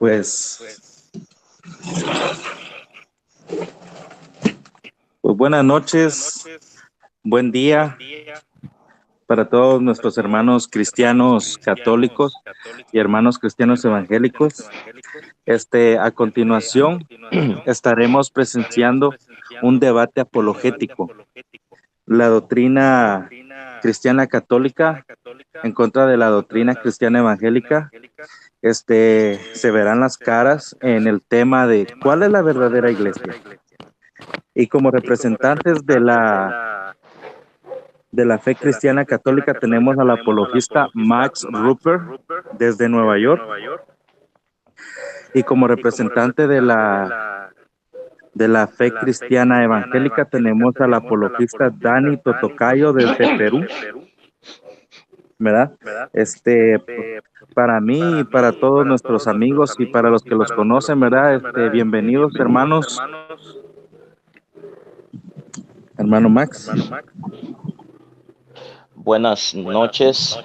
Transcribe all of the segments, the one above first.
Pues, pues buenas noches, buen día para todos nuestros hermanos cristianos católicos y hermanos cristianos evangélicos. A continuación estaremos presenciando un debate apologético, la doctrina cristiana católica en contra de la doctrina cristiana evangélica. Se verán las caras en el tema de cuál es la verdadera iglesia. Y como representantes de la fe cristiana católica tenemos al apologista Max Ruper desde Nueva York. Y como representante de la fe cristiana evangélica tenemos al apologista Dani Totocayo desde Perú, ¿verdad? Para mí y para todos nuestros amigos y para los que los conocen, ¿verdad? Bienvenidos, hermanos. Hermano Max. Buenas noches,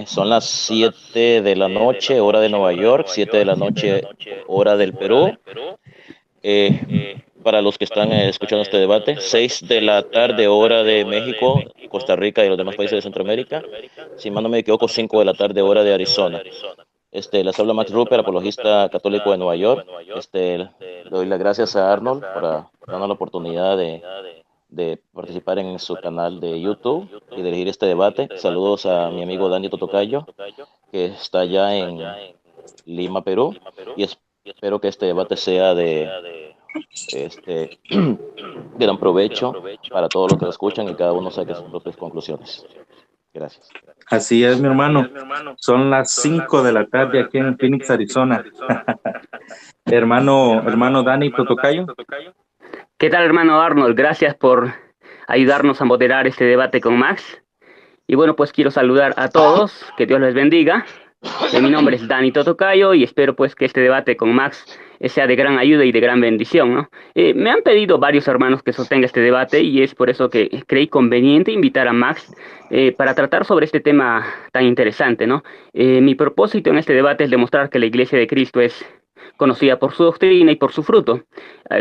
son las 7 de la noche, hora de Nueva York, 7 de la noche, hora del Perú. Para los que están escuchando este debate, 6 de la tarde, hora de México, Costa Rica y los demás países de Centroamérica. Si mal no me equivoco, 5 de la tarde, hora de Arizona. Les habla Max Ruper, apologista católico de Nueva York. Le doy las gracias a Arnold por darnos la oportunidad de participar en su canal de YouTube y dirigir este debate. Saludos a mi amigo Dani Totocayo, que está allá en Lima, Perú, y espero que este debate sea de gran provecho para todos los que lo escuchan y cada uno saque sus propias conclusiones. Gracias. Así es, mi hermano. Son las 5 de la tarde aquí en Phoenix, Arizona. hermano Dani Totocayo. ¿Qué tal, hermano Arnold? Gracias por ayudarnos a moderar este debate con Max. Y bueno, pues quiero saludar a todos, que Dios les bendiga. Mi nombre es Dani Totocayo y espero pues que este debate con Max sea de gran ayuda y de gran bendición, ¿no? Me han pedido varios hermanos que sostenga este debate y es por eso que creí conveniente invitar a Max para tratar sobre este tema tan interesante, ¿no? Mi propósito en este debate es demostrar que la Iglesia de Cristo es conocida por su doctrina y por su fruto.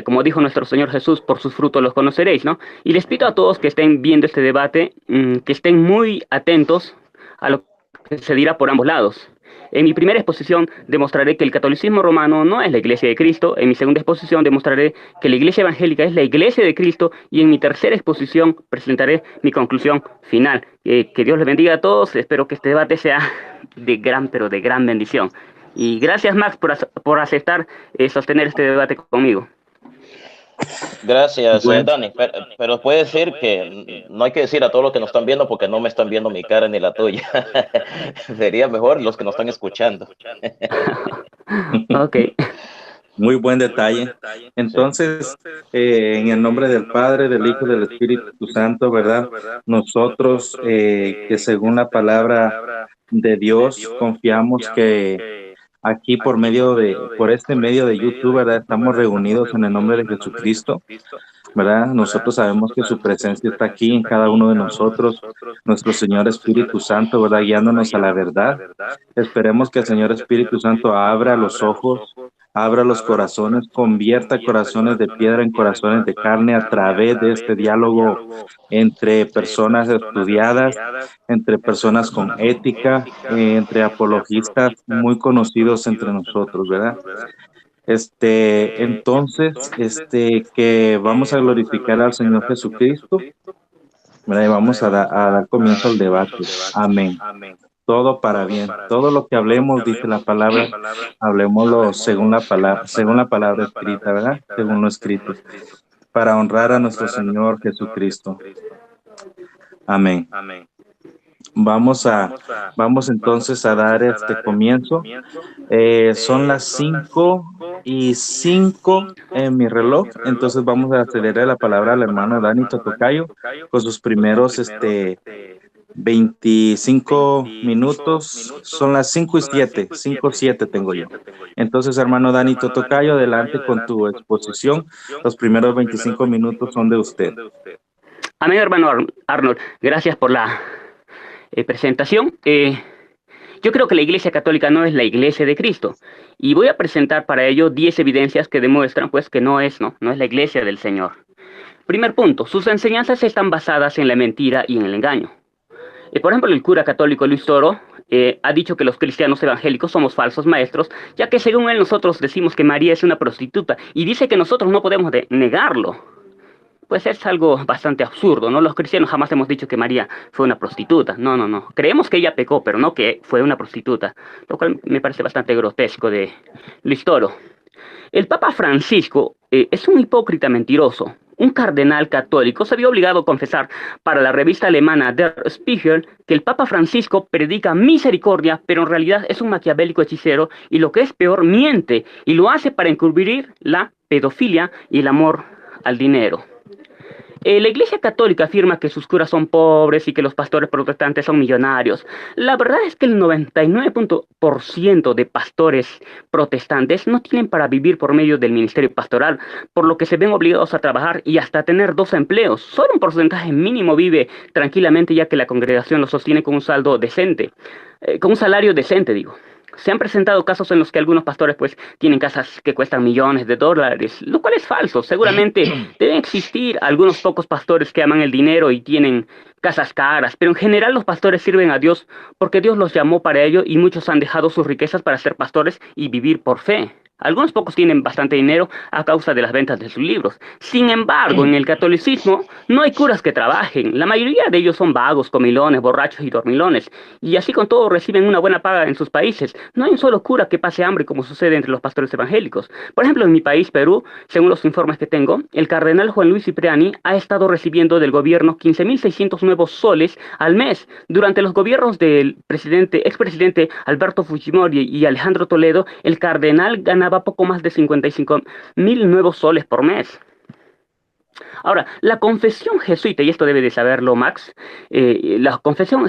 Como dijo nuestro Señor Jesús, por sus frutos los conoceréis, ¿no? Y les pido a todos que estén viendo este debate, que estén muy atentos a lo que se dirá por ambos lados. En mi primera exposición demostraré que el catolicismo romano no es la Iglesia de Cristo. En mi segunda exposición demostraré que la Iglesia evangélica es la Iglesia de Cristo. Y en mi tercera exposición presentaré mi conclusión final. Que Dios les bendiga a todos. Espero que este debate sea de gran, pero de gran bendición. Y gracias, Max, por aceptar sostener este debate conmigo. Gracias, Dani, pero puede decir que no hay que decir a todos los que nos están viendo porque no me están viendo mi cara ni la tuya. Sería mejor los que nos están escuchando. Ok. Muy buen detalle. Entonces, en el nombre del Padre, del Hijo y del Espíritu Santo, ¿verdad? Nosotros, que según la palabra de Dios, confiamos que aquí por este medio de YouTube, ¿verdad? Estamos reunidos en el nombre de Jesucristo, ¿verdad? Nosotros sabemos que su presencia está aquí en cada uno de nosotros, nuestro Señor Espíritu Santo, ¿verdad? Guiándonos a la verdad. Esperemos que el Señor Espíritu Santo abra los ojos, abra los corazones, convierta corazones de piedra en corazones de carne a través de este diálogo entre personas estudiadas, entre personas con ética, entre apologistas muy conocidos entre nosotros, ¿verdad? Entonces, que vamos a glorificar al Señor Jesucristo, ¿verdad? Y vamos a dar comienzo al debate. Amén. Todo para bien. Todo lo que hablemos, dice la palabra, hablemoslo según la palabra escrita, ¿verdad? Según lo escrito, para honrar a nuestro Señor Jesucristo. Amén. Vamos entonces a dar este comienzo. Son las 5:05 en mi reloj, entonces vamos a cederle la palabra al hermano Dani Totocayo con sus primeros 25 minutos. Son las 5:07, 5:07 tengo yo. Entonces, hermano Dani Totocayo, adelante con tu exposición. Los primeros 25 minutos son de usted. Amén, hermano Arnold. Gracias por la presentación. Yo creo que la Iglesia Católica no es la Iglesia de Cristo. Y voy a presentar para ello 10 evidencias que demuestran pues que no es la Iglesia del Señor. Primer punto, sus enseñanzas están basadas en la mentira y en el engaño. Por ejemplo, el cura católico Luis Toro ha dicho que los cristianos evangélicos somos falsos maestros, ya que según él nosotros decimos que María es una prostituta y dice que nosotros no podemos negarlo. Pues es algo bastante absurdo, ¿no? Los cristianos jamás hemos dicho que María fue una prostituta. No, no, no. Creemos que ella pecó, pero no que fue una prostituta, lo cual me parece bastante grotesco de Luis Toro. El Papa Francisco es un hipócrita mentiroso. Un cardenal católico se vio obligado a confesar para la revista alemana Der Spiegel que el Papa Francisco predica misericordia, pero en realidad es un maquiavélico hechicero y lo que es peor, miente y lo hace para encubrir la pedofilia y el amor al dinero. La Iglesia Católica afirma que sus curas son pobres y que los pastores protestantes son millonarios. La verdad es que el 99% de pastores protestantes no tienen para vivir por medio del ministerio pastoral, por lo que se ven obligados a trabajar y hasta tener 2 empleos. Solo un porcentaje mínimo vive tranquilamente, ya que la congregación lo sostiene con un saldo decente, con un salario decente, digo. Se han presentado casos en los que algunos pastores pues tienen casas que cuestan millones de dólares, lo cual es falso. Seguramente deben existir algunos pocos pastores que aman el dinero y tienen casas caras, pero en general los pastores sirven a Dios porque Dios los llamó para ello y muchos han dejado sus riquezas para ser pastores y vivir por fe. Algunos pocos tienen bastante dinero a causa de las ventas de sus libros. Sin embargo, en el catolicismo no hay curas que trabajen. La mayoría de ellos son vagos, comilones, borrachos y dormilones. Y así con todo reciben una buena paga en sus países. No hay un solo cura que pase hambre como sucede entre los pastores evangélicos. Por ejemplo, en mi país, Perú, según los informes que tengo, el cardenal Juan Luis Cipriani ha estado recibiendo del gobierno 15.600 nuevos soles al mes. Durante los gobiernos del expresidente Alberto Fujimori y Alejandro Toledo, el cardenal ganaba poco más de 55.000 nuevos soles por mes. Ahora, la confesión jesuita, y esto debe de saberlo Max, la confesión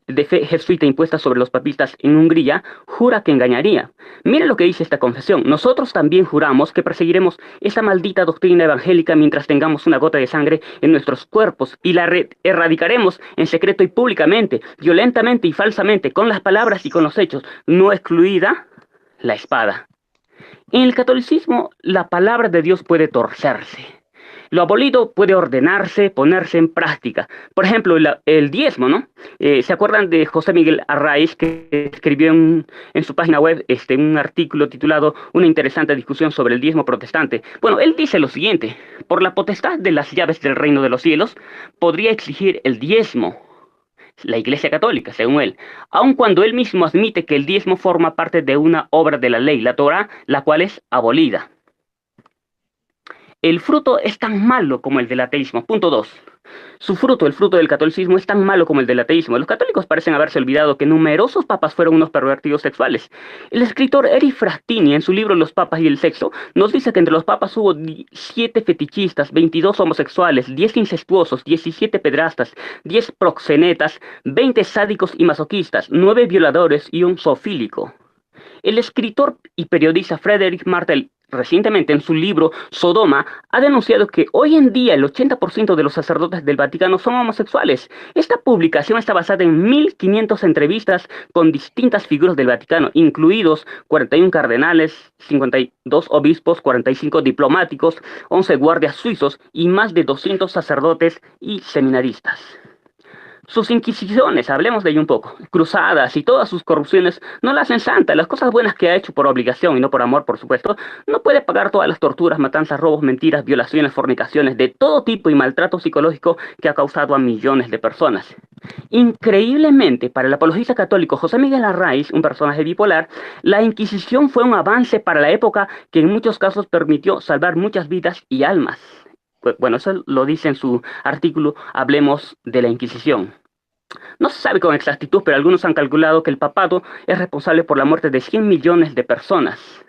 de fe jesuita impuesta sobre los papistas en Hungría jura que engañaría. Miren lo que dice esta confesión: nosotros también juramos que perseguiremos esa maldita doctrina evangélica mientras tengamos una gota de sangre en nuestros cuerpos y la erradicaremos en secreto y públicamente, violentamente y falsamente, con las palabras y con los hechos, no excluida la espada. En el catolicismo, la palabra de Dios puede torcerse. Lo abolido puede ordenarse, ponerse en práctica. Por ejemplo, el diezmo, ¿no? ¿Se acuerdan de José Miguel Arraiz, que escribió en su página web un artículo titulado Una interesante discusión sobre el diezmo protestante? Bueno, él dice lo siguiente: por la potestad de las llaves del reino de los cielos, podría exigir el diezmo la Iglesia Católica, según él, aun cuando él mismo admite que el diezmo forma parte de una obra de la ley, la Torá, la cual es abolida. El fruto es tan malo como el del ateísmo. Punto 2. Su fruto, el fruto del catolicismo, es tan malo como el del ateísmo. Los católicos parecen haberse olvidado que numerosos papas fueron unos pervertidos sexuales. El escritor Eric Frattini, en su libro Los papas y el sexo, nos dice que entre los papas hubo 7 fetichistas, 22 homosexuales, 10 incestuosos, 17 pedrastas, 10 proxenetas, 20 sádicos y masoquistas, 9 violadores y un zoofílico. El escritor y periodista Frederick Martel, recientemente en su libro Sodoma, ha denunciado que hoy en día el 80% de los sacerdotes del Vaticano son homosexuales. Esta publicación está basada en 1.500 entrevistas con distintas figuras del Vaticano, incluidos 41 cardenales, 52 obispos, 45 diplomáticos, 11 guardias suizos y más de 200 sacerdotes y seminaristas. Sus inquisiciones, hablemos de ello un poco, cruzadas y todas sus corrupciones no la hacen santa. Las cosas buenas que ha hecho por obligación y no por amor, por supuesto, no puede pagar todas las torturas, matanzas, robos, mentiras, violaciones, fornicaciones de todo tipo y maltrato psicológico que ha causado a millones de personas. Increíblemente, para el apologista católico José Miguel Arraiz, un personaje bipolar, la Inquisición fue un avance para la época que en muchos casos permitió salvar muchas vidas y almas. Bueno, eso lo dice en su artículo Hablemos de la Inquisición. No se sabe con exactitud, pero algunos han calculado que el papado es responsable por la muerte de 100 millones de personas.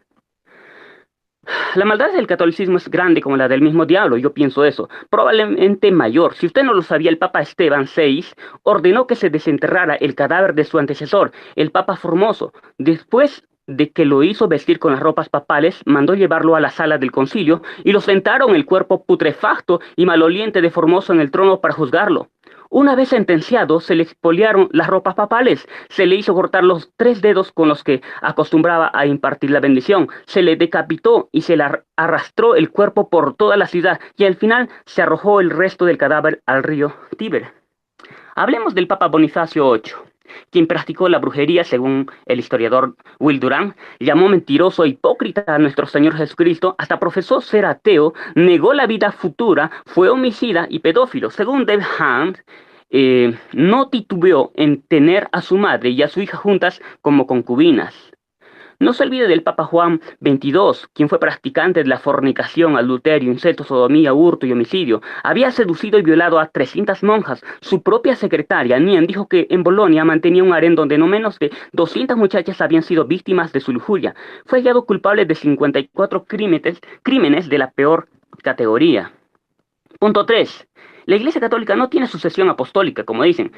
La maldad del catolicismo es grande como la del mismo diablo, yo pienso eso, probablemente mayor. Si usted no lo sabía, el Papa Esteban VI ordenó que se desenterrara el cadáver de su antecesor, el Papa Formoso. Después de que lo hizo vestir con las ropas papales, mandó llevarlo a la sala del concilio y lo sentaron el cuerpo putrefacto y maloliente de Formoso en el trono para juzgarlo. Una vez sentenciado, se le expoliaron las ropas papales, se le hizo cortar los 3 dedos con los que acostumbraba a impartir la bendición, se le decapitó y se le arrastró el cuerpo por toda la ciudad y al final se arrojó el resto del cadáver al río Tíber. Hablemos del Papa Bonifacio VIII, quien practicó la brujería, según el historiador Will Durant, llamó mentiroso e hipócrita a nuestro Señor Jesucristo, hasta profesó ser ateo, negó la vida futura, fue homicida y pedófilo. Según Dave Hunt, no titubeó en tener a su madre y a su hija juntas como concubinas. No se olvide del Papa Juan XXII, quien fue practicante de la fornicación, adulterio, incesto, sodomía, hurto y homicidio. Había seducido y violado a 300 monjas. Su propia secretaria, Nian, dijo que en Bolonia mantenía un harén donde no menos de 200 muchachas habían sido víctimas de su lujuria. Fue hallado culpable de 54 crímenes de la peor categoría. Punto 3. La Iglesia Católica no tiene sucesión apostólica, como dicen.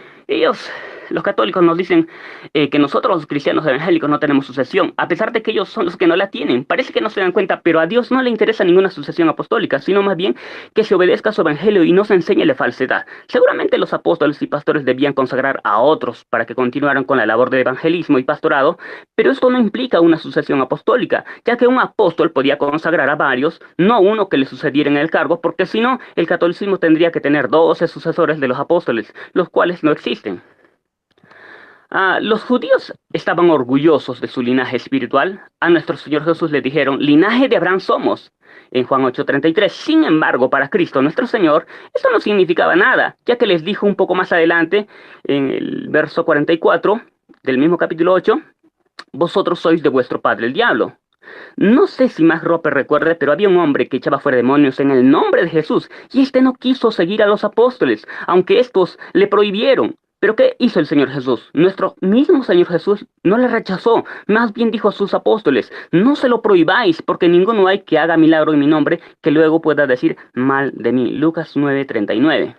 Los católicos nos dicen que nosotros los cristianos evangélicos no tenemos sucesión, a pesar de que ellos son los que no la tienen. Parece que no se dan cuenta, pero a Dios no le interesa ninguna sucesión apostólica, sino más bien que se obedezca a su evangelio y no se enseñe la falsedad. Seguramente los apóstoles y pastores debían consagrar a otros para que continuaran con la labor de evangelismo y pastorado, pero esto no implica una sucesión apostólica, ya que un apóstol podía consagrar a varios, no uno que le sucediera en el cargo, porque si no, el catolicismo tendría que tener 12 sucesores de los apóstoles, los cuales no existen. Los judíos estaban orgullosos de su linaje espiritual. A nuestro Señor Jesús le dijeron, linaje de Abraham somos, en Juan 8:33. Sin embargo, para Cristo nuestro Señor, esto no significaba nada, ya que les dijo un poco más adelante, en el verso 44 del mismo capítulo 8, vosotros sois de vuestro padre el diablo. No sé si Max Roper recuerde, pero había un hombre que echaba fuera demonios en el nombre de Jesús, y este no quiso seguir a los apóstoles, aunque estos le prohibieron. ¿Pero qué hizo el Señor Jesús? Nuestro mismo Señor Jesús no le rechazó, más bien dijo a sus apóstoles, no se lo prohibáis, porque ninguno hay que haga milagro en mi nombre que luego pueda decir mal de mí. Lucas 9:39.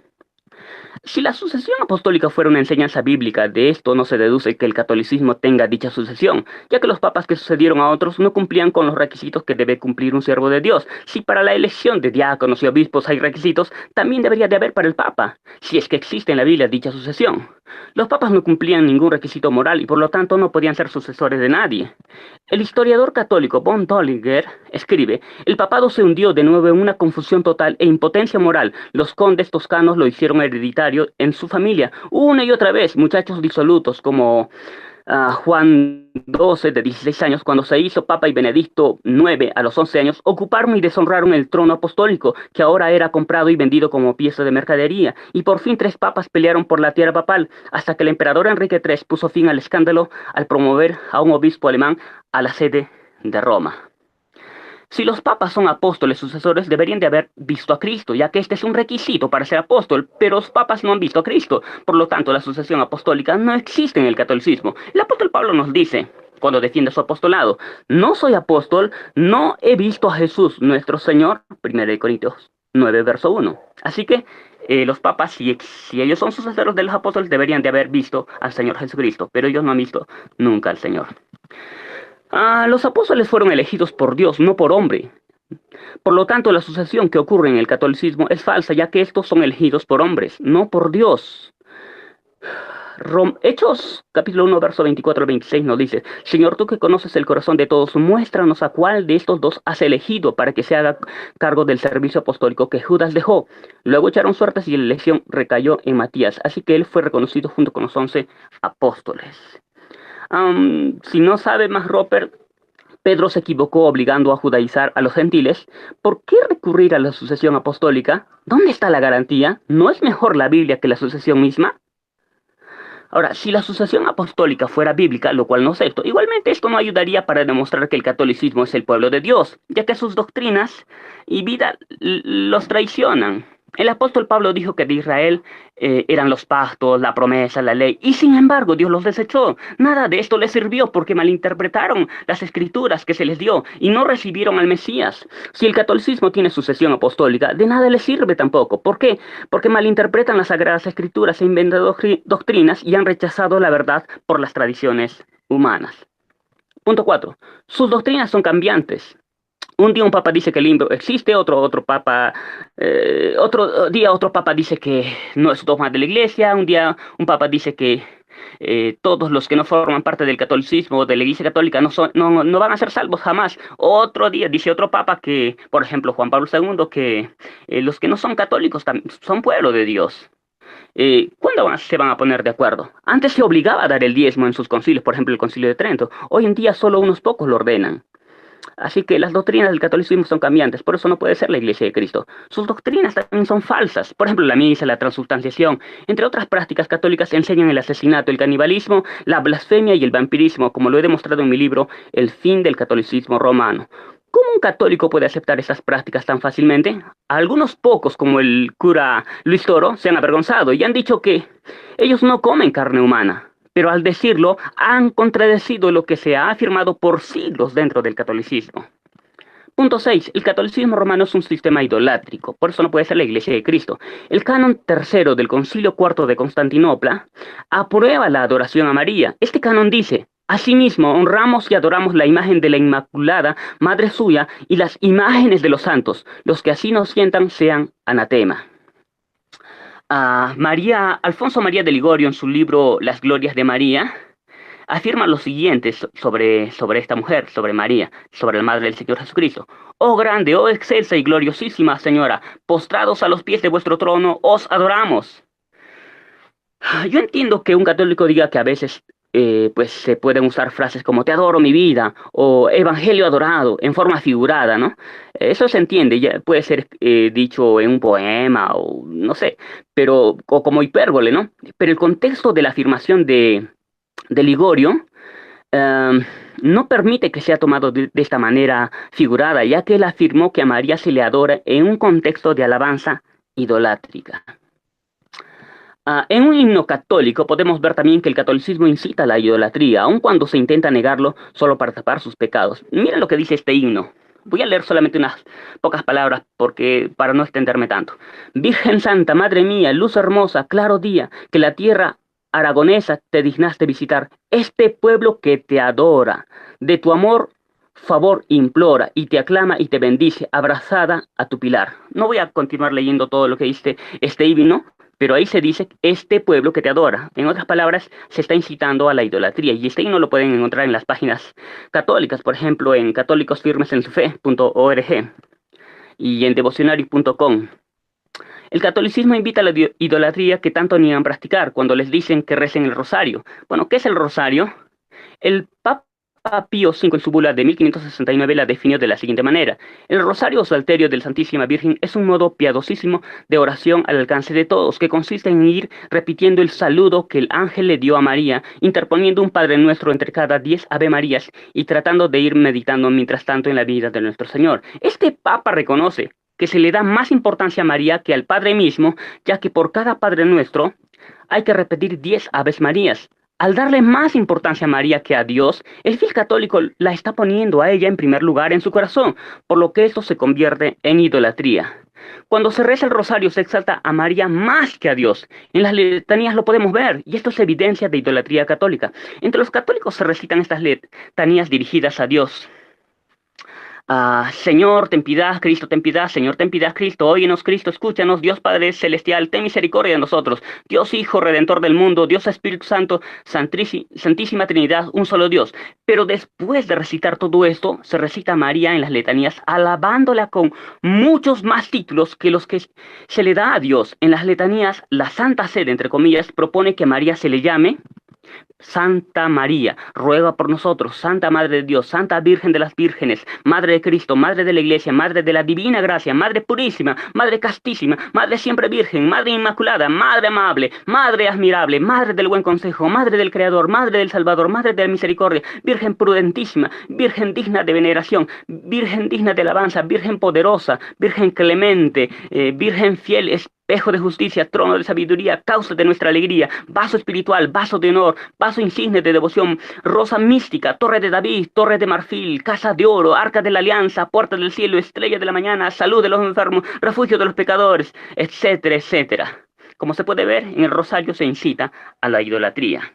Si la sucesión apostólica fuera una enseñanza bíblica, de esto no se deduce que el catolicismo tenga dicha sucesión, ya que los papas que sucedieron a otros no cumplían con los requisitos que debe cumplir un siervo de Dios. Si para la elección de diáconos y obispos hay requisitos, también debería de haber para el papa, si es que existe en la Biblia dicha sucesión. Los papas no cumplían ningún requisito moral y por lo tanto no podían ser sucesores de nadie. El historiador católico von Dollinger escribe, el papado se hundió de nuevo en una confusión total e impotencia moral. Los condes toscanos lo hicieron hereditario en su familia, una y otra vez, muchachos disolutos como Juan XII de 16 años, cuando se hizo papa, y Benedicto IX a los 11 años, ocuparon y deshonraron el trono apostólico, que ahora era comprado y vendido como pieza de mercadería, y por fin 3 papas pelearon por la tierra papal, hasta que el emperador Enrique III puso fin al escándalo al promover a un obispo alemán a la sede de Roma. Si los papas son apóstoles sucesores, deberían de haber visto a Cristo, ya que este es un requisito para ser apóstol, pero los papas no han visto a Cristo. Por lo tanto, la sucesión apostólica no existe en el catolicismo. El apóstol Pablo nos dice, cuando defiende su apostolado, no soy apóstol, no he visto a Jesús nuestro Señor, 1 Corintios 9, verso 1. Así que los papas, si ellos son sucesores de los apóstoles, deberían de haber visto al Señor Jesucristo, pero ellos no han visto nunca al Señor. Los apóstoles fueron elegidos por Dios, no por hombre. Por lo tanto, la sucesión que ocurre en el catolicismo es falsa, ya que estos son elegidos por hombres, no por Dios. Hechos, capítulo 1, verso 24 al 26 nos dice, Señor, tú que conoces el corazón de todos, muéstranos a cuál de estos dos has elegido para que se haga cargo del servicio apostólico que Judas dejó. Luego echaron suertes y la elección recayó en Matías, así que él fue reconocido junto con los 11 apóstoles. Si no sabe Max Roper, Pedro se equivocó obligando a judaizar a los gentiles. ¿Por qué recurrir a la sucesión apostólica? ¿Dónde está la garantía? ¿No es mejor la Biblia que la sucesión misma? Ahora, si la sucesión apostólica fuera bíblica, lo cual no acepto, igualmente esto no ayudaría para demostrar que el catolicismo es el pueblo de Dios, ya que sus doctrinas y vida los traicionan. El apóstol Pablo dijo que de Israel eran los pactos, la promesa, la ley, y sin embargo Dios los desechó. Nada de esto les sirvió porque malinterpretaron las escrituras que se les dio y no recibieron al Mesías. Si el catolicismo tiene sucesión apostólica, de nada les sirve tampoco. ¿Por qué? Porque malinterpretan las sagradas escrituras e inventan doctrinas y han rechazado la verdad por las tradiciones humanas. Punto 4. Sus doctrinas son cambiantes. Un día un papa dice que el libro existe, otro papa, otro día otro papa dice que no es dogma de la iglesia, un día un papa dice que todos los que no forman parte del catolicismo o de la iglesia católica no van a ser salvos jamás. Otro día dice otro papa que, por ejemplo, Juan Pablo II, que los que no son católicos son pueblo de Dios. ¿Cuándo se van a poner de acuerdo? Antes se obligaba a dar el diezmo en sus concilios, por ejemplo el concilio de Trento. Hoy en día solo unos pocos lo ordenan. Así que las doctrinas del catolicismo son cambiantes, por eso no puede ser la Iglesia de Cristo. Sus doctrinas también son falsas. Por ejemplo, la misa, la transubstanciación, entre otras prácticas católicas enseñan el asesinato, el canibalismo, la blasfemia y el vampirismo, como lo he demostrado en mi libro El fin del catolicismo romano. ¿Cómo un católico puede aceptar esas prácticas tan fácilmente? Algunos pocos, como el cura Luis Toro, se han avergonzado y han dicho que ellos no comen carne humana. Pero al decirlo, han contradecido lo que se ha afirmado por siglos dentro del catolicismo. Punto 6. El catolicismo romano es un sistema idolátrico, por eso no puede ser la Iglesia de Cristo. El canon tercero del Concilio IV de Constantinopla aprueba la adoración a María. Este canon dice: asimismo, honramos y adoramos la imagen de la Inmaculada, Madre suya, y las imágenes de los santos. Los que así nos sientan sean anatema. Alfonso María de Ligorio, en su libro Las Glorias de María, afirma lo siguiente sobre esta mujer, sobre María, sobre la Madre del Señor Jesucristo. Oh grande, oh excelsa y gloriosísima Señora, postrados a los pies de vuestro trono, os adoramos. Yo entiendo que un católico diga que a veces pues se pueden usar frases como te adoro mi vida o evangelio adorado en forma figurada, ¿no? Eso se entiende, ya puede ser dicho en un poema o no sé, o como hipérbole, ¿no? Pero el contexto de la afirmación de Ligorio no permite que sea tomado de esta manera figurada, ya que él afirmó que a María se le adora en un contexto de alabanza idolátrica. En un himno católico podemos ver también que el catolicismo incita a la idolatría, aun cuando se intenta negarlo solo para tapar sus pecados. Miren lo que dice este himno. Voy a leer solamente unas pocas palabras para no extenderme tanto. Virgen Santa, Madre mía, luz hermosa, claro día, que la tierra aragonesa te dignaste visitar. Este pueblo que te adora, de tu amor favor implora y te aclama y te bendice, abrazada a tu pilar. No voy a continuar leyendo todo lo que dice este himno, pero ahí se dice este pueblo que te adora. En otras palabras, se está incitando a la idolatría. Y este himno lo pueden encontrar en las páginas católicas, por ejemplo, en católicosfirmesensufe.org y en devocionario.com. El catolicismo invita a la idolatría que tanto niegan practicar cuando les dicen que recen el rosario. Bueno, ¿qué es el rosario? El Papa Pío V en su bula de 1569 la definió de la siguiente manera: el rosario o salterio de la Santísima Virgen es un modo piadosísimo de oración al alcance de todos, que consiste en ir repitiendo el saludo que el ángel le dio a María, interponiendo un Padre Nuestro entre cada 10 Ave Marías y tratando de ir meditando mientras tanto en la vida de nuestro Señor. Este Papa reconoce que se le da más importancia a María que al Padre mismo, ya que por cada Padre Nuestro hay que repetir 10 Aves Marías. Al darle más importancia a María que a Dios, el fiel católico la está poniendo a ella en primer lugar en su corazón, por lo que esto se convierte en idolatría. Cuando se reza el rosario se exalta a María más que a Dios. En las letanías lo podemos ver, y esto es evidencia de idolatría católica. Entre los católicos se recitan estas letanías dirigidas a Dios. Señor, ten piedad, Cristo, ten piedad, Señor, ten piedad, Cristo, óyenos, Cristo, escúchanos, Dios Padre Celestial, ten misericordia de nosotros, Dios Hijo, Redentor del mundo, Dios Espíritu Santo, Santísima Trinidad, un solo Dios. Pero después de recitar todo esto, se recita a María en las letanías, alabándola con muchos más títulos que los que se le da a Dios. En las letanías, la Santa Sede, entre comillas, propone que María se le llame Santa María, ruega por nosotros, Santa Madre de Dios, Santa Virgen de las Vírgenes, Madre de Cristo, Madre de la Iglesia, Madre de la Divina Gracia, Madre purísima, Madre castísima, Madre siempre Virgen, Madre inmaculada, Madre amable, Madre admirable, Madre del buen consejo, Madre del Creador, Madre del Salvador, Madre de la misericordia, Virgen prudentísima, Virgen digna de veneración, Virgen digna de alabanza, Virgen poderosa, Virgen clemente, Virgen fiel, espejo de justicia, trono de sabiduría, causa de nuestra alegría, vaso espiritual, vaso de honor, vaso insigne de devoción, rosa mística, torre de David, torre de marfil, casa de oro, arca de la alianza, puerta del cielo, estrella de la mañana, salud de los enfermos, refugio de los pecadores, etcétera, etcétera. Como se puede ver, en el rosario se incita a la idolatría.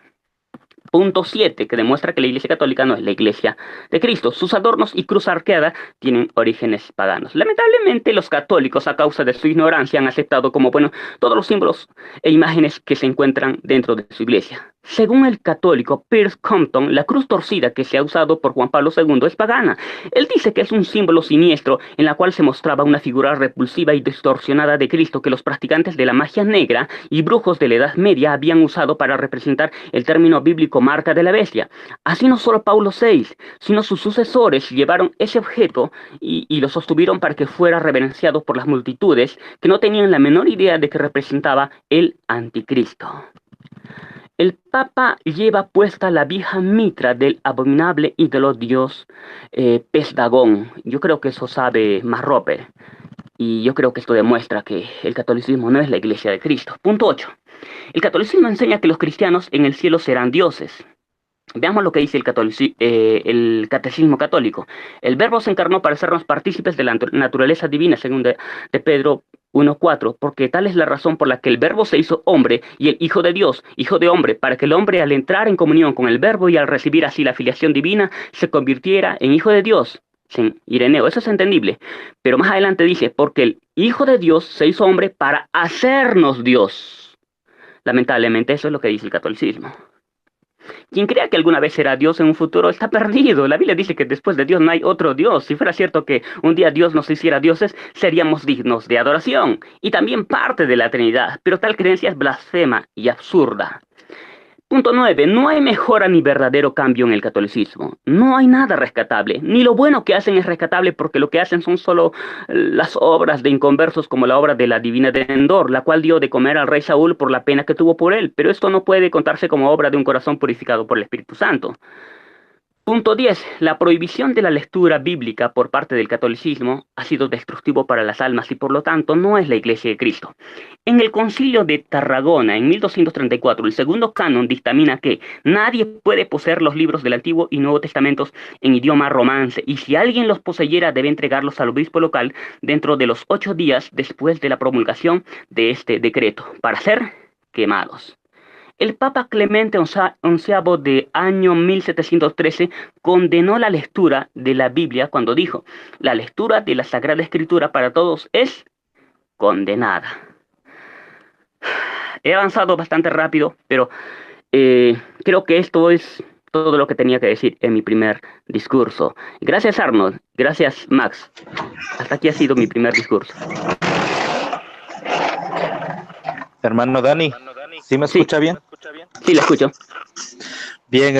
Punto 7, que demuestra que la Iglesia Católica no es la Iglesia de Cristo. Sus adornos y cruz arqueada tienen orígenes paganos. Lamentablemente, los católicos, a causa de su ignorancia, han aceptado como bueno todos los símbolos e imágenes que se encuentran dentro de su iglesia. Según el católico Pierce Compton, la cruz torcida que se ha usado por Juan Pablo II es pagana. Él dice que es un símbolo siniestro en la cual se mostraba una figura repulsiva y distorsionada de Cristo que los practicantes de la magia negra y brujos de la Edad Media habían usado para representar el término bíblico marca de la bestia. Así no solo Pablo VI, sino sus sucesores llevaron ese objeto y lo sostuvieron para que fuera reverenciado por las multitudes que no tenían la menor idea de que representaba el anticristo. El Papa lleva puesta la vieja mitra del abominable ídolo dios Pez Dagón. Yo creo que eso sabe más Roper. Y yo creo que esto demuestra que el catolicismo no es la iglesia de Cristo. Punto 8. El catolicismo enseña que los cristianos en el cielo serán dioses. Veamos lo que dice el catecismo católico. El Verbo se encarnó para hacernos partícipes de la naturaleza divina, según de Pedro 1:4, porque tal es la razón por la que el Verbo se hizo hombre y el Hijo de Dios, Hijo de hombre, para que el hombre al entrar en comunión con el Verbo y al recibir así la filiación divina, se convirtiera en Hijo de Dios. Sin Ireneo, eso es entendible. Pero más adelante dice, porque el Hijo de Dios se hizo hombre para hacernos Dios. Lamentablemente eso es lo que dice el catolicismo. Quien crea que alguna vez será Dios en un futuro está perdido. La Biblia dice que después de Dios no hay otro Dios. Si fuera cierto que un día Dios nos hiciera dioses, seríamos dignos de adoración y también parte de la Trinidad. Pero tal creencia es blasfema y absurda. Punto 9. No hay mejora ni verdadero cambio en el catolicismo. No hay nada rescatable. Ni lo bueno que hacen es rescatable porque lo que hacen son solo las obras de inconversos como la obra de la divina de Endor, la cual dio de comer al rey Saúl por la pena que tuvo por él. Pero esto no puede contarse como obra de un corazón purificado por el Espíritu Santo. Punto 10. La prohibición de la lectura bíblica por parte del catolicismo ha sido destructivo para las almas y por lo tanto no es la Iglesia de Cristo. En el Concilio de Tarragona, en 1234, el segundo canon dictamina que nadie puede poseer los libros del Antiguo y Nuevo Testamentos en idioma romance y si alguien los poseyera debe entregarlos al obispo local dentro de los 8 días después de la promulgación de este decreto para ser quemados. El Papa Clemente XI de año 1713 condenó la lectura de la Biblia cuando dijo, la lectura de la Sagrada Escritura para todos es condenada. He avanzado bastante rápido, pero creo que esto es todo lo que tenía que decir en mi primer discurso. Gracias Arnold, gracias Max. Hasta aquí ha sido mi primer discurso. Hermano Dani, ¿sí me escucha bien? Sí, lo escucho. Bien,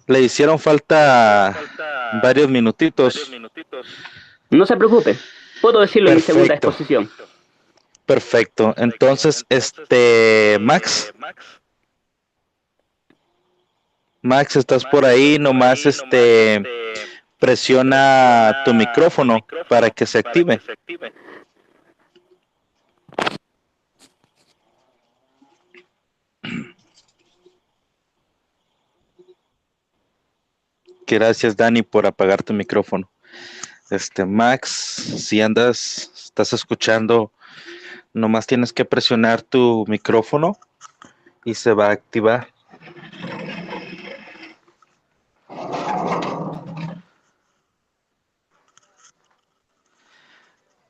le hicieron falta varios minutitos. No se preocupe, puedo decirlo en mi segunda exposición. Perfecto, entonces, Max, estás por ahí, nomás, presiona tu micrófono para que se active. Gracias, Dani, por apagar tu micrófono. Max, si estás escuchando, nomás tienes que presionar tu micrófono y se va a activar.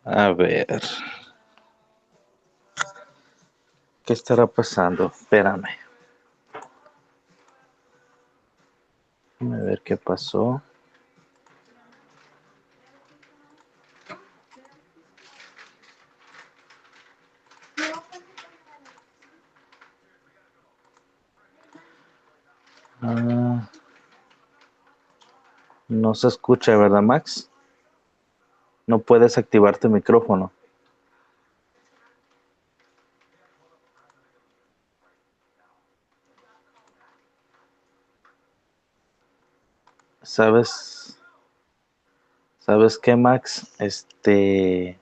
A ver. ¿Qué estará pasando? Espérame. A ver qué pasó. No se escucha, ¿verdad, Max? No puedes activar tu micrófono. ¿Sabes qué, Max? ¿Qué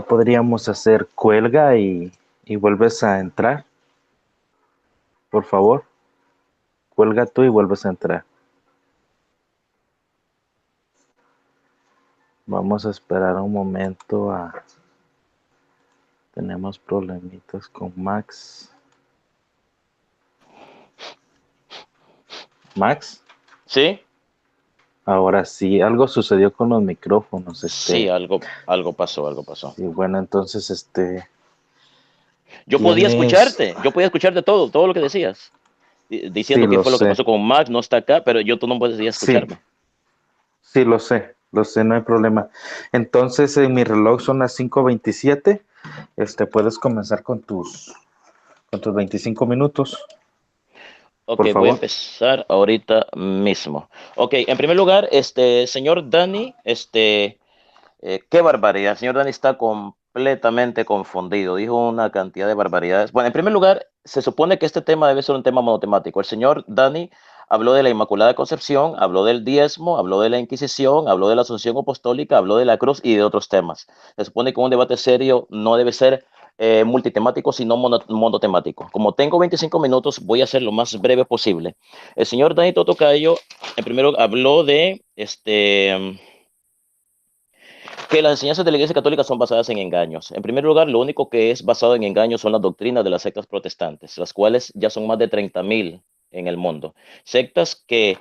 podríamos hacer? Cuelga y vuelves a entrar. Por favor. Cuelga tú y vuelves a entrar. Vamos a esperar un momento Tenemos problemitas con Max. Max, ¿Sí? ahora sí, algo sucedió con los micrófonos, Sí, algo pasó, algo pasó. y bueno, entonces, tienes, Yo podía escucharte todo lo que decías, sí, diciendo qué lo fue lo que sé, pasó con Max, no está acá, pero tú no podías sí, escucharme. sí, lo sé, no hay problema. Entonces, en mi reloj son las 5:27. Puedes comenzar con tus 25 minutos, Ok, por voy a favor. empezar ahorita mismo. Ok, en primer lugar, señor Dani, qué barbaridad. Señor Dani está completamente confundido. Dijo una cantidad de barbaridades. Bueno, en primer lugar, se supone que este tema debe ser un tema monotemático. El señor Dani habló de la Inmaculada Concepción, habló del diezmo, habló de la Inquisición, habló de la Asunción Apostólica, habló de la cruz y de otros temas. Se supone que un debate serio no debe ser multitemático, sino monotemático. Como tengo 25 minutos, voy a ser lo más breve posible. El señor Dani Totocayo, en primero habló de que las enseñanzas de la Iglesia Católica son basadas en engaños. En primer lugar, lo único que es basado en engaños son las doctrinas de las sectas protestantes, las cuales ya son más de 30.000 en el mundo. Sectas que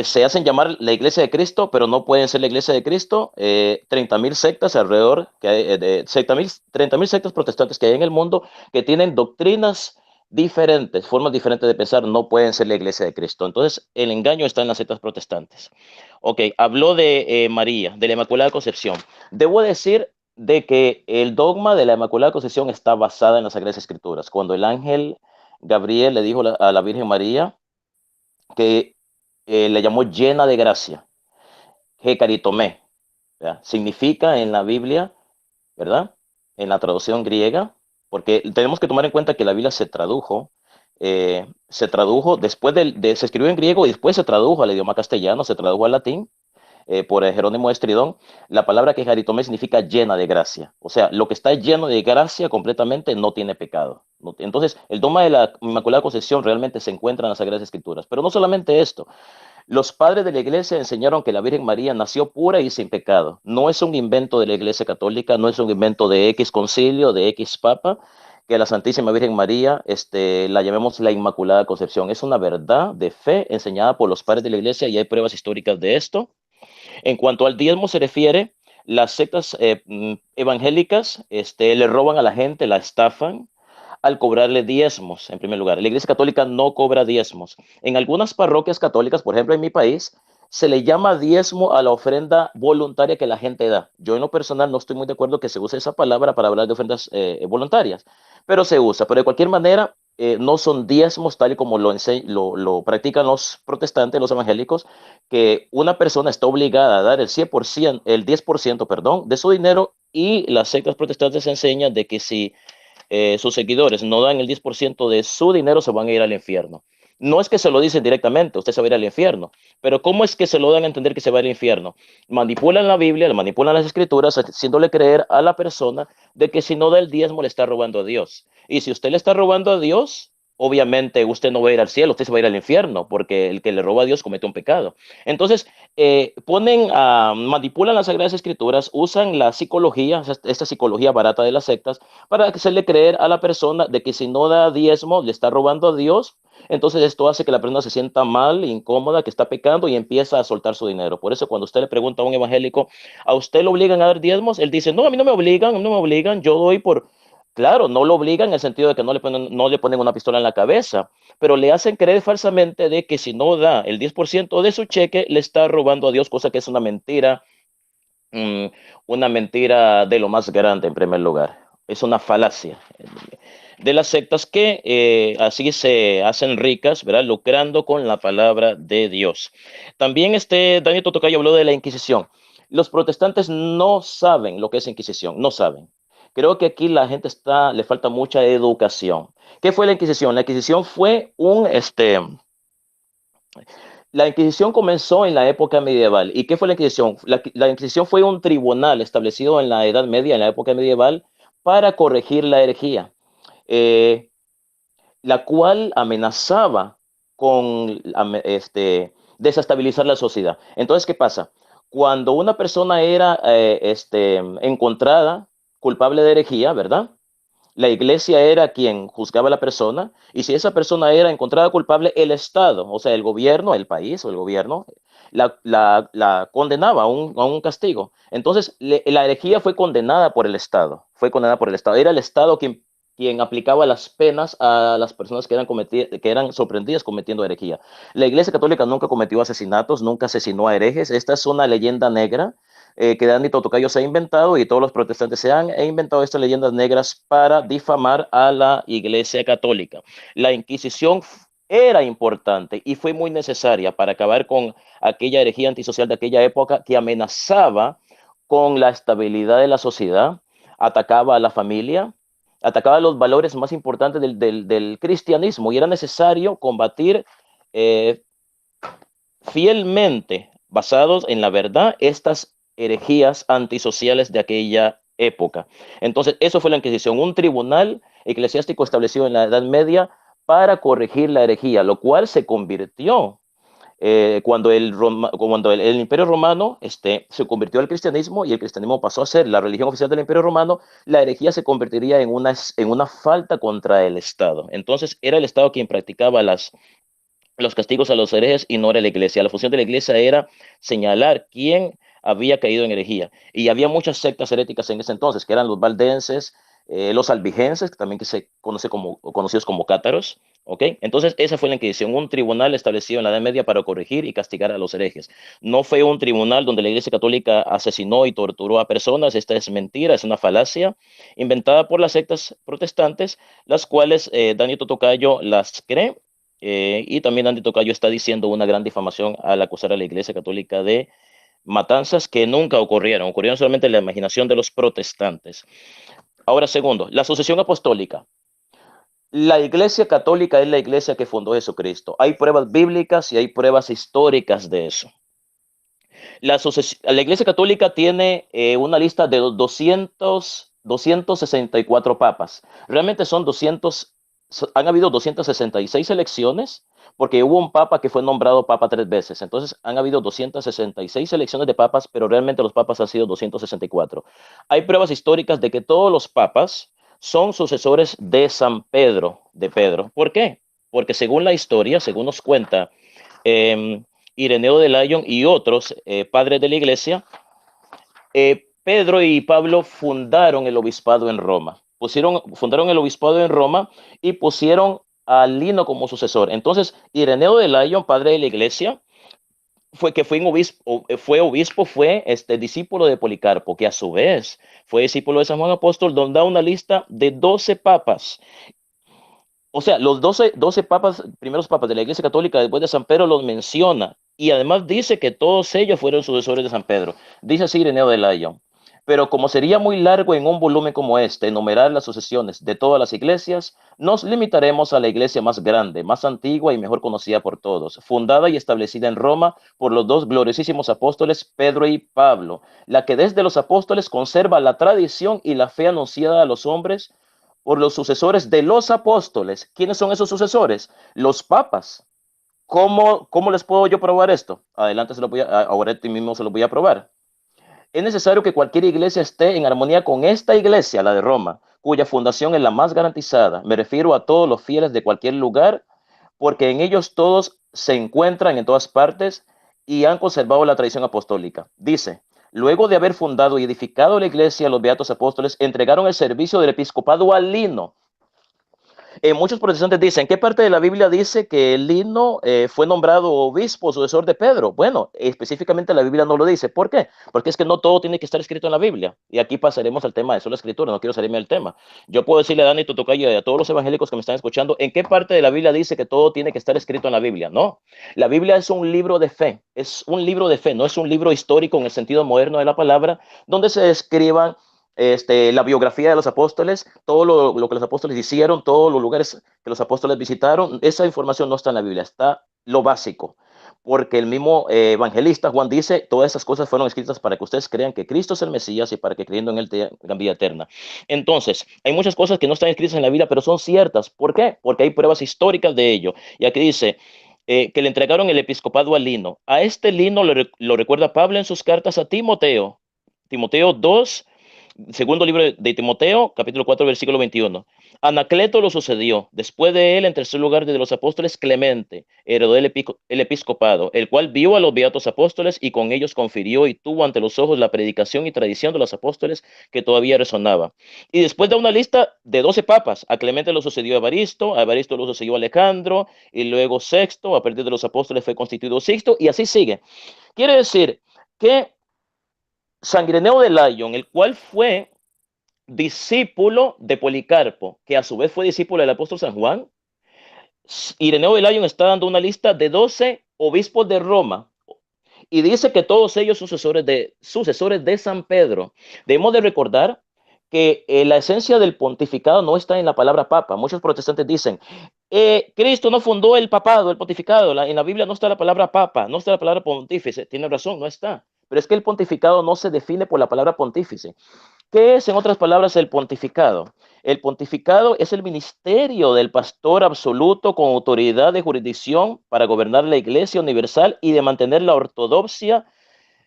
se hacen llamar la Iglesia de Cristo, pero no pueden ser la Iglesia de Cristo. 30.000 sectas alrededor, que hay, de 30.000 sectas protestantes que hay en el mundo que tienen doctrinas diferentes, formas diferentes de pensar, no pueden ser la Iglesia de Cristo. Entonces, el engaño está en las sectas protestantes. Ok, habló de María, de la Inmaculada Concepción. Debo decir de que el dogma de la Inmaculada Concepción está basada en las Sagradas Escrituras. Cuando el ángel Gabriel le dijo a la Virgen María que le llamó llena de gracia, que caritomé, ¿verdad? Significa en la Biblia, ¿verdad? En la traducción griega, porque tenemos que tomar en cuenta que la Biblia se tradujo después se escribió en griego y después se tradujo al idioma castellano, se tradujo al latín por Jerónimo de Estridón. La palabra que caritomé significa llena de gracia. O sea, lo que está lleno de gracia completamente no tiene pecado. Entonces, el dogma de la Inmaculada Concepción realmente se encuentra en las Sagradas Escrituras. Pero no solamente esto. Los padres de la iglesia enseñaron que la Virgen María nació pura y sin pecado. No es un invento de la iglesia católica, no es un invento de X concilio, de X papa, que la Santísima Virgen María la llamemos la Inmaculada Concepción. Es una verdad de fe enseñada por los padres de la iglesia y hay pruebas históricas de esto. En cuanto al diezmo se refiere, las sectas evangélicas le roban a la gente, la estafan al cobrarle diezmos, en primer lugar. La Iglesia Católica no cobra diezmos. En algunas parroquias católicas, por ejemplo, en mi país, se le llama diezmo a la ofrenda voluntaria que la gente da. Yo en lo personal no estoy muy de acuerdo que se use esa palabra para hablar de ofrendas voluntarias, pero se usa. Pero de cualquier manera, no son diezmos tal y como lo practican los protestantes, los evangélicos, que una persona está obligada a dar el 100%, el 10%, perdón, de su dinero, y las sectas protestantes enseñan de que si sus seguidores no dan el 10% de su dinero, se van a ir al infierno. No es que se lo dicen directamente, usted se va a ir al infierno, pero ¿cómo es que se lo dan a entender que se va al infierno? Manipulan la Biblia, manipulan las escrituras, haciéndole creer a la persona de que si no da el diezmo le está robando a Dios. Y si usted le está robando a Dios, obviamente usted no va a ir al cielo, usted se va a ir al infierno, porque el que le roba a Dios comete un pecado. Entonces, manipulan las Sagradas Escrituras, usan la psicología, esta psicología barata de las sectas, para hacerle creer a la persona de que si no da diezmo le está robando a Dios. Entonces esto hace que la persona se sienta mal, incómoda, que está pecando y empieza a soltar su dinero. Por eso cuando usted le pregunta a un evangélico, ¿a usted lo obligan a dar diezmos? Él dice, no, a mí no me obligan, yo doy por... Claro, no lo obligan en el sentido de que no le ponen una pistola en la cabeza, pero le hacen creer falsamente de que si no da el 10% de su cheque, le está robando a Dios, cosa que es mm, una mentira de lo más grande en primer lugar. Es una falacia de las sectas que así se hacen ricas, ¿verdad? Lucrando con la palabra de Dios. También Daniel Totocayo habló de la Inquisición. Los protestantes no saben lo que es Inquisición, no saben. Creo que aquí la gente le falta mucha educación. ¿Qué fue la Inquisición? La Inquisición fue la Inquisición comenzó en la época medieval. ¿Y qué fue la Inquisición? La Inquisición fue un tribunal establecido en la Edad Media, en la época medieval, para corregir la herejía, eh, la cual amenazaba con desestabilizar la sociedad. Entonces, ¿qué pasa? Cuando una persona era encontrada culpable de herejía, ¿verdad? La iglesia era quien juzgaba a la persona, y si esa persona era encontrada culpable, el Estado, o sea, el gobierno, el país o el gobierno, la condenaba a un castigo. Entonces, la herejía fue condenada por el Estado, fue condenada por el Estado. Era el Estado quien aplicaba las penas a las personas que eran sorprendidas cometiendo herejía. La Iglesia Católica nunca cometió asesinatos, nunca asesinó a herejes. Esta es una leyenda negra que Dani Totocayo se ha inventado, y todos los protestantes se han inventado estas leyendas negras para difamar a la Iglesia Católica. La Inquisición era importante y fue muy necesaria para acabar con aquella herejía antisocial de aquella época que amenazaba con la estabilidad de la sociedad, atacaba a la familia, atacaba los valores más importantes del cristianismo, y era necesario combatir eh, fielmente, basados en la verdad, estas herejías antisociales de aquella época. Entonces, eso fue la Inquisición, un tribunal eclesiástico establecido en la Edad Media para corregir la herejía, lo cual se convirtió cuando el Imperio Romano se convirtió al cristianismo, y el cristianismo pasó a ser la religión oficial del Imperio Romano. La herejía se convertiría en una falta contra el Estado. Entonces, era el Estado quien practicaba los castigos a los herejes, y no era la iglesia. La función de la iglesia era señalar quién había caído en herejía. Y había muchas sectas heréticas en ese entonces, que eran los valdenses, los albigenses, que también se conoce conocidos como cátaros. ¿Ok? Entonces, esa fue la Inquisición, un tribunal establecido en la Edad Media para corregir y castigar a los herejes. No fue un tribunal donde la Iglesia Católica asesinó y torturó a personas. Esta es mentira, es una falacia inventada por las sectas protestantes, las cuales Dani Totocayo las cree. Y también Andy Tocayo está diciendo una gran difamación al acusar a la Iglesia Católica de matanzas que nunca ocurrieron, ocurrieron solamente en la imaginación de los protestantes. Ahora, segundo, la sucesión apostólica. La Iglesia Católica es la iglesia que fundó Jesucristo. Hay pruebas bíblicas y hay pruebas históricas de eso. La Iglesia Católica tiene una lista de 264 papas. Realmente han habido 266 elecciones, porque hubo un papa que fue nombrado papa 3 veces. Entonces han habido 266 elecciones de papas, pero realmente los papas han sido 264. Hay pruebas históricas de que todos los papas son sucesores de San Pedro, de Pedro. ¿Por qué? Porque según la historia, según nos cuenta Ireneo de Lyon y otros padres de la iglesia, Pedro y Pablo fundaron el obispado en Roma. Fundaron el obispado en Roma y pusieron a Lino como sucesor. Entonces, Ireneo de Lyon, padre de la iglesia, fue discípulo de Policarpo, que a su vez fue discípulo de San Juan Apóstol, donde da una lista de 12 papas. O sea, los 12 papas, primeros papas de la Iglesia Católica después de San Pedro, los menciona, y además dice que todos ellos fueron sucesores de San Pedro. Dice así Ireneo de Lyon. Pero como sería muy largo en un volumen como este enumerar las sucesiones de todas las iglesias, nos limitaremos a la iglesia más grande, más antigua y mejor conocida por todos, fundada y establecida en Roma por los dos gloriosísimos apóstoles Pedro y Pablo, la que desde los apóstoles conserva la tradición y la fe anunciada a los hombres por los sucesores de los apóstoles. ¿Quiénes son esos sucesores? Los papas. ¿Cómo les puedo yo probar esto? Adelante, ahora mismo se lo voy a probar. Es necesario que cualquier iglesia esté en armonía con esta iglesia, la de Roma, cuya fundación es la más garantizada. Me refiero a todos los fieles de cualquier lugar, porque en ellos todos se encuentran en todas partes y han conservado la tradición apostólica. Dice, luego de haber fundado y edificado la iglesia, los beatos apóstoles entregaron el servicio del episcopado a Lino. Muchos protestantes dicen, ¿qué parte de la Biblia dice que Lino fue nombrado obispo, sucesor de Pedro? Bueno, específicamente la Biblia no lo dice. ¿Por qué? Porque es que no todo tiene que estar escrito en la Biblia. Y aquí pasaremos al tema de sola escritura, no quiero salirme del tema. Yo puedo decirle a Dani Totocayo y a todos los evangélicos que me están escuchando, ¿en qué parte de la Biblia dice que todo tiene que estar escrito en la Biblia? No, la Biblia es un libro de fe, no es un libro histórico en el sentido moderno de la palabra, donde se describan la biografía de los apóstoles, todo lo que los apóstoles hicieron, todos los lugares que los apóstoles visitaron. Esa información no está en la Biblia, está lo básico, porque el mismo evangelista Juan dice, todas esas cosas fueron escritas para que ustedes crean que Cristo es el Mesías y para que creyendo en él tengan vida eterna. Entonces, hay muchas cosas que no están escritas en la Biblia, pero son ciertas. ¿Por qué? Porque hay pruebas históricas de ello. Y aquí dice que le entregaron el episcopado a Lino. A este Lino lo recuerda Pablo en sus cartas a Timoteo. Timoteo 2, Segundo libro de Timoteo, capítulo 4, versículo 21. Anacleto lo sucedió. Después de él, en tercer lugar de los apóstoles, Clemente heredó el episcopado, el cual vio a los beatos apóstoles y con ellos confirió y tuvo ante los ojos la predicación y tradición de los apóstoles que todavía resonaba. Y después de una lista de 12 papas, a Clemente lo sucedió a Evaristo lo sucedió Alejandro, y luego Sexto, a partir de los apóstoles fue constituido Sixto, y así sigue. Quiere decir que San Ireneo de Lyon, el cual fue discípulo de Policarpo, que a su vez fue discípulo del apóstol San Juan, Ireneo de Lyon está dando una lista de 12 obispos de Roma y dice que todos ellos sucesores de San Pedro. Debemos de recordar que la esencia del pontificado no está en la palabra papa. Muchos protestantes dicen, Cristo no fundó el papado, el pontificado. En la Biblia no está la palabra papa, no está la palabra pontífice. Tiene razón, no está. Pero es que el pontificado no se define por la palabra pontífice. ¿Qué es, en otras palabras, el pontificado? El pontificado es el ministerio del pastor absoluto con autoridad de jurisdicción para gobernar la iglesia universal y de mantener la ortodoxia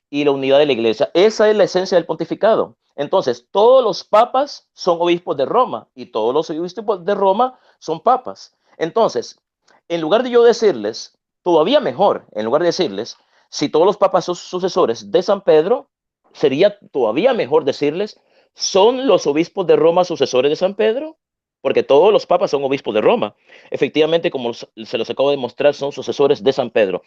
y la unidad de la iglesia. Esa es la esencia del pontificado. Entonces, todos los papas son obispos de Roma y todos los obispos de Roma son papas. Entonces, en lugar de yo decirles, todavía mejor, en lugar de decirles, si todos los papas son sucesores de San Pedro, sería todavía mejor decirles, ¿son los obispos de Roma sucesores de San Pedro? Porque todos los papas son obispos de Roma. Efectivamente, como se los acabo de mostrar, son sucesores de San Pedro.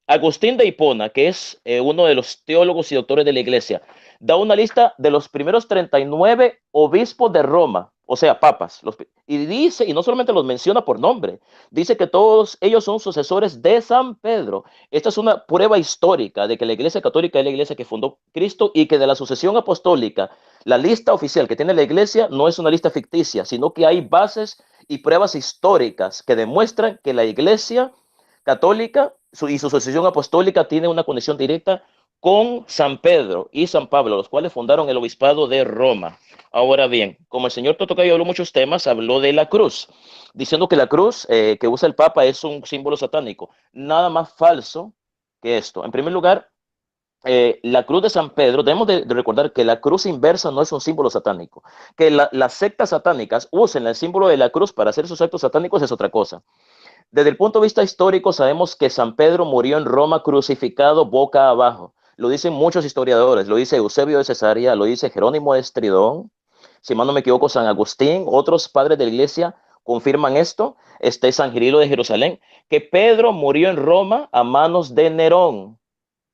Agustín de Hipona, que es uno de los teólogos y doctores de la iglesia, da una lista de los primeros 39 obispos de Roma, o sea, papas, y dice, y no solamente los menciona por nombre, dice que todos ellos son sucesores de San Pedro. Esta es una prueba histórica de que la iglesia católica es la iglesia que fundó Cristo y que de la sucesión apostólica, la lista oficial que tiene la iglesia no es una lista ficticia, sino que hay bases y pruebas históricas que demuestran que la iglesia católica y su sucesión apostólica tiene una conexión directa con San Pedro y San Pablo, los cuales fundaron el obispado de Roma. Ahora bien, como el señor Totocayo habló muchos temas, habló de la cruz, diciendo que la cruz que usa el Papa es un símbolo satánico. Nada más falso que esto. En primer lugar, la cruz de San Pedro, debemos de recordar que la cruz inversa no es un símbolo satánico. Que las sectas satánicas usen el símbolo de la cruz para hacer sus actos satánicos es otra cosa. Desde el punto de vista histórico, sabemos que San Pedro murió en Roma crucificado boca abajo. Lo dicen muchos historiadores, lo dice Eusebio de Cesarea, lo dice Jerónimo de Estridón, si mal no me equivoco, San Agustín, otros padres de la iglesia confirman esto, San Cirilo de Jerusalén, que Pedro murió en Roma a manos de Nerón,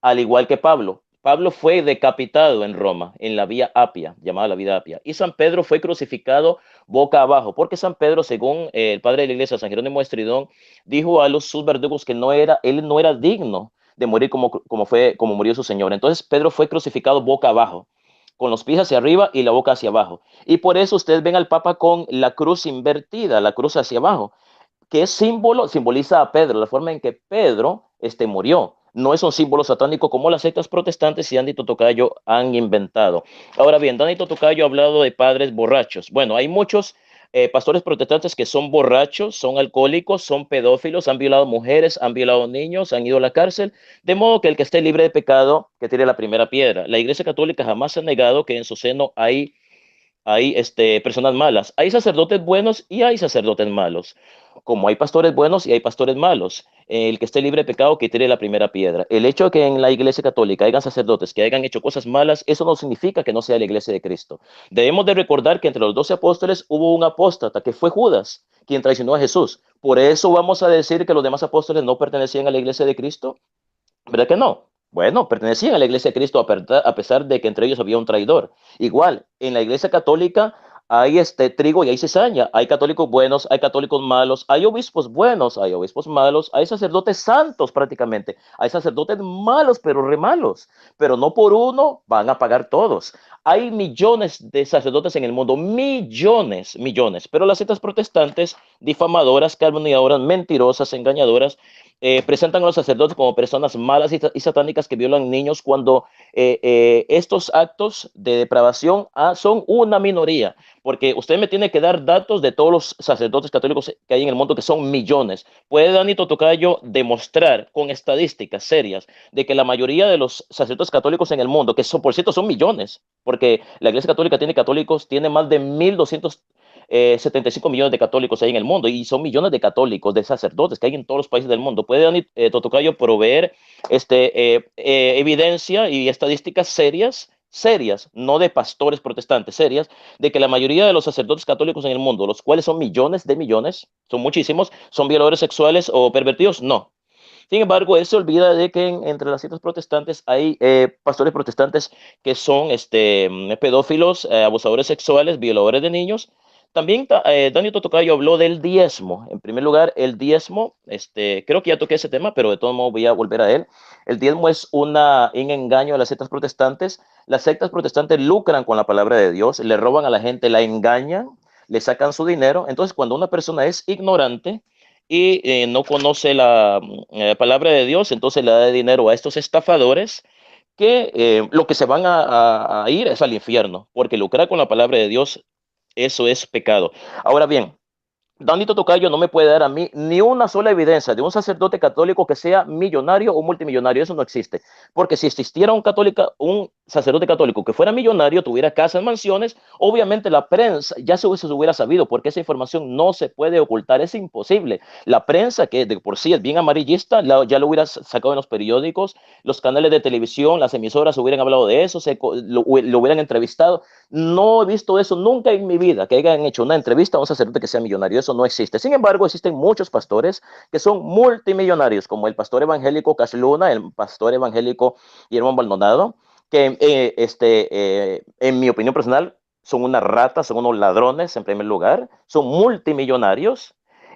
al igual que Pablo. Pablo fue decapitado en Roma, en la Vía Apia, llamada la Vía Apia, y San Pedro fue crucificado boca abajo, porque San Pedro, según el padre de la iglesia, San Jerónimo de Estridón, dijo a sus verdugos que él no era digno de morir como murió su Señor. Entonces Pedro fue crucificado boca abajo, con los pies hacia arriba y la boca hacia abajo. Y por eso ustedes ven al Papa con la cruz invertida, la cruz hacia abajo, que simboliza a Pedro, la forma en que Pedro murió. No es un símbolo satánico como las sectas protestantes y Dani Totocayo han inventado. Ahora bien, Dani Totocayo ha hablado de padres borrachos. Bueno, hay muchos pastores protestantes que son borrachos, son alcohólicos, son pedófilos, han violado mujeres, han violado niños, han ido a la cárcel, de modo que el que esté libre de pecado, que tire la primera piedra. La Iglesia Católica jamás ha negado que en su seno hay personas malas. Hay sacerdotes buenos y hay sacerdotes malos. Como hay pastores buenos y hay pastores malos. El que esté libre de pecado, que tire la primera piedra. El hecho de que en la iglesia católica hayan sacerdotes que hayan hecho cosas malas, eso no significa que no sea la iglesia de Cristo. Debemos de recordar que entre los 12 apóstoles hubo un apóstata que fue Judas, quien traicionó a Jesús. Por eso vamos a decir que los demás apóstoles no pertenecían a la iglesia de Cristo. ¿Verdad que no? Bueno, pertenecían a la iglesia de Cristo a pesar de que entre ellos había un traidor. Igual, en la iglesia católica hay trigo y hay cizaña. Hay católicos buenos, hay católicos malos, hay obispos buenos, hay obispos malos, hay sacerdotes santos prácticamente. Hay sacerdotes malos, pero re malos. Pero no por uno van a pagar todos. Hay millones de sacerdotes en el mundo, millones, millones. Pero las sectas protestantes, difamadoras, calumniadoras, mentirosas, engañadoras, presentan a los sacerdotes como personas malas y satánicas que violan niños cuando estos actos de depravación son una minoría, porque usted me tiene que dar datos de todos los sacerdotes católicos que hay en el mundo, que son millones. ¿Puede Danito Tocayo demostrar con estadísticas serias de que la mayoría de los sacerdotes católicos en el mundo, que son, por cierto, son millones, porque la Iglesia Católica tiene católicos, tiene más de 1.200 75 millones de católicos hay en el mundo y son millones de católicos, de sacerdotes que hay en todos los países del mundo? ¿Puede Dani Totocayo proveer evidencia y estadísticas serias, no de pastores protestantes, serias, de que la mayoría de los sacerdotes católicos en el mundo, los cuales son millones de millones, son muchísimos, son violadores sexuales o pervertidos? No. Sin embargo, él se olvida de que entre las citas protestantes hay pastores protestantes que son pedófilos, abusadores sexuales, violadores de niños. También Dani Totocayo habló del diezmo. En primer lugar, el diezmo, creo que ya toqué ese tema, pero de todos modos voy a volver a él. El diezmo es un engaño a las sectas protestantes. Las sectas protestantes lucran con la palabra de Dios, le roban a la gente, la engañan, le sacan su dinero. Entonces, cuando una persona es ignorante y no conoce la palabra de Dios, entonces le da dinero a estos estafadores que lo que se van a ir es al infierno, porque lucrar con la palabra de Dios, eso es pecado. Ahora bien, Danito Tocayo no me puede dar a mí ni una sola evidencia de un sacerdote católico que sea millonario o multimillonario. Eso no existe. Porque si existiera un sacerdote católico que fuera millonario, tuviera casas, mansiones, obviamente la prensa ya se hubiera sabido, porque esa información no se puede ocultar. Es imposible. La prensa, que de por sí es bien amarillista, ya lo hubiera sacado en los periódicos, los canales de televisión, las emisoras hubieran hablado de eso, lo hubieran entrevistado. No he visto eso nunca en mi vida, que hayan hecho una entrevista a un sacerdote que sea millonario. Eso no existe. Sin embargo, existen muchos pastores que son multimillonarios, como el pastor evangélico Cash Luna, el pastor evangélico Guillermo Maldonado, que en mi opinión personal son una rata, son unos ladrones en primer lugar, son multimillonarios.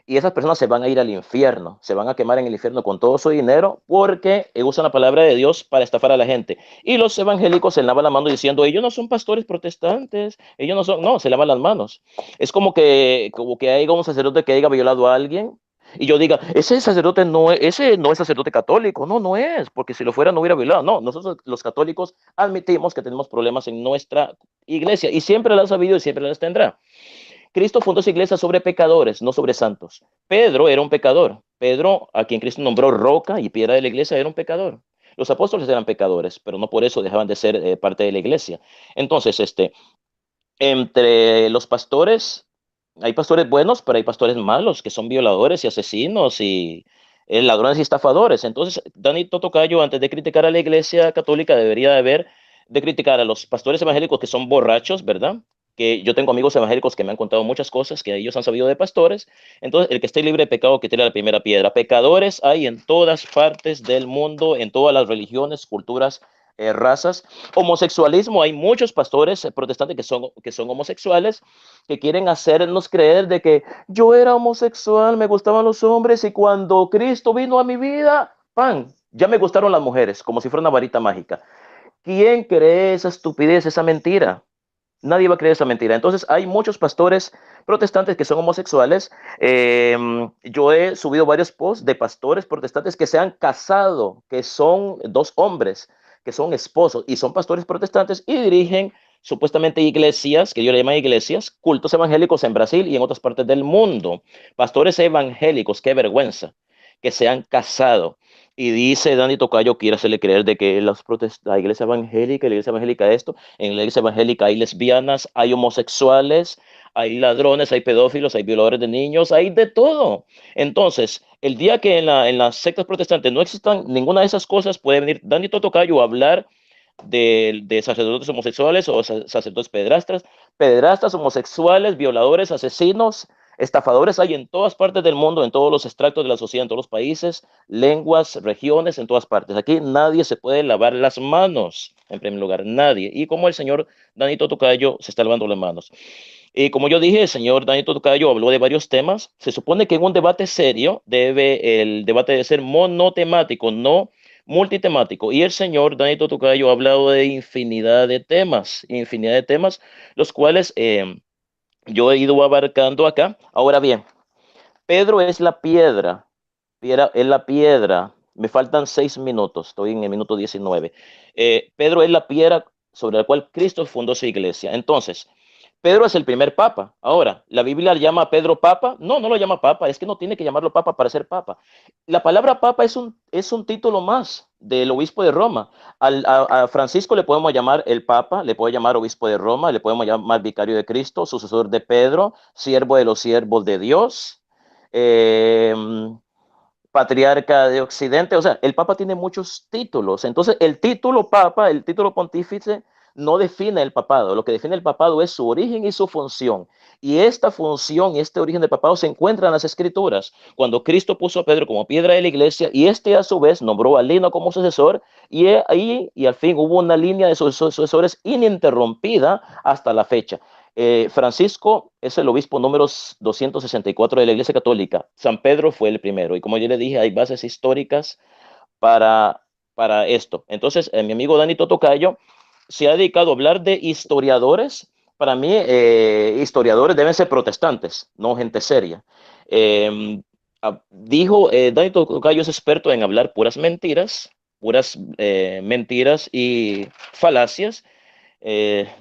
Y esas personas se van a ir al infierno, se van a quemar en el infierno con todo su dinero porque usan la palabra de Dios para estafar a la gente. Y los evangélicos se lavan la mano diciendo, ellos no son pastores protestantes, ellos no son, no, se lavan las manos. Es como que haya un sacerdote que haya violado a alguien y yo diga, ese no es sacerdote católico. No, no es, porque si lo fuera no hubiera violado. No, nosotros los católicos admitimos que tenemos problemas en nuestra iglesia y siempre las ha habido y siempre las tendrá. Cristo fundó su iglesia sobre pecadores, no sobre santos. Pedro era un pecador. Pedro, a quien Cristo nombró roca y piedra de la iglesia, era un pecador. Los apóstoles eran pecadores, pero no por eso dejaban de ser parte de la iglesia. Entonces, entre los pastores, hay pastores buenos, pero hay pastores malos, que son violadores y asesinos y ladrones y estafadores. Entonces, Dani Totocayo, antes de criticar a la iglesia católica, debería de criticar a los pastores evangélicos que son borrachos, ¿verdad? Que yo tengo amigos evangélicos que me han contado muchas cosas que ellos han sabido de pastores. Entonces, el que esté libre de pecado, que tire la primera piedra. Pecadores hay en todas partes del mundo, en todas las religiones, culturas, razas. Homosexualismo, hay muchos pastores protestantes que son homosexuales, que quieren hacernos creer de que yo era homosexual, me gustaban los hombres y cuando Cristo vino a mi vida, ¡pam!, ya me gustaron las mujeres, como si fuera una varita mágica. ¿Quién cree esa estupidez, esa mentira? Nadie va a creer esa mentira. Entonces, hay muchos pastores protestantes que son homosexuales. Yo he subido varios posts de pastores protestantes que se han casado, que son dos hombres, que son esposos y son pastores protestantes y dirigen supuestamente iglesias, que yo le llamo iglesias, cultos evangélicos en Brasil y en otras partes del mundo. Pastores evangélicos, qué vergüenza, que se han casado. Y dice Dani Tocayo, quiere hacerle creer de que la iglesia evangélica esto, en la iglesia evangélica hay lesbianas, hay homosexuales, hay ladrones, hay pedófilos, hay violadores de niños, hay de todo. Entonces, el día que en las sectas protestantes no existan ninguna de esas cosas, puede venir Dani Tocayo a hablar de sacerdotes homosexuales o sacerdotes pederastas, homosexuales, violadores, asesinos, estafadores. Hay en todas partes del mundo, en todos los extractos de la sociedad, en todos los países, lenguas, regiones, en todas partes. Aquí nadie se puede lavar las manos, en primer lugar, nadie. Y como el señor Danito Tocayo se está lavando las manos. Y como yo dije, el señor Danito Tocayo habló de varios temas. Se supone que en un debate serio el debate debe ser monotemático, no multitemático. Y el señor Danito Tocayo ha hablado de infinidad de temas, los cuales yo he ido abarcando acá. Ahora bien, Pedro es la piedra es la piedra. Me faltan 6 minutos, estoy en el minuto 19. Pedro es la piedra sobre la cual Cristo fundó su iglesia. Entonces, Pedro es el primer papa. Ahora, ¿la Biblia llama a Pedro papa? No, no lo llama papa, es que no tiene que llamarlo papa para ser papa. La palabra papa es un título más del obispo de Roma. A Francisco le podemos llamar el papa, le podemos llamar obispo de Roma, le podemos llamar vicario de Cristo, sucesor de Pedro, siervo de los siervos de Dios, eh, patriarca de Occidente. O sea, el papa tiene muchos títulos. Entonces, el título papa, el título pontífice, no define el papado. Lo que define el papado es su origen y su función. Y esta función y este origen del papado se encuentra en las escrituras. Cuando Cristo puso a Pedro como piedra de la iglesia y este a su vez nombró a Lino como sucesor, y ahí y al fin hubo una línea de sucesores ininterrumpida hasta la fecha. Francisco es el obispo número 264 de la Iglesia Católica. San Pedro fue el primero. Y como yo le dije, hay bases históricas para, para esto. Entonces, mi amigo Dani Totocayo se ha dedicado a hablar de historiadores. Para mí, historiadores deben ser protestantes, no gente seria. Dani Totocayo es experto en hablar puras mentiras y falacias,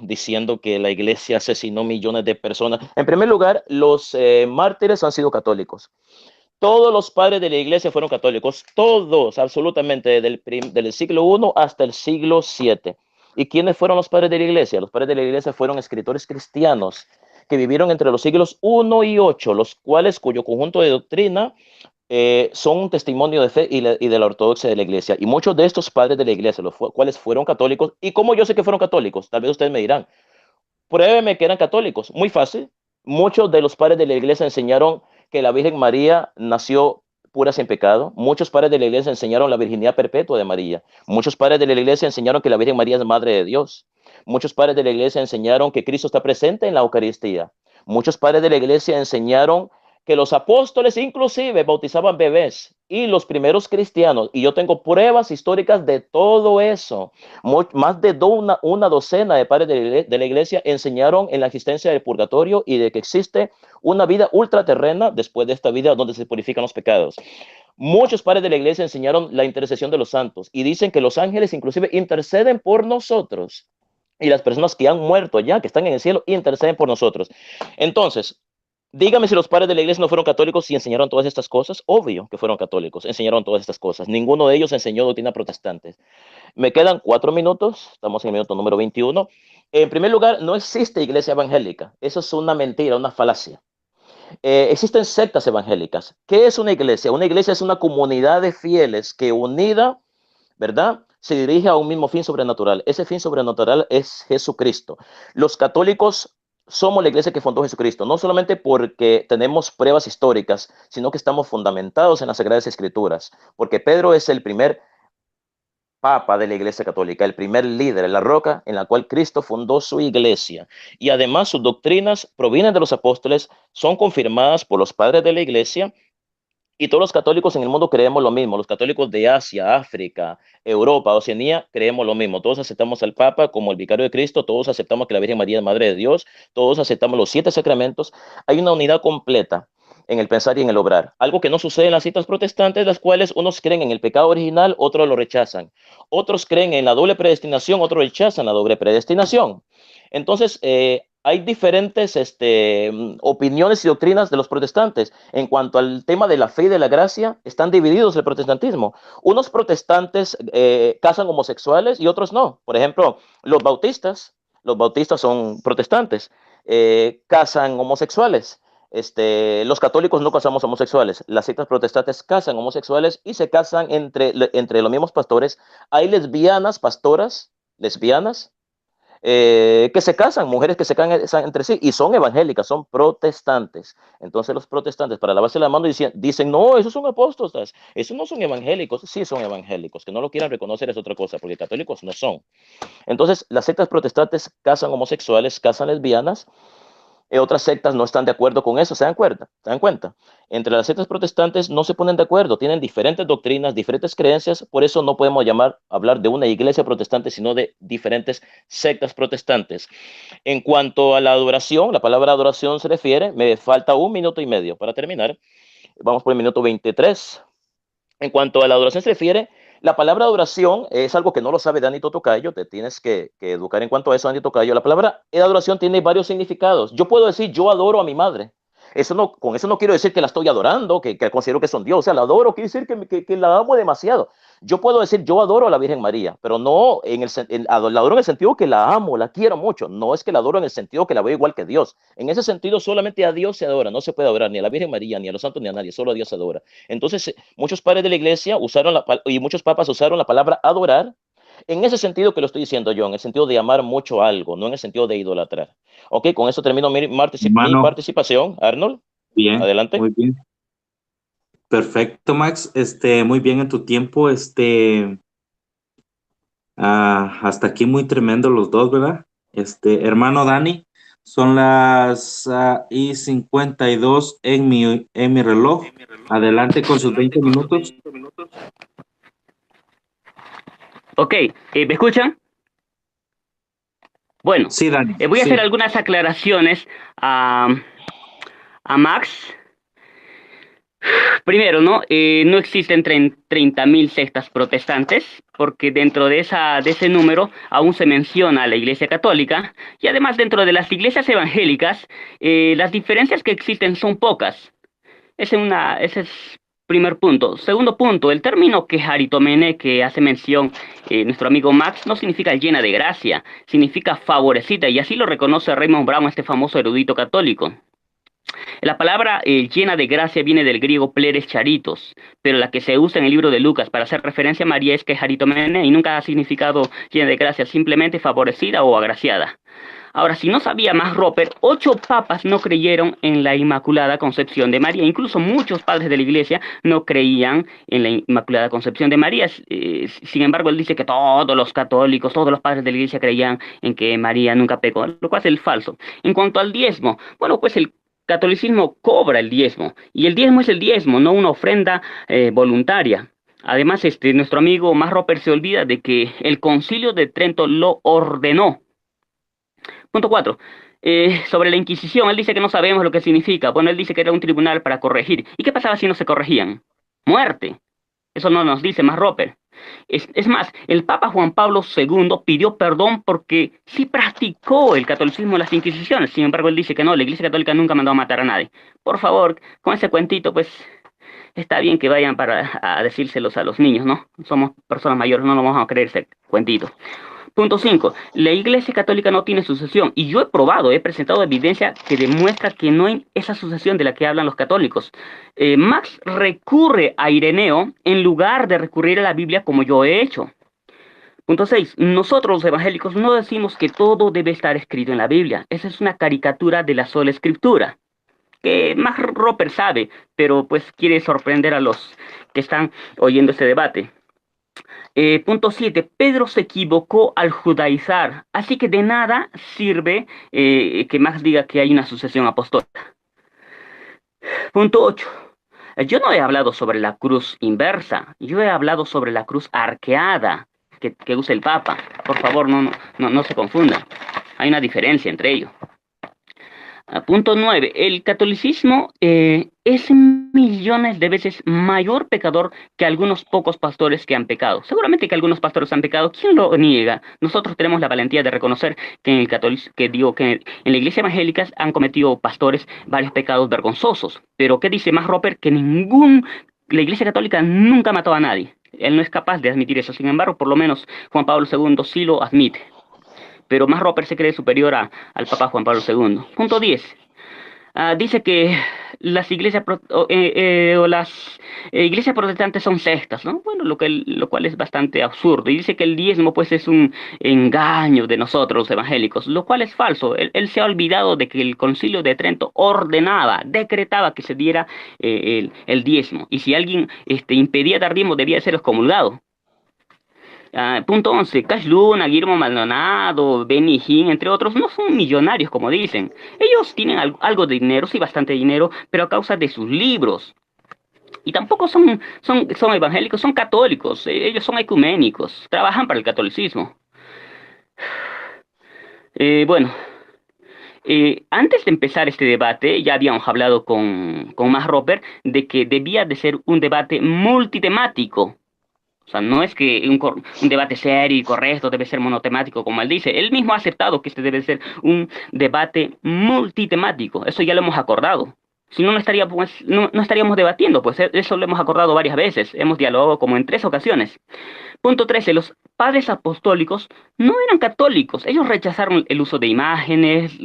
diciendo que la iglesia asesinó millones de personas. En primer lugar, los mártires han sido católicos. Todos los padres de la iglesia fueron católicos, todos, absolutamente, desde el siglo I hasta el siglo VII. ¿Y quiénes fueron los padres de la iglesia? Los padres de la iglesia fueron escritores cristianos que vivieron entre los siglos I y VIII, los cuales, cuyo conjunto de doctrina son un testimonio de fe y de la ortodoxia de la iglesia. Y muchos de estos padres de la iglesia, los cuales fueron católicos, ¿y cómo yo sé que fueron católicos? Tal vez ustedes me dirán, pruébeme que eran católicos. Muy fácil. Muchos de los padres de la iglesia enseñaron que la Virgen María nació pura sin pecado. Muchos padres de la iglesia enseñaron la virginidad perpetua de María. Muchos padres de la iglesia enseñaron que la Virgen María es madre de Dios. Muchos padres de la iglesia enseñaron que Cristo está presente en la Eucaristía. Muchos padres de la iglesia enseñaron que los apóstoles inclusive bautizaban bebés y los primeros cristianos, y yo tengo pruebas históricas de todo eso. Más de una docena de padres de la iglesia enseñaron en la existencia del purgatorio y de que existe una vida ultraterrena después de esta vida donde se purifican los pecados. Muchos padres de la iglesia enseñaron la intercesión de los santos y dicen que los ángeles inclusive interceden por nosotros. Y las personas que han muerto ya, que están en el cielo, interceden por nosotros. Entonces, dígame si los padres de la iglesia no fueron católicos y enseñaron todas estas cosas. Obvio que fueron católicos, enseñaron todas estas cosas. Ninguno de ellos enseñó doctrina protestante. Me quedan 4 minutos, estamos en el minuto número 21. En primer lugar, no existe iglesia evangélica. Eso es una mentira, una falacia. Existen sectas evangélicas. ¿Qué es una iglesia? Una iglesia es una comunidad de fieles que unida, ¿verdad?, se dirige a un mismo fin sobrenatural. Ese fin sobrenatural es Jesucristo. Los católicos somos la iglesia que fundó Jesucristo, no solamente porque tenemos pruebas históricas, sino que estamos fundamentados en las Sagradas Escrituras, porque Pedro es el primer papa de la iglesia católica, el primer líder, la roca en la cual Cristo fundó su iglesia. Y además sus doctrinas provienen de los apóstoles, son confirmadas por los padres de la iglesia. Y todos los católicos en el mundo creemos lo mismo. Los católicos de Asia, África, Europa, Oceanía, creemos lo mismo. Todos aceptamos al Papa como el vicario de Cristo. Todos aceptamos que la Virgen María es Madre de Dios. Todos aceptamos los 7 sacramentos. Hay una unidad completa en el pensar y en el obrar. Algo que no sucede en las citas protestantes, las cuales unos creen en el pecado original, otros lo rechazan. Otros creen en la doble predestinación, otros rechazan la doble predestinación. Entonces, hay diferentes opiniones y doctrinas de los protestantes. En cuanto al tema de la fe y de la gracia, están divididos el protestantismo. Unos protestantes casan homosexuales y otros no. Por ejemplo, los bautistas son protestantes, casan homosexuales. Los católicos no casamos homosexuales. Las sectas protestantes casan homosexuales y se casan entre los mismos pastores. Hay lesbianas, pastoras, lesbianas, que se casan, mujeres que se casan entre sí y son evangélicas, son protestantes. Entonces los protestantes, para lavarse la mano, dicen, no, esos son apóstoles, esos no son evangélicos. Sí son evangélicos, que no lo quieran reconocer es otra cosa, porque católicos no son. Entonces las sectas protestantes casan homosexuales, casan lesbianas. Otras sectas no están de acuerdo con eso, ¿se dan cuenta? ¿Se dan cuenta? Entre las sectas protestantes no se ponen de acuerdo, tienen diferentes doctrinas, diferentes creencias, por eso no podemos hablar de una iglesia protestante, sino de diferentes sectas protestantes. En cuanto a la adoración, la palabra adoración se refiere, me falta 1 minuto y medio para terminar, vamos por el minuto 23. En cuanto a la adoración se refiere, la palabra adoración es algo que no lo sabe Dani Tocayo, te tienes que educar en cuanto a eso, Dani Tocayo. La palabra adoración tiene varios significados. Yo puedo decir, yo adoro a mi madre. Eso no, con eso no quiero decir que la estoy adorando, que considero que son Dios. O sea, la adoro quiere decir que la amo demasiado. Yo puedo decir, yo adoro a la Virgen María, pero no la adoro en el sentido que la amo, la quiero mucho. No es que la adoro en el sentido que la veo igual que Dios. En ese sentido, solamente a Dios se adora. No se puede adorar ni a la Virgen María, ni a los santos, ni a nadie. Solo a Dios se adora. Entonces, muchos padres de la iglesia y muchos papas usaron la palabra adorar en ese sentido que lo estoy diciendo yo, en el sentido de amar mucho algo, no en el sentido de idolatrar. Ok, con eso termino mi Hermano, participación. Arnold, bien, adelante. muy bien. Perfecto, Max. Muy bien en tu tiempo. Hasta aquí muy tremendo los dos, ¿verdad? Hermano Dani, son las y 52 en mi reloj. Adelante con sus 20 minutos. Ok, ¿me escuchan? Bueno, Sí, Dani, voy a hacer sí. algunas aclaraciones a Max. Primero, ¿no? No existen 30.000 sectas protestantes, porque dentro de ese número aún se menciona a la Iglesia Católica, y además dentro de las iglesias evangélicas, las diferencias que existen son pocas. Ese es primer punto. Segundo punto, el término quejaritomene que hace mención nuestro amigo Max no significa llena de gracia, significa favorecida, y así lo reconoce Raymond Brown, este famoso erudito católico. La palabra llena de gracia viene del griego pleres charitos, pero la que se usa en el libro de Lucas para hacer referencia a María es quejaritomene y nunca ha significado llena de gracia, simplemente favorecida o agraciada. Ahora, si no sabía más Roper, 8 papas no creyeron en la Inmaculada Concepción de María. Incluso muchos padres de la Iglesia no creían en la Inmaculada Concepción de María. Sin embargo, él dice que todos los católicos, todos los padres de la Iglesia creían en que María nunca pecó, lo cual es el falso. En cuanto al diezmo, bueno, pues el catolicismo cobra el diezmo, y el diezmo es el diezmo, no una ofrenda voluntaria. Además, nuestro amigo Más Roper se olvida de que el Concilio de Trento lo ordenó. Punto 4. Sobre la Inquisición, él dice que no sabemos lo que significa. Bueno, él dice que era un tribunal para corregir. ¿Y qué pasaba si no se corregían? Muerte. Eso no nos dice Más Roper. Es más, el Papa Juan Pablo II pidió perdón porque sí practicó el catolicismo en las Inquisiciones. Sin embargo, él dice que no, la Iglesia Católica nunca mandó a matar a nadie. Por favor, con ese cuentito, pues está bien que vayan a decírselos a los niños, ¿no? Somos personas mayores, no nos vamos a creer ese cuentito. Punto 5. La Iglesia Católica no tiene sucesión, y yo he probado, he presentado evidencia que demuestra que no hay esa sucesión de la que hablan los católicos. Max recurre a Ireneo en lugar de recurrir a la Biblia como yo he hecho. Punto 6. Nosotros los evangélicos no decimos que todo debe estar escrito en la Biblia. Esa es una caricatura de la sola escritura, que Max Roper sabe, pero pues quiere sorprender a los que están oyendo este debate. Punto 7. Pedro se equivocó al judaizar, así que de nada sirve que Max diga que hay una sucesión apostólica. Punto 8. Yo no he hablado sobre la cruz inversa, yo he hablado sobre la cruz arqueada que usa el Papa. Por favor, no se confundan. Hay una diferencia entre ellos. Punto 9. El catolicismo es millones de veces mayor pecador que algunos pocos pastores que han pecado. Seguramente que algunos pastores han pecado. ¿Quién lo niega? Nosotros tenemos la valentía de reconocer que en la iglesia evangélica han cometido pastores varios pecados vergonzosos. Pero ¿qué dice Max Roper? Que la iglesia católica nunca mató a nadie. Él no es capaz de admitir eso. Sin embargo, por lo menos Juan Pablo II sí lo admite. Pero Max Roper se cree superior al Papa Juan Pablo II. Punto 10. Dice que las iglesias las iglesias protestantes son sectas, ¿no? Bueno, lo cual es bastante absurdo. Y dice que el diezmo pues es un engaño de nosotros los evangélicos, lo cual es falso. Él se ha olvidado de que el Concilio de Trento decretaba que se diera el diezmo. Y si alguien impedía dar diezmo, debía ser excomulgado. Punto 11. Cash Luna, Guillermo Maldonado, Benny Hinn, entre otros, no son millonarios como dicen. Ellos tienen algo de dinero, sí, bastante dinero, pero a causa de sus libros. Y tampoco son evangélicos, son católicos. Ellos son ecuménicos, trabajan para el catolicismo. Bueno, Antes de empezar este debate, ya habíamos hablado con Max Roper de que debía de ser un debate multitemático. O sea, no es que un debate serio y correcto debe ser monotemático, como él dice. Él mismo ha aceptado que este debe ser un debate multitemático. Eso ya lo hemos acordado. Si no, no estaríamos debatiendo, pues eso lo hemos acordado varias veces. Hemos dialogado como en 3 ocasiones. Punto 13. Los padres apostólicos no eran católicos. Ellos rechazaron el uso de imágenes,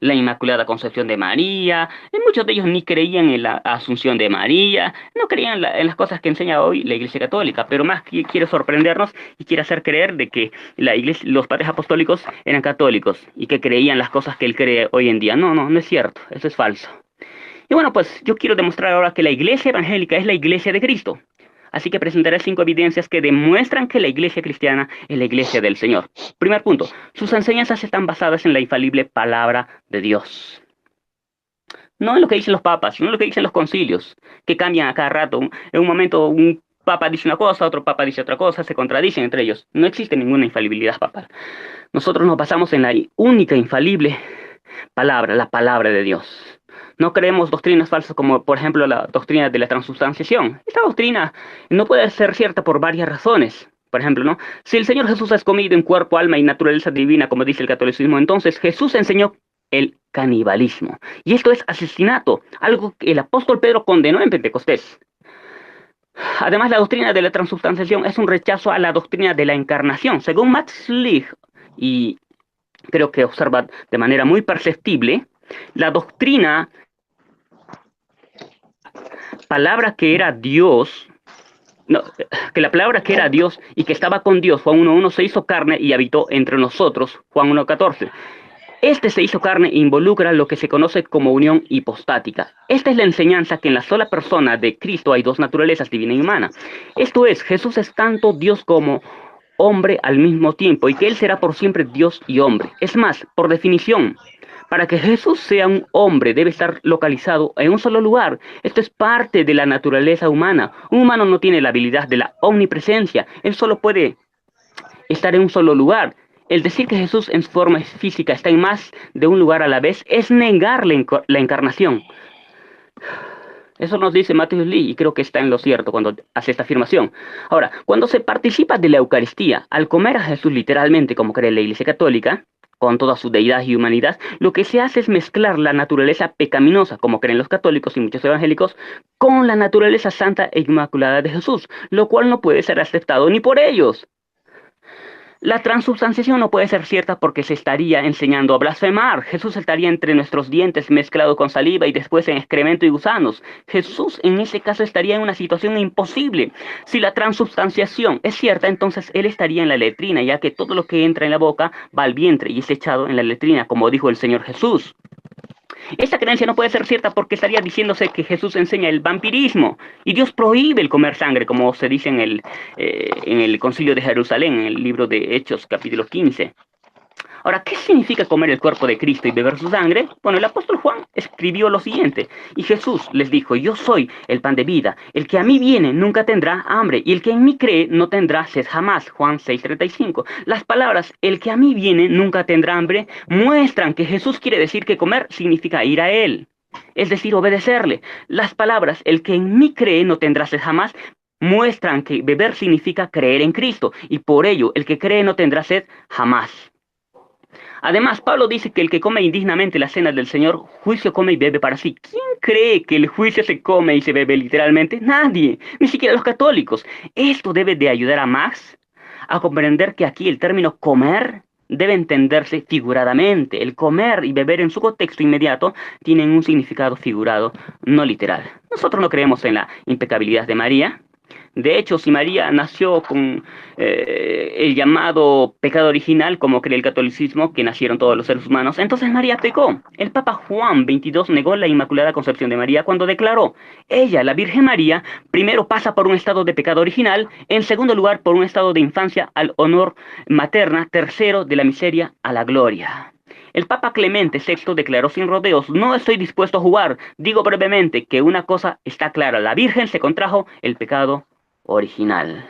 la Inmaculada Concepción de María. Muchos de ellos ni creían en la Asunción de María, no creían en las cosas que enseña hoy la Iglesia Católica, pero más quiere sorprendernos y quiere hacer creer de que los padres apostólicos eran católicos y que creían las cosas que él cree hoy en día. No, no, no es cierto. Eso es falso. Y bueno, pues yo quiero demostrar ahora que la Iglesia evangélica es la Iglesia de Cristo. Así que presentaré 5 evidencias que demuestran que la Iglesia cristiana es la Iglesia del Señor. Primer punto, sus enseñanzas están basadas en la infalible palabra de Dios. No en lo que dicen los papas, no en lo que dicen los concilios, que cambian a cada rato. En un momento un papa dice una cosa, otro papa dice otra cosa, se contradicen entre ellos. No existe ninguna infalibilidad papal. Nosotros nos basamos en la única infalible palabra, la palabra de Dios. No creemos doctrinas falsas como, por ejemplo, la doctrina de la transubstanciación. Esta doctrina no puede ser cierta por varias razones. Por ejemplo, ¿no? Si el Señor Jesús es comido en cuerpo, alma y naturaleza divina, como dice el catolicismo, entonces Jesús enseñó el canibalismo. Y esto es asesinato, algo que el apóstol Pedro condenó en Pentecostés. Además, la doctrina de la transubstanciación es un rechazo a la doctrina de la encarnación. Según Max Licht, y creo que observa de manera muy perceptible, la doctrina palabra que era Dios, no, que la palabra que era Dios y que estaba con Dios, Juan 1:1, se hizo carne y habitó entre nosotros, Juan 1:14. Este se hizo carne e involucra lo que se conoce como unión hipostática. Esta es la enseñanza que en la sola persona de Cristo hay 2 naturalezas, divina y humana. Esto es, Jesús es tanto Dios como hombre al mismo tiempo y que Él será por siempre Dios y hombre. Es más, por definición, para que Jesús sea un hombre, debe estar localizado en un solo lugar. Esto es parte de la naturaleza humana. Un humano no tiene la habilidad de la omnipresencia. Él solo puede estar en un solo lugar. El decir que Jesús en su forma física está en más de un lugar a la vez es negar la encarnación. Eso nos dice Matthew Lee y creo que está en lo cierto cuando hace esta afirmación. Ahora, cuando se participa de la Eucaristía, al comer a Jesús literalmente, como cree la Iglesia Católica, con toda su deidad y humanidad, lo que se hace es mezclar la naturaleza pecaminosa, como creen los católicos y muchos evangélicos, con la naturaleza santa e inmaculada de Jesús, lo cual no puede ser aceptado ni por ellos. La transubstanciación no puede ser cierta porque se estaría enseñando a blasfemar. Jesús estaría entre nuestros dientes mezclado con saliva y después en excremento y gusanos. Jesús en ese caso estaría en una situación imposible. Si la transubstanciación es cierta, entonces Él estaría en la letrina, ya que todo lo que entra en la boca va al vientre y es echado en la letrina, como dijo el Señor Jesús. Esta creencia no puede ser cierta porque estaría diciéndose que Jesús enseña el vampirismo y Dios prohíbe el comer sangre, como se dice en el Concilio de Jerusalén, en el libro de Hechos, capítulo 15. Ahora, ¿qué significa comer el cuerpo de Cristo y beber su sangre? Bueno, el apóstol Juan escribió lo siguiente, y Jesús les dijo, yo soy el pan de vida, el que a mí viene nunca tendrá hambre, y el que en mí cree no tendrá sed jamás, Juan 6:35. Las palabras, el que a mí viene nunca tendrá hambre, muestran que Jesús quiere decir que comer significa ir a Él, es decir, obedecerle. Las palabras, el que en mí cree no tendrá sed jamás, muestran que beber significa creer en Cristo, y por ello, el que cree no tendrá sed jamás. Además, Pablo dice que el que come indignamente la cena del Señor, juicio come y bebe para sí. ¿Quién cree que el juicio se come y se bebe literalmente? Nadie, ni siquiera los católicos. Esto debe de ayudar a Max a comprender que aquí el término comer debe entenderse figuradamente. El comer y beber en su contexto inmediato tienen un significado figurado, no literal. Nosotros no creemos en la impecabilidad de María. De hecho, si María nació con el llamado pecado original, como cree el catolicismo, que nacieron todos los seres humanos, entonces María pecó. El Papa Juan XXII negó la Inmaculada Concepción de María cuando declaró, ella, la Virgen María, primero pasa por un estado de pecado original, en segundo lugar por un estado de infancia al honor materna, tercero de la miseria a la gloria. El Papa Clemente VI declaró sin rodeos, no estoy dispuesto a jugar, digo brevemente que una cosa está clara, la Virgen se contrajo el pecado original.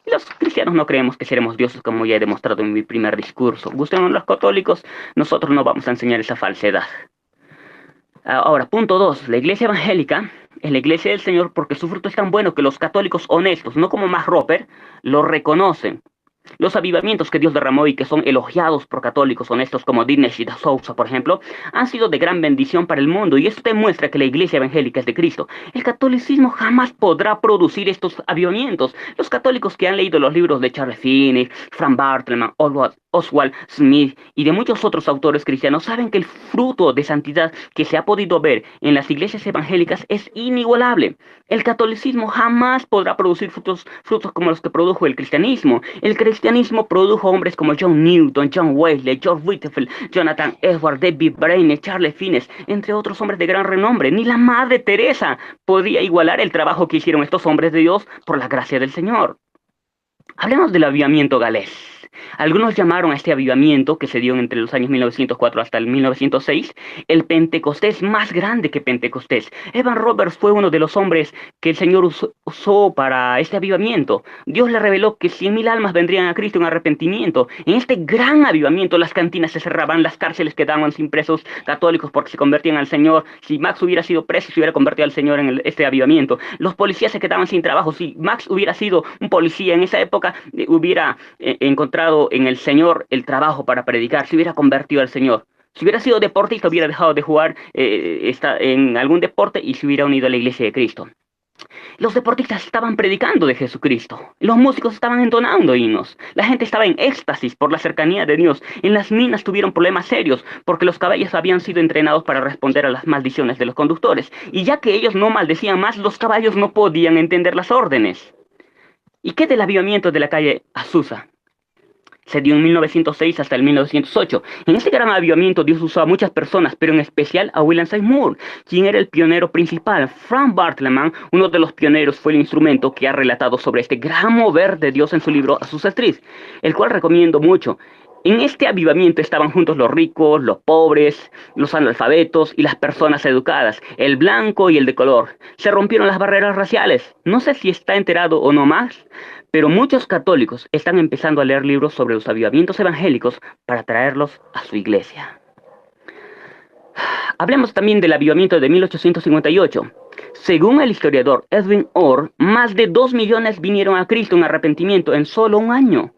Y los cristianos no creemos que seremos dioses, como ya he demostrado en mi primer discurso. Gusten los católicos, nosotros no vamos a enseñar esa falsedad. Ahora, punto 2. La iglesia evangélica es la iglesia del Señor porque su fruto es tan bueno que los católicos honestos, no como Max Roper, lo reconocen. Los avivamientos que Dios derramó y que son elogiados por católicos honestos como Dinesh da Souza, por ejemplo, han sido de gran bendición para el mundo, y esto demuestra que la iglesia evangélica es de Cristo. El catolicismo jamás podrá producir estos avivamientos. Los católicos que han leído los libros de Charles Finney, Frank Bartleman, Oswald Smith y de muchos otros autores cristianos saben que el fruto de santidad que se ha podido ver en las iglesias evangélicas es inigualable. El catolicismo jamás podrá producir frutos como los que produjo el cristianismo. El cristianismo produjo hombres como John Newton, John Wesley, George Whitefield, Jonathan Edwards, David Brainerd, Charles Finney, entre otros hombres de gran renombre. Ni la Madre Teresa podía igualar el trabajo que hicieron estos hombres de Dios por la gracia del Señor. Hablemos del avivamiento galés. Algunos llamaron a este avivamiento, que se dio entre los años 1904 hasta el 1906, el Pentecostés más grande que Pentecostés. Evan Roberts fue uno de los hombres que el Señor usó para este avivamiento. Dios le reveló que 100,000 almas vendrían a Cristo en arrepentimiento. En este gran avivamiento las cantinas se cerraban, las cárceles quedaban sin presos católicos porque se convertían al Señor. Si Max hubiera sido preso, se hubiera convertido al Señor en este avivamiento. Los policías se quedaban sin trabajo. Si Max hubiera sido un policía en esa época, hubiera encontrado en el Señor el trabajo para predicar, se hubiera convertido al Señor. Si hubiera sido deportista, hubiera dejado de jugar en algún deporte y se hubiera unido a la iglesia de Cristo. Los deportistas estaban predicando de Jesucristo. Los músicos estaban entonando himnos. La gente estaba en éxtasis por la cercanía de Dios. En las minas tuvieron problemas serios porque los caballos habían sido entrenados para responder a las maldiciones de los conductores. Y ya que ellos no maldecían más, los caballos no podían entender las órdenes. ¿Y qué del avivamiento de la calle Azusa? Se dio en 1906 hasta el 1908. En este gran avivamiento Dios usó a muchas personas, pero en especial a William Seymour, quien era el pionero principal. Frank Bartleman, uno de los pioneros, fue el instrumento que ha relatado sobre este gran mover de Dios en su libro Azusa Street, el cual recomiendo mucho. En este avivamiento estaban juntos los ricos, los pobres, los analfabetos y las personas educadas, el blanco y el de color. Se rompieron las barreras raciales. No sé si está enterado o no más, pero muchos católicos están empezando a leer libros sobre los avivamientos evangélicos para traerlos a su iglesia. Hablemos también del avivamiento de 1858. Según el historiador Edwin Orr, más de 2 millones vinieron a Cristo en arrepentimiento en solo un año.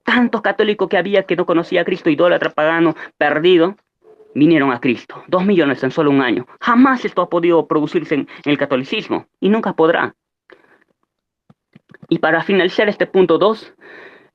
Tantos católicos que había que no conocía a Cristo, idólatra, pagano, perdido, vinieron a Cristo. 2 millones en solo un año. Jamás esto ha podido producirse en el catolicismo y nunca podrá. Y para finalizar este punto 2,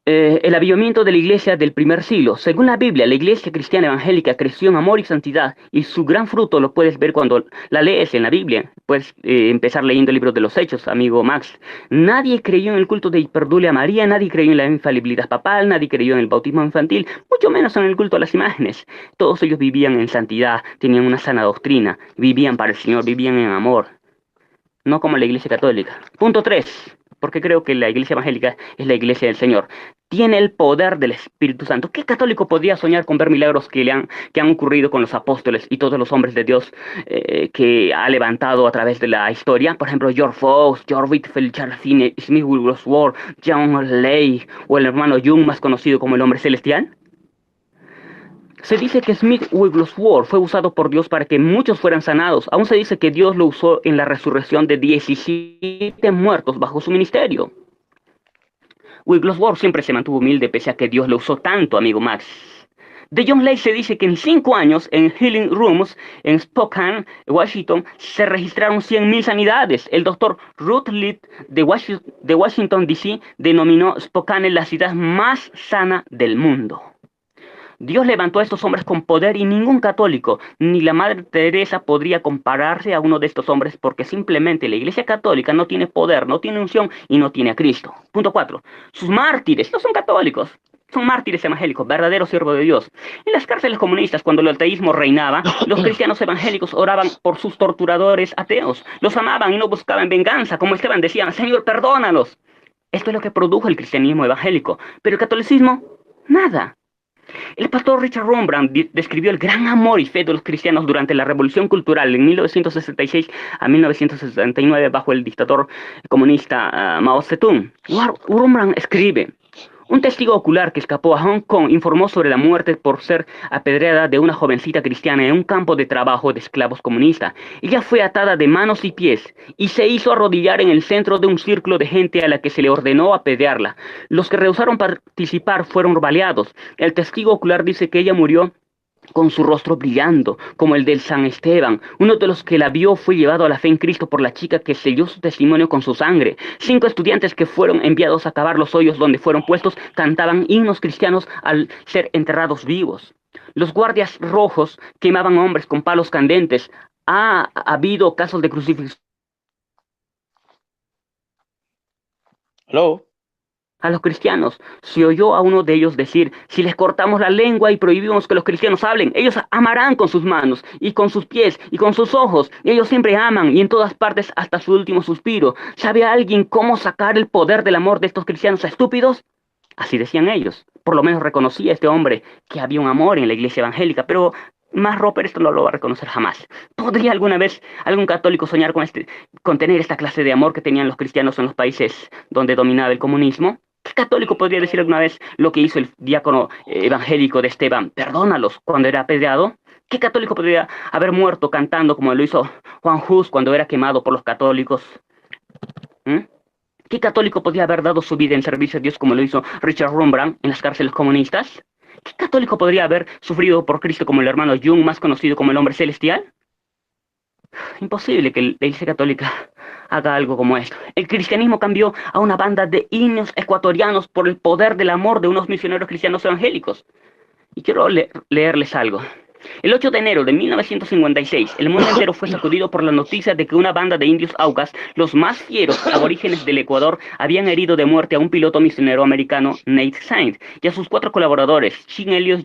el avivamiento de la iglesia del primer siglo. Según la Biblia, la iglesia cristiana evangélica creció en amor y santidad, y su gran fruto lo puedes ver cuando la lees en la Biblia. Puedes empezar leyendo el libro de los Hechos, amigo Max. Nadie creyó en el culto de hiperdulia a María, nadie creyó en la infalibilidad papal, nadie creyó en el bautismo infantil, mucho menos en el culto a las imágenes. Todos ellos vivían en santidad, tenían una sana doctrina, vivían para el Señor, vivían en amor. No como la iglesia católica. Punto 3. Porque creo que la iglesia evangélica es la iglesia del Señor. Tiene el poder del Espíritu Santo. ¿Qué católico podría soñar con ver milagros que han ocurrido con los apóstoles y todos los hombres de Dios que ha levantado a través de la historia? Por ejemplo, George Fox, George Whitefield, Charles Finney, Smith Wigglesworth, John Ley o el hermano Jung, más conocido como el hombre celestial. Se dice que Smith Wigglesworth fue usado por Dios para que muchos fueran sanados. Aún se dice que Dios lo usó en la resurrección de 17 muertos bajo su ministerio. Wigglesworth siempre se mantuvo humilde pese a que Dios lo usó tanto, amigo Max. De John Ley se dice que en 5 años en Healing Rooms en Spokane, Washington, se registraron 100,000 sanidades. El doctor Ruth Litt de Washington, D.C. denominó Spokane la ciudad más sana del mundo. Dios levantó a estos hombres con poder y ningún católico, ni la Madre Teresa podría compararse a uno de estos hombres porque simplemente la Iglesia Católica no tiene poder, no tiene unción y no tiene a Cristo. Punto 4. Sus mártires no son católicos, son mártires evangélicos, verdaderos siervos de Dios. En las cárceles comunistas, cuando el ateísmo reinaba, los cristianos evangélicos oraban por sus torturadores ateos. Los amaban y no buscaban venganza, como Esteban decía, Señor, perdónalos. Esto es lo que produjo el cristianismo evangélico, pero el catolicismo, nada. El pastor Richard Rembrandt describió el gran amor y fe de los cristianos durante la Revolución Cultural en 1966 a 1969 bajo el dictador comunista Mao Zedong. Rembrandt escribe: un testigo ocular que escapó a Hong Kong informó sobre la muerte por ser apedreada de una jovencita cristiana en un campo de trabajo de esclavos comunistas. Ella fue atada de manos y pies y se hizo arrodillar en el centro de un círculo de gente a la que se le ordenó apedrearla. Los que rehusaron participar fueron baleados. El testigo ocular dice que ella murió con su rostro brillando, como el del San Esteban. Uno de los que la vio fue llevado a la fe en Cristo por la chica que selló su testimonio con su sangre. 5 estudiantes que fueron enviados a cavar los hoyos donde fueron puestos cantaban himnos cristianos al ser enterrados vivos. Los guardias rojos quemaban hombres con palos candentes. Ha habido casos de crucifixión a los cristianos. Se oyó a uno de ellos decir: si les cortamos la lengua y prohibimos que los cristianos hablen, ellos amarán con sus manos y con sus pies y con sus ojos. Y ellos siempre aman y en todas partes hasta su último suspiro. ¿Sabe alguien cómo sacar el poder del amor de estos cristianos estúpidos? Así decían ellos. Por lo menos reconocía este hombre que había un amor en la iglesia evangélica, pero Max Roper esto no lo va a reconocer jamás. ¿Podría alguna vez algún católico soñar con tener esta clase de amor que tenían los cristianos en los países donde dominaba el comunismo? ¿Qué católico podría decir alguna vez lo que hizo el diácono evangélico de Esteban? Perdónalos cuando era apedreado. ¿Qué católico podría haber muerto cantando como lo hizo Juan Hus cuando era quemado por los católicos? ¿Mm? ¿Qué católico podría haber dado su vida en servicio a Dios como lo hizo Richard Rembrandt en las cárceles comunistas? ¿Qué católico podría haber sufrido por Cristo como el hermano Jung, más conocido como el hombre celestial? Imposible que la Iglesia Católica haga algo como esto. El cristianismo cambió a una banda de indios ecuatorianos por el poder del amor de unos misioneros cristianos evangélicos. Y quiero leerles algo. El 8 de enero de 1956, el mundo entero fue sacudido por la noticia de que una banda de indios aucas, los más fieros aborígenes del Ecuador, habían herido de muerte a un piloto misionero americano, Nate Saint, y a sus 4 colaboradores, Chin Elias,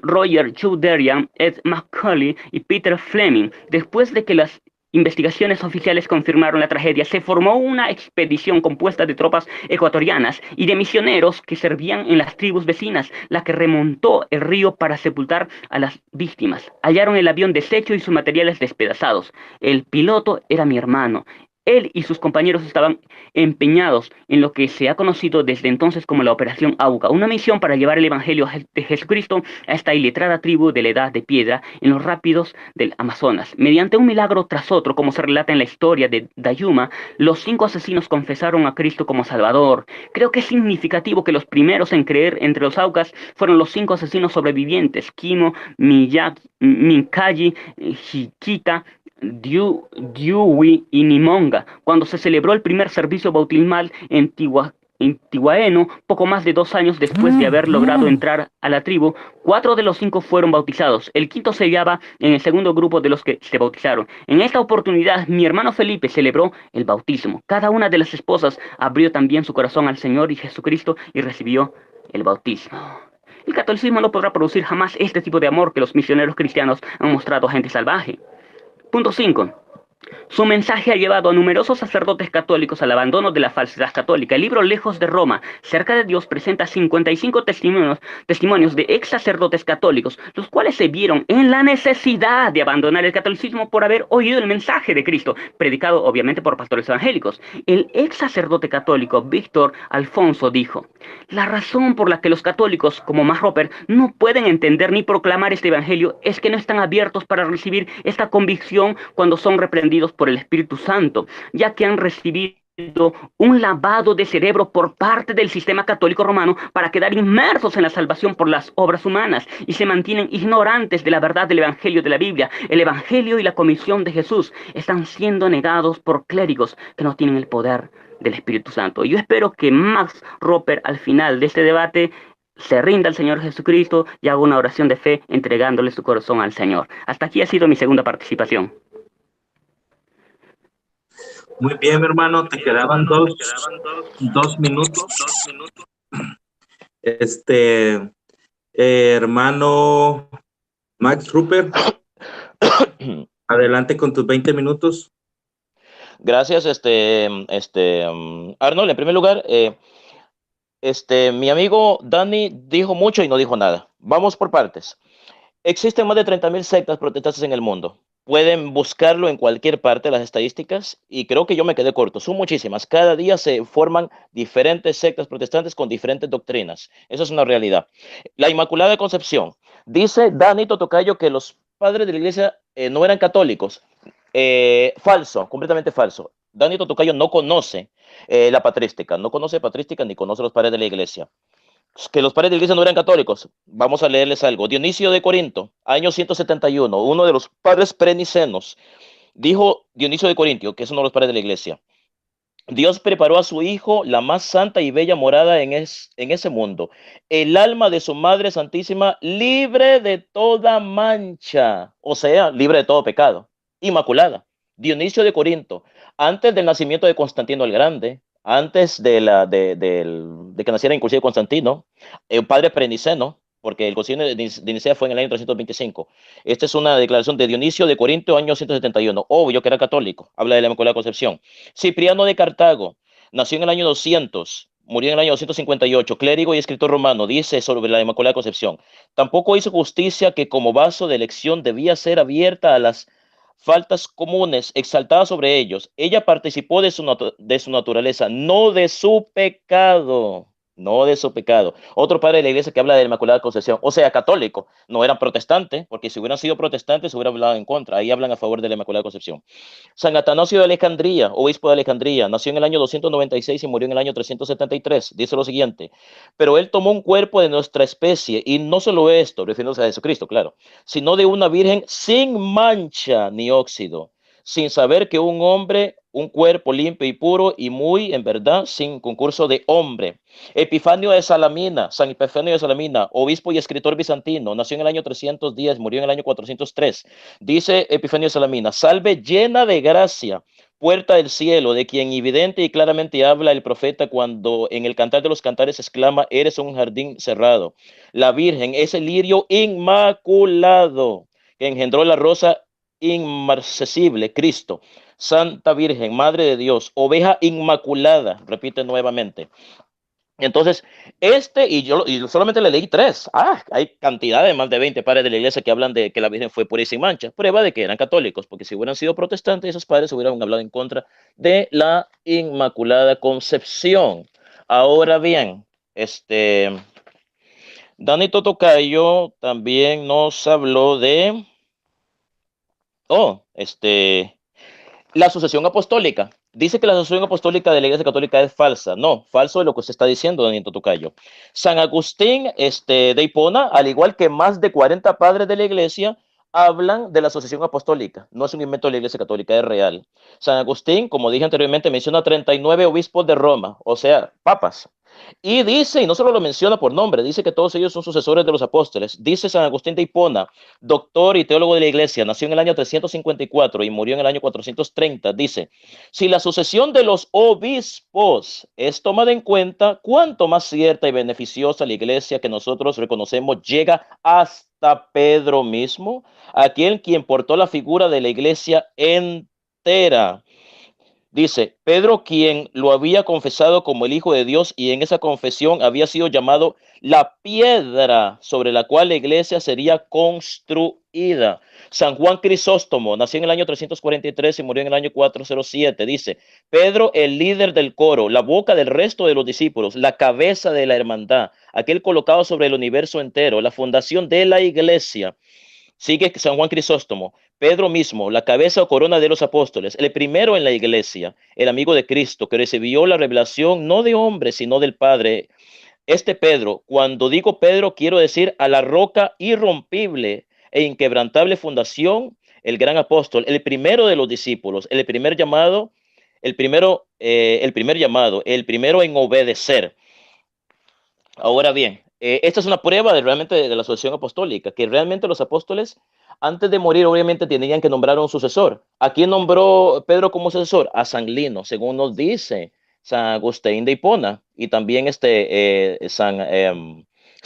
Roger Chouderian, Ed McCauley y Peter Fleming. Después de que las investigaciones oficiales confirmaron la tragedia, se formó una expedición compuesta de tropas ecuatorianas y de misioneros que servían en las tribus vecinas, la que remontó el río para sepultar a las víctimas. Hallaron el avión deshecho y sus materiales despedazados. El piloto era mi hermano. Él y sus compañeros estaban empeñados en lo que se ha conocido desde entonces como la Operación Auca, una misión para llevar el Evangelio de Jesucristo a esta iletrada tribu de la Edad de Piedra en los rápidos del Amazonas. Mediante un milagro tras otro, como se relata en la historia de Dayuma, los 5 asesinos confesaron a Cristo como Salvador. Creo que es significativo que los primeros en creer entre los Aucas fueron los 5 asesinos sobrevivientes: Kimo, Minkayi, Hikita, Dewey y Nimonga, cuando se celebró el primer servicio bautismal en Tihuaeno, poco más de 2 años después de haber logrado entrar a la tribu. 4 de los 5 fueron bautizados. El quinto se hallaba en el segundo grupo de los que se bautizaron. En esta oportunidad, mi hermano Felipe celebró el bautismo. Cada una de las esposas abrió también su corazón al Señor y Jesucristo y recibió el bautismo. El catolicismo no podrá producir jamás este tipo de amor que los misioneros cristianos han mostrado a gente salvaje. Punto 5. Su mensaje ha llevado a numerosos sacerdotes católicos al abandono de la falsedad católica. El libro Lejos de Roma, cerca de Dios, presenta 55 testimonios de ex sacerdotes católicos, los cuales se vieron en la necesidad de abandonar el catolicismo por haber oído el mensaje de Cristo, predicado obviamente por pastores evangélicos. El ex sacerdote católico Víctor Alfonso dijo: la razón por la que los católicos, como Max Roper, no pueden entender ni proclamar este evangelio es que no están abiertos para recibir esta convicción cuando son reprendidos por el Espíritu Santo, ya que han recibido un lavado de cerebro por parte del sistema católico romano para quedar inmersos en la salvación por las obras humanas y se mantienen ignorantes de la verdad del Evangelio de la Biblia. El Evangelio y la comisión de Jesús están siendo negados por clérigos que no tienen el poder del Espíritu Santo. Yo espero que Max Roper al final de este debate se rinda al Señor Jesucristo y haga una oración de fe entregándole su corazón al Señor. Hasta aquí ha sido mi segunda participación. Muy bien, mi hermano, te quedaban dos minutos. Hermano Max Roper, adelante con tus 20 minutos. Gracias, Arnold. En primer lugar, Mi amigo Dani dijo mucho y no dijo nada. Vamos por partes. Existen más de 30.000 sectas protestantes en el mundo. Pueden buscarlo en cualquier parte de las estadísticas y creo que yo me quedé corto. Son muchísimas. Cada día se forman diferentes sectas protestantes con diferentes doctrinas. Eso es una realidad. La Inmaculada Concepción. Dice Dani Totocayo que los padres de la iglesia no eran católicos. Falso, completamente falso. Dani Totocayo no conoce la patrística, no conoce patrística ni conoce los padres de la iglesia. Que los padres de la iglesia no eran católicos. Vamos a leerles algo. Dionisio de Corinto, año 171, uno de los padres prenicenos, dijo Dionisio de Corintio, que es uno de los padres de la iglesia: Dios preparó a su hijo la más santa y bella morada en ese mundo, el alma de su madre santísima, libre de toda mancha, o sea, libre de todo pecado, inmaculada. Dionisio de Corinto, antes del nacimiento de Constantino el Grande, antes de que naciera inclusive Constantino, el padre preniceno, porque el concilio de Nicea fue en el año 325. Esta es una declaración de Dionisio de Corinto, año 171. Obvio que era católico, habla de la Inmaculada Concepción. Cipriano de Cartago, nació en el año 200, murió en el año 258, clérigo y escritor romano, dice sobre la Inmaculada Concepción: tampoco hizo justicia que como vaso de elección debía ser abierta a las faltas comunes, exaltada sobre ellos. Ella participó de su naturaleza, no de su pecado. No de su pecado. Otro padre de la iglesia que habla de la Inmaculada Concepción, o sea, católico, no eran protestantes, porque si hubieran sido protestantes se hubiera hablado en contra. Ahí hablan a favor de la Inmaculada Concepción. San Atanasio de Alejandría, obispo de Alejandría, nació en el año 296 y murió en el año 373. Dice lo siguiente: pero él tomó un cuerpo de nuestra especie, y no solo esto, refiriéndose a Jesucristo, claro, sino de una virgen sin mancha ni óxido, sin saber que un hombre, un cuerpo limpio y puro y muy, en verdad, sin concurso de hombre. Epifanio de Salamina, San Epifanio de Salamina, obispo y escritor bizantino, nació en el año 310, murió en el año 403. Dice Epifanio de Salamina: salve llena de gracia, puerta del cielo, de quien evidente y claramente habla el profeta cuando en el Cantar de los Cantares exclama: eres un jardín cerrado. La Virgen es el lirio inmaculado que engendró la rosa inmarcesible, Cristo. Santa Virgen, Madre de Dios, oveja inmaculada, repite nuevamente. Entonces, y solamente le leí 3. Hay cantidad de más de 20 padres de la iglesia que hablan de que la Virgen fue pura y sin mancha. Prueba de que eran católicos, porque si hubieran sido protestantes, esos padres hubieran hablado en contra de la Inmaculada Concepción. Ahora bien, Dani Totocayo también nos habló de, la sucesión apostólica. Dice que la sucesión apostólica de la Iglesia Católica es falsa. No, falso de lo que usted está diciendo, Daniel Totocayo. San Agustín de Hipona, al igual que más de 40 padres de la Iglesia, hablan de la sucesión apostólica. No es un invento de la Iglesia Católica, es real. San Agustín, como dije anteriormente, menciona 39 obispos de Roma, o sea, papas. Y dice, y no solo lo menciona por nombre, dice que todos ellos son sucesores de los apóstoles. Dice San Agustín de Hipona, doctor y teólogo de la iglesia, nació en el año 354 y murió en el año 430. Dice: si la sucesión de los obispos es tomada en cuenta, cuánto más cierta y beneficiosa la iglesia que nosotros reconocemos llega hasta Pedro mismo, aquel quien portó la figura de la iglesia entera. Dice: Pedro, quien lo había confesado como el Hijo de Dios, y en esa confesión había sido llamado la piedra sobre la cual la iglesia sería construida. San Juan Crisóstomo, nació en el año 343 y murió en el año 407. Dice: Pedro, el líder del coro, la boca del resto de los discípulos, la cabeza de la hermandad, aquel colocado sobre el universo entero, la fundación de la iglesia. Sigue San Juan Crisóstomo: Pedro mismo, la cabeza o corona de los apóstoles, el primero en la iglesia, el amigo de Cristo, que recibió la revelación no de hombre, sino del Padre. Pedro, cuando digo Pedro, quiero decir a la roca irrompible e inquebrantable fundación, el gran apóstol, el primero de los discípulos, el primer llamado, el primero en obedecer. Ahora bien, esta es una prueba realmente de la sucesión apostólica, que realmente los apóstoles, antes de morir, obviamente tenían que nombrar a un sucesor. ¿A quién nombró Pedro como sucesor? A San Lino, según nos dice San Agustín de Hipona, y también San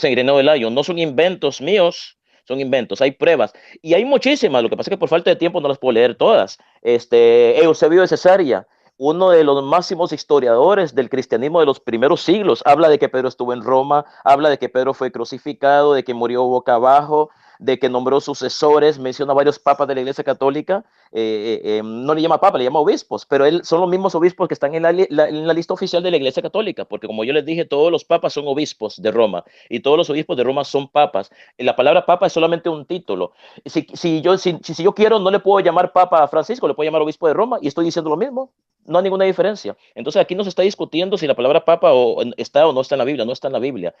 Ireneo de Layo. No son inventos míos, son inventos, hay pruebas. Y hay muchísimas, lo que pasa es que por falta de tiempo no las puedo leer todas. Eusebio de Cesarea, uno de los máximos historiadores del cristianismo de los primeros siglos. Habla de que Pedro estuvo en Roma, habla de que Pedro fue crucificado, de que murió boca abajo, de que nombró sucesores, menciona varios papas de la Iglesia Católica, no le llama papa, le llama obispos, pero son los mismos obispos que están en la lista oficial de la Iglesia Católica, porque como yo les dije, todos los papas son obispos de Roma y todos los obispos de Roma son papas. La palabra papa es solamente un título. Si yo quiero, no le puedo llamar papa a Francisco, le puedo llamar obispo de Roma y estoy diciendo lo mismo. No hay ninguna diferencia. Entonces aquí no se está discutiendo si la palabra papa está o no está en la Biblia, no está en la Biblia.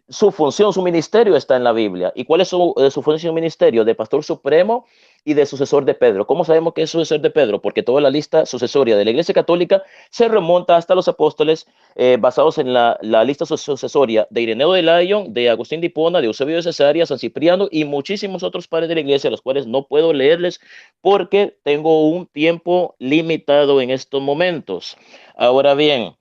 Su función, su ministerio está en la Biblia. ¿Y cuál es su función y ministerio? De pastor supremo y de sucesor de Pedro. ¿Cómo sabemos que es sucesor de Pedro? Porque toda la lista sucesoria de la Iglesia Católica se remonta hasta los apóstoles, basados en la lista sucesoria de Ireneo de Lyon, de Agustín de Hipona, de Eusebio de Cesarea, San Cipriano y muchísimos otros padres de la Iglesia, los cuales no puedo leerles porque tengo un tiempo limitado en estos momentos. Ahora bien,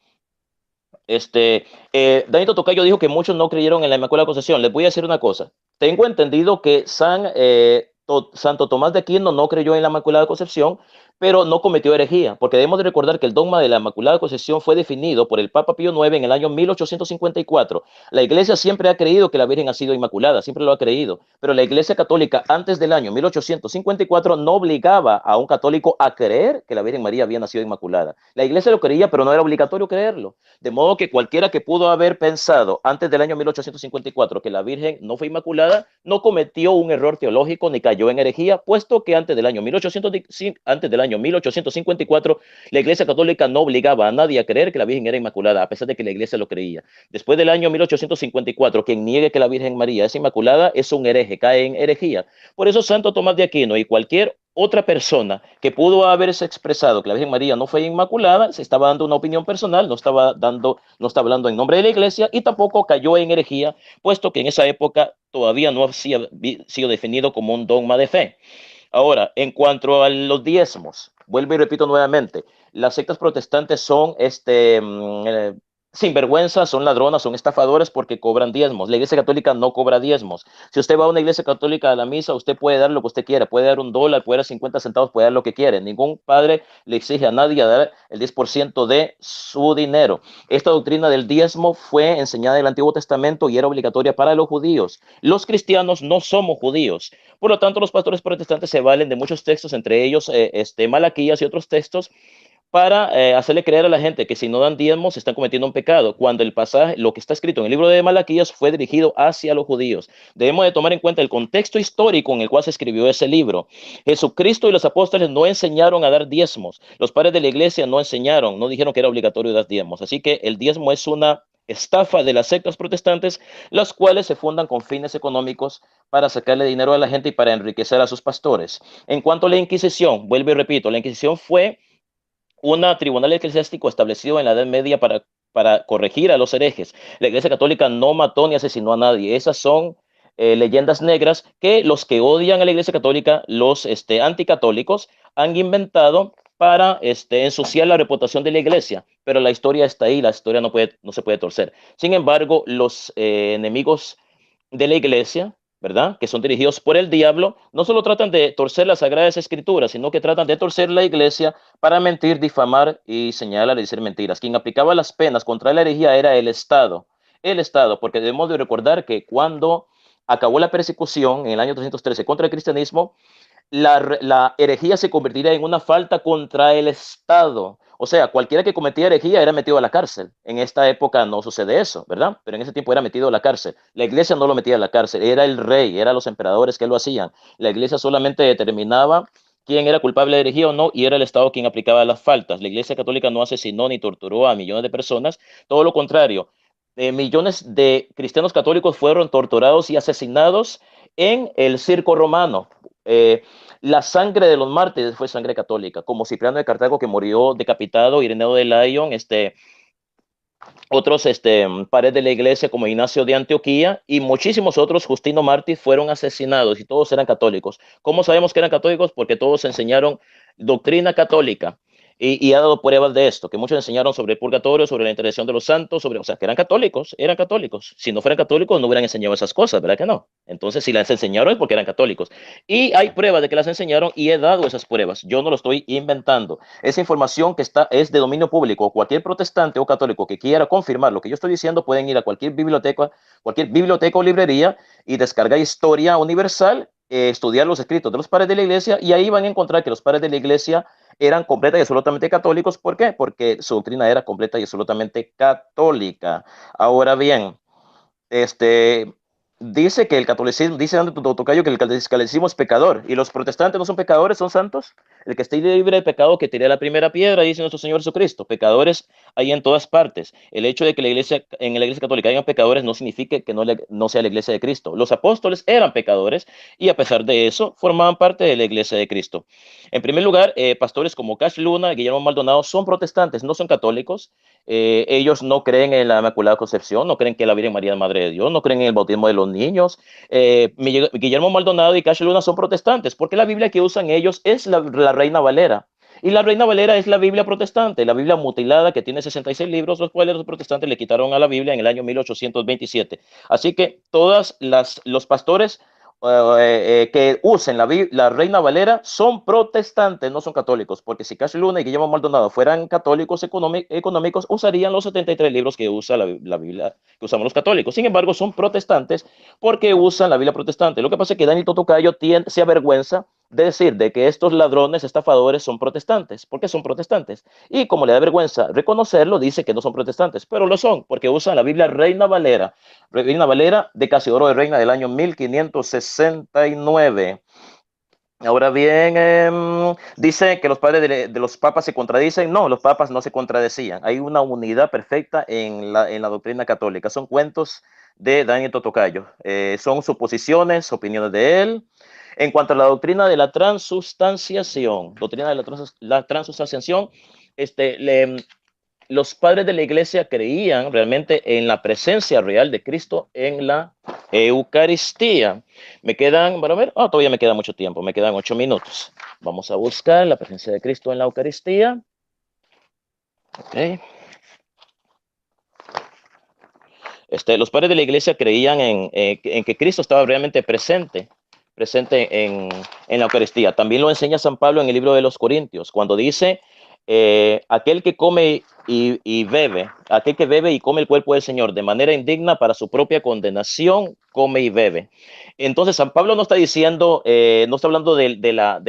Danito Tocayo dijo que muchos no creyeron en la Inmaculada Concepción. Les voy a decir una cosa. Tengo entendido que Santo Tomás de Aquino no creyó en la Inmaculada Concepción, pero no cometió herejía, porque debemos de recordar que el dogma de la Inmaculada Concepción fue definido por el Papa Pío IX en el año 1854. La Iglesia siempre ha creído que la Virgen ha sido inmaculada, siempre lo ha creído, pero la Iglesia Católica antes del año 1854 no obligaba a un católico a creer que la Virgen María había nacido inmaculada. La Iglesia lo creía, pero no era obligatorio creerlo. De modo que cualquiera que pudo haber pensado antes del año 1854 que la Virgen no fue inmaculada, no cometió un error teológico ni cayó en herejía, puesto que antes del año 1854 la Iglesia Católica no obligaba a nadie a creer que la Virgen era inmaculada, a pesar de que la Iglesia lo creía. Después del año 1854, quien niegue que la Virgen María es inmaculada es un hereje, cae en herejía. Por eso Santo Tomás de Aquino y cualquier otra persona que pudo haberse expresado que la Virgen María no fue inmaculada, se estaba dando una opinión personal, no estaba hablando en nombre de la Iglesia y tampoco cayó en herejía, puesto que en esa época todavía no había sido definido como un dogma de fe. Ahora, en cuanto a los diezmos, vuelvo y repito nuevamente, las sectas protestantes son sinvergüenzas, son ladronas, son estafadores porque cobran diezmos. La Iglesia Católica no cobra diezmos. Si usted va a una iglesia católica a la misa, usted puede dar lo que usted quiera, puede dar $1, puede dar 50 centavos, puede dar lo que quiere. Ningún padre le exige a nadie a dar el 10% de su dinero. Esta doctrina del diezmo fue enseñada en el Antiguo Testamento y era obligatoria para los judíos. Los cristianos no somos judíos. Por lo tanto, los pastores protestantes se valen de muchos textos, entre ellos Malaquías y otros textos, para hacerle creer a la gente que si no dan diezmos están cometiendo un pecado, cuando el pasaje, lo que está escrito en el libro de Malaquías fue dirigido hacia los judíos. Debemos de tomar en cuenta el contexto histórico en el cual se escribió ese libro. Jesucristo y los apóstoles no enseñaron a dar diezmos. Los padres de la iglesia no enseñaron, no dijeron que era obligatorio dar diezmos. Así que el diezmo es una estafa de las sectas protestantes, las cuales se fundan con fines económicos para sacarle dinero a la gente y para enriquecer a sus pastores. En cuanto a la Inquisición, vuelvo y repito, la Inquisición fue un tribunal eclesiástico establecido en la Edad Media para corregir a los herejes. La Iglesia Católica no mató ni asesinó a nadie. Esas son leyendas negras que los que odian a la Iglesia Católica, los anticatólicos, han inventado para ensuciar la reputación de la Iglesia. Pero la historia está ahí, la historia no se puede torcer. Sin embargo, los enemigos de la Iglesia, ¿verdad?, que son dirigidos por el diablo, no solo tratan de torcer las Sagradas Escrituras, sino que tratan de torcer la Iglesia para mentir, difamar y señalar y decir mentiras. Quien aplicaba las penas contra la herejía era el Estado, porque debemos de recordar que cuando acabó la persecución en el año 313 contra el cristianismo, la herejía se convertiría en una falta contra el Estado. O sea, cualquiera que cometía herejía era metido a la cárcel. En esta época no sucede eso, ¿verdad? Pero en ese tiempo era metido a la cárcel. La iglesia no lo metía a la cárcel, era el rey, eran los emperadores que lo hacían. La iglesia solamente determinaba quién era culpable de herejía o no, y era el Estado quien aplicaba las faltas. La Iglesia Católica no asesinó ni torturó a millones de personas, todo lo contrario. Millones de cristianos católicos fueron torturados y asesinados en el circo romano. La sangre de los mártires fue sangre católica, como Cipriano de Cartago, que murió decapitado, Ireneo de Lyon, otros padres de la iglesia como Ignacio de Antioquía y muchísimos otros, Justino Mártir, fueron asesinados y todos eran católicos. ¿Cómo sabemos que eran católicos? Porque todos enseñaron doctrina católica. Y ha dado pruebas de esto, que muchos enseñaron sobre el purgatorio, sobre la intercesión de los santos, sobre, o sea, que eran católicos, eran católicos. Si no fueran católicos, no hubieran enseñado esas cosas, ¿verdad que no? Entonces, si las enseñaron es porque eran católicos. Y hay pruebas de que las enseñaron y he dado esas pruebas. Yo no lo estoy inventando. Esa información que está es de dominio público. Cualquier protestante o católico que quiera confirmar lo que yo estoy diciendo, pueden ir a cualquier biblioteca o librería y descargar Historia Universal, estudiar los escritos de los padres de la iglesia, y ahí van a encontrar que los padres de la iglesia eran completa y absolutamente católicos. ¿Por qué? Porque su doctrina era completa y absolutamente católica. Ahora bien, dice que el catolicismo, dice Dante Tocayo que el catolicismo es pecador, y los protestantes no son pecadores, son santos. El que esté libre de pecado, que tire la primera piedra, dice nuestro Señor Jesucristo. Pecadores hay en todas partes. El hecho de que en la iglesia católica hayan pecadores no significa que no sea la iglesia de Cristo. Los apóstoles eran pecadores y a pesar de eso formaban parte de la iglesia de Cristo. En primer lugar, pastores como Cash Luna, Guillermo Maldonado son protestantes, no son católicos. Ellos no creen en la Inmaculada Concepción, no creen que la Virgen María es Madre de Dios, no creen en el bautismo de los niños. Guillermo Maldonado y Cash Luna son protestantes, porque la Biblia que usan ellos es la Reina Valera. Y la Reina Valera es la Biblia protestante, la Biblia mutilada que tiene 66 libros, los cuales los protestantes le quitaron a la Biblia en el año 1827. Así que los pastores que usen la Reina Valera son protestantes, no son católicos, porque si Cash Luna y Guillermo Maldonado fueran católicos económicos, usarían los 73 libros que usa la Biblia, que usamos los católicos. Sin embargo, son protestantes porque usan la Biblia protestante. Lo que pasa es que Dani Totocayo se avergüenza de decir de que estos ladrones, estafadores son protestantes. ¿Por qué son protestantes? Y como le da vergüenza reconocerlo, dice que no son protestantes, pero lo son, porque usan la Biblia Reina Valera de Casiodoro de Reina del año 1569. Ahora bien, dice que los padres de los papas se contradicen. No, los papas no se contradecían. Hay una unidad perfecta en la doctrina católica. Son cuentos de Daniel Totocayo. Son suposiciones, opiniones de él. En cuanto a la doctrina de la transustanciación, los padres de la iglesia creían realmente en la presencia real de Cristo en la Eucaristía. Para ver, todavía me queda mucho tiempo, me quedan 8 minutos. Vamos a buscar la presencia de Cristo en la Eucaristía. Okay. Los padres de la iglesia creían en que Cristo estaba realmente presente en la Eucaristía. También lo enseña San Pablo en el libro de los Corintios, cuando dice, aquel que come y bebe, aquel que bebe y come el cuerpo del Señor de manera indigna para su propia condenación, come y bebe. Entonces San Pablo no está diciendo, no está hablando de la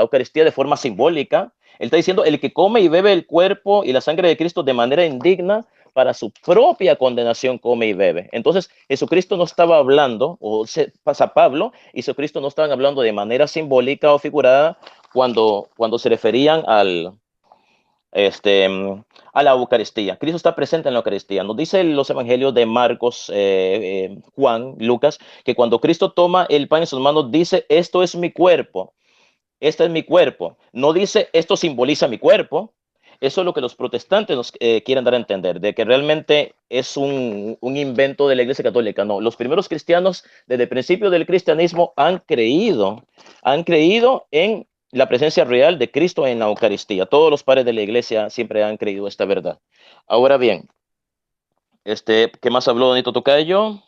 Eucaristía de forma simbólica. Él está diciendo, el que come y bebe el cuerpo y la sangre de Cristo de manera indigna para su propia condenación come y bebe. Entonces Jesucristo no estaba hablando, pasa Pablo y Jesucristo no estaban hablando de manera simbólica o figurada cuando se referían a la Eucaristía. Cristo está presente en la Eucaristía. Nos dice los evangelios de Marcos, Juan, Lucas, que cuando Cristo toma el pan en sus manos, dice, esto es mi cuerpo. Este es mi cuerpo. No dice, esto simboliza mi cuerpo. Eso es lo que los protestantes nos quieren dar a entender, de que realmente es un invento de la Iglesia Católica. No, los primeros cristianos, desde el principio del cristianismo, han creído en la presencia real de Cristo en la Eucaristía. Todos los padres de la Iglesia siempre han creído esta verdad. Ahora bien, ¿qué más habló Donito Tocayo?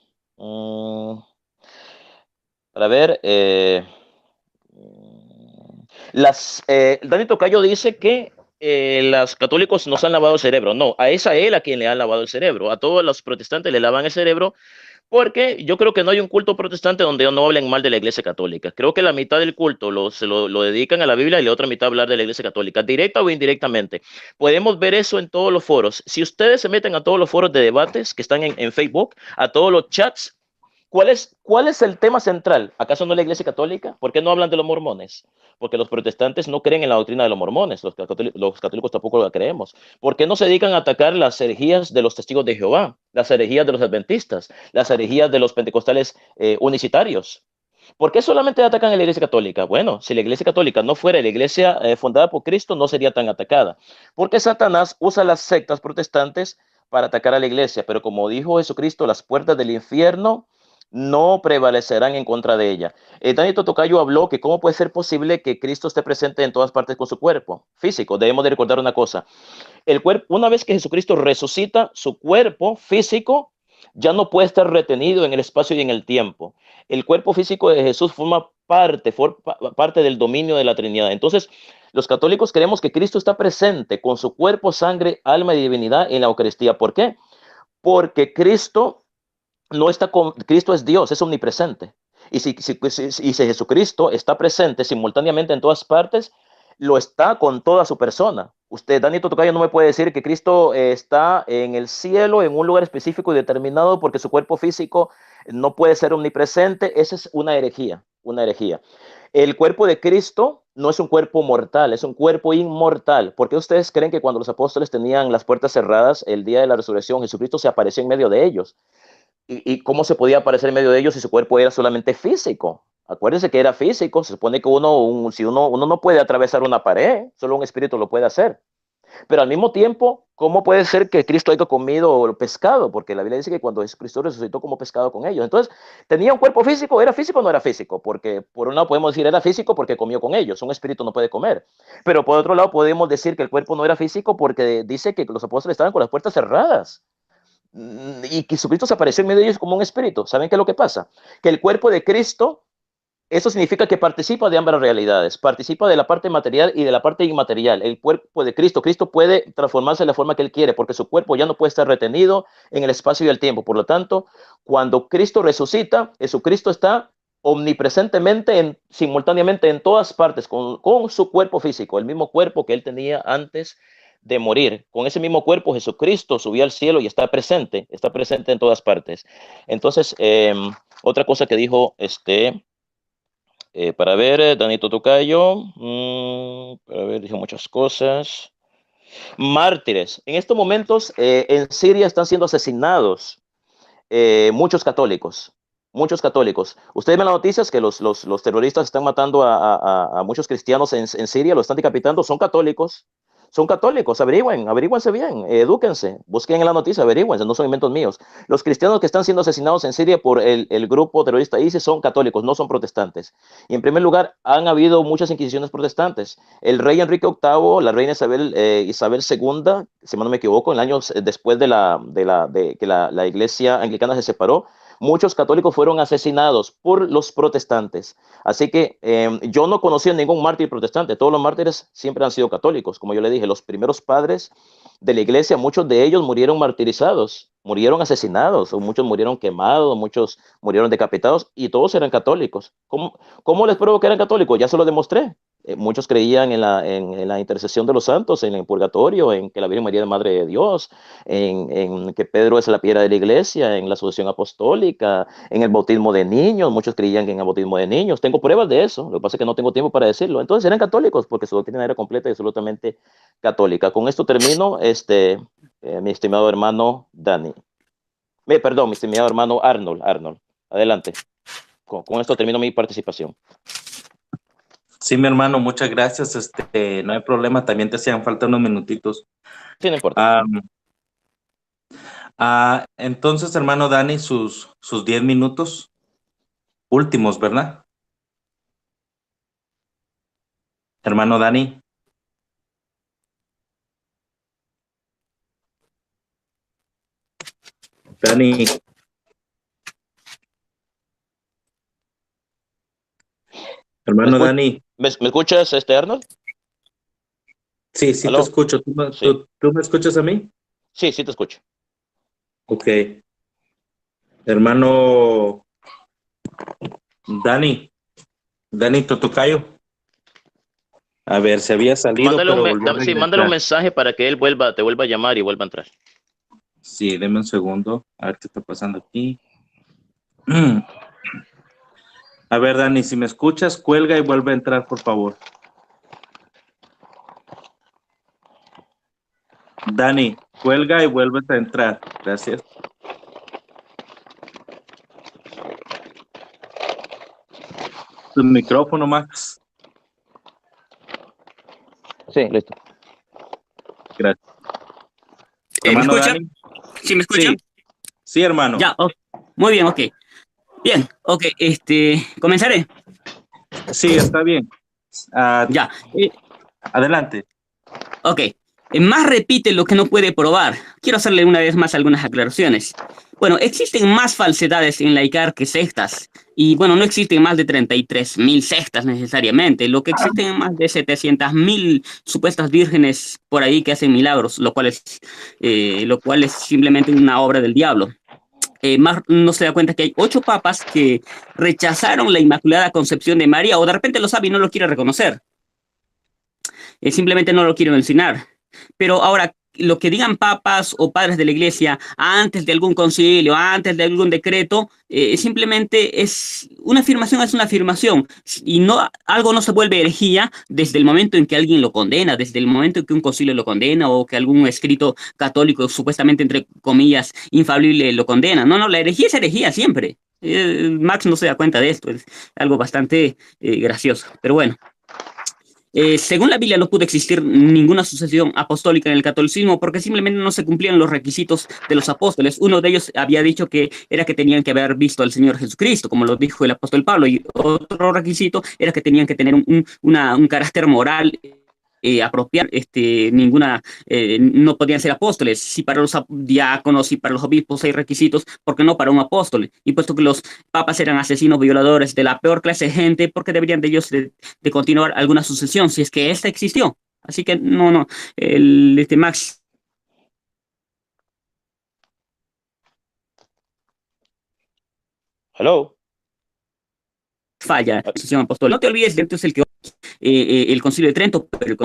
Para ver, Dani Tocayo dice que los católicos nos han lavado el cerebro. No, es a él a quien le han lavado el cerebro. A todos los protestantes le lavan el cerebro, porque yo creo que no hay un culto protestante donde no hablen mal de la Iglesia Católica. Creo que la mitad del culto se lo dedican a la Biblia y la otra mitad a hablar de la Iglesia Católica, directa o indirectamente. Podemos ver eso en todos los foros. Si ustedes se meten a todos los foros de debates que están en Facebook, a todos los chats, ¿cuál es el tema central? ¿Acaso no es la Iglesia Católica? ¿Por qué no hablan de los mormones? Porque los protestantes no creen en la doctrina de los mormones, los católicos tampoco la creemos. ¿Por qué no se dedican a atacar las herejías de los testigos de Jehová, las herejías de los adventistas, las herejías de los pentecostales unicitarios? ¿Por qué solamente atacan a la Iglesia Católica? Bueno, si la Iglesia Católica no fuera la iglesia fundada por Cristo, no sería tan atacada. Porque Satanás usa las sectas protestantes para atacar a la iglesia, pero como dijo Jesucristo, las puertas del infierno no prevalecerán en contra de ella. Dani Totocayo habló que cómo puede ser posible que Cristo esté presente en todas partes con su cuerpo físico. Debemos de recordar una cosa. El cuerpo, una vez que Jesucristo resucita, su cuerpo físico ya no puede estar retenido en el espacio y en el tiempo. El cuerpo físico de Jesús forma parte del dominio de la Trinidad. Entonces, los católicos creemos que Cristo está presente con su cuerpo, sangre, alma y divinidad en la Eucaristía. ¿Por qué? Porque Cristo es Dios, es omnipresente. Y si Jesucristo está presente simultáneamente en todas partes, lo está con toda su persona. Usted, Dani Totocayo, no me puede decir que Cristo está en el cielo, en un lugar específico y determinado, porque su cuerpo físico no puede ser omnipresente. Esa es una herejía, una herejía. El cuerpo de Cristo no es un cuerpo mortal, es un cuerpo inmortal. ¿Por qué ustedes creen que cuando los apóstoles tenían las puertas cerradas el día de la resurrección, Jesucristo se apareció en medio de ellos? ¿Y cómo se podía aparecer en medio de ellos si su cuerpo era solamente físico? Acuérdense que era físico. Se supone que uno no puede atravesar una pared, solo un espíritu lo puede hacer. Pero al mismo tiempo, ¿cómo puede ser que Cristo haya comido pescado? Porque la Biblia dice que cuando Jesucristo resucitó, como pescado con ellos. Entonces, ¿tenía un cuerpo físico? ¿Era físico o no era físico? Porque por un lado podemos decir era físico porque comió con ellos. Un espíritu no puede comer. Pero por otro lado podemos decir que el cuerpo no era físico porque dice que los apóstoles estaban con las puertas cerradas. Y que Jesucristo se apareció en medio de ellos como un espíritu. ¿Saben qué es lo que pasa? Que el cuerpo de Cristo, eso significa que participa de ambas realidades, participa de la parte material y de la parte inmaterial. El cuerpo de Cristo, Cristo puede transformarse de la forma que Él quiere, porque su cuerpo ya no puede estar retenido en el espacio y el tiempo. Por lo tanto, cuando Cristo resucita, Jesucristo está omnipresentemente, simultáneamente en todas partes, con su cuerpo físico, el mismo cuerpo que Él tenía antes de morir. Con ese mismo cuerpo, Jesucristo subió al cielo y está presente en todas partes. Entonces, otra cosa que dijo para ver, Danito Tocayo, para ver, dijo muchas cosas. Mártires. En estos momentos en Siria están siendo asesinados muchos católicos. Muchos católicos. Ustedes ven las noticias que los terroristas están matando a muchos cristianos en Siria, los están decapitando, son católicos, averígüense bien, edúquense, busquen en la noticia, averígüense, no son inventos míos. Los cristianos que están siendo asesinados en Siria por el grupo terrorista ISIS son católicos, no son protestantes. Y en primer lugar, han habido muchas inquisiciones protestantes. El rey Enrique VIII, la reina Isabel II, si no me equivoco, en el año después de que la iglesia anglicana se separó, muchos católicos fueron asesinados por los protestantes. Así que yo no conocí a ningún mártir protestante. Todos los mártires siempre han sido católicos. Como yo le dije, los primeros padres de la iglesia, muchos de ellos murieron martirizados, murieron asesinados, o muchos murieron quemados, muchos murieron decapitados, y todos eran católicos. ¿Cómo les pruebo que eran católicos? Ya se lo demostré. Muchos creían en la intercesión de los santos, en el purgatorio, en que la Virgen María es Madre de Dios, en que Pedro es la piedra de la iglesia, en la sucesión apostólica, en el bautismo de niños. Muchos creían en el bautismo de niños. Tengo pruebas de eso, lo que pasa es que no tengo tiempo para decirlo. Entonces eran católicos porque su doctrina era completa y absolutamente católica. Con esto termino, mi estimado hermano Dani. Perdón, mi estimado hermano Arnold. Adelante. Con esto termino mi participación. Sí, mi hermano, muchas gracias. No hay problema, también te hacían falta unos minutitos. Sí, no importa. Entonces, hermano Dani, sus 10 minutos últimos, ¿verdad? Hermano Dani. Dani. Hermano Dani. ¿Me escuchas, Arnold? Sí, sí. ¿Aló? Te escucho. ¿Tú me escuchas a mí? Sí, sí te escucho. Ok. Hermano Dani Totocayo. A ver, se había salido. Mándale un mensaje para que él te vuelva a llamar y vuelva a entrar. Sí, deme un segundo. A ver qué está pasando aquí. A ver, Dani, si me escuchas, cuelga y vuelve a entrar, por favor. Dani, cuelga y vuelve a entrar. Gracias. Tu micrófono, Max. Sí, listo. Gracias. ¿Me escucha? Dani. ¿Sí me escucha? Sí, hermano. Ya, muy bien, ok. Bien, ok, comenzaré. Sí, está bien. Ya, Adelante. ok. Más repite lo que no puede probar. Quiero hacerle una vez más algunas aclaraciones. Bueno, existen más falsedades en la ICAR que sectas. Y bueno, no existen más de 33.000 sectas necesariamente. Lo que existen es más de 700.000 supuestas vírgenes por ahí que hacen milagros, lo cual es simplemente una obra del diablo. Más no se da cuenta que hay 8 papas que rechazaron la Inmaculada Concepción de María, o de repente lo sabe y no lo quiere reconocer. Simplemente no lo quieren mencionar. Pero ahora, lo que digan papas o padres de la iglesia antes de algún concilio, antes de algún decreto, simplemente es una afirmación, y no, algo no se vuelve herejía desde el momento en que alguien lo condena, desde el momento en que un concilio lo condena o que algún escrito católico, supuestamente entre comillas, infalible, lo condena. No, no, la herejía es herejía siempre. Max no se da cuenta de esto, es algo bastante gracioso, pero bueno. Según la Biblia no pudo existir ninguna sucesión apostólica en el catolicismo porque simplemente no se cumplían los requisitos de los apóstoles. Uno de ellos había dicho que era que tenían que haber visto al Señor Jesucristo, como lo dijo el apóstol Pablo, y otro requisito era que tenían que tener un carácter moral apropiar, no podían ser apóstoles. Si para los diáconos y para los obispos hay requisitos, ¿por qué no para un apóstol? Y puesto que los papas eran asesinos, violadores de la peor clase de gente, ¿por qué deberían de ellos de continuar alguna sucesión si es que esta existió? Así que no, Max Hello. falla, sucesión apostólica. No te olvides de entonces el Concilio de Trento, pero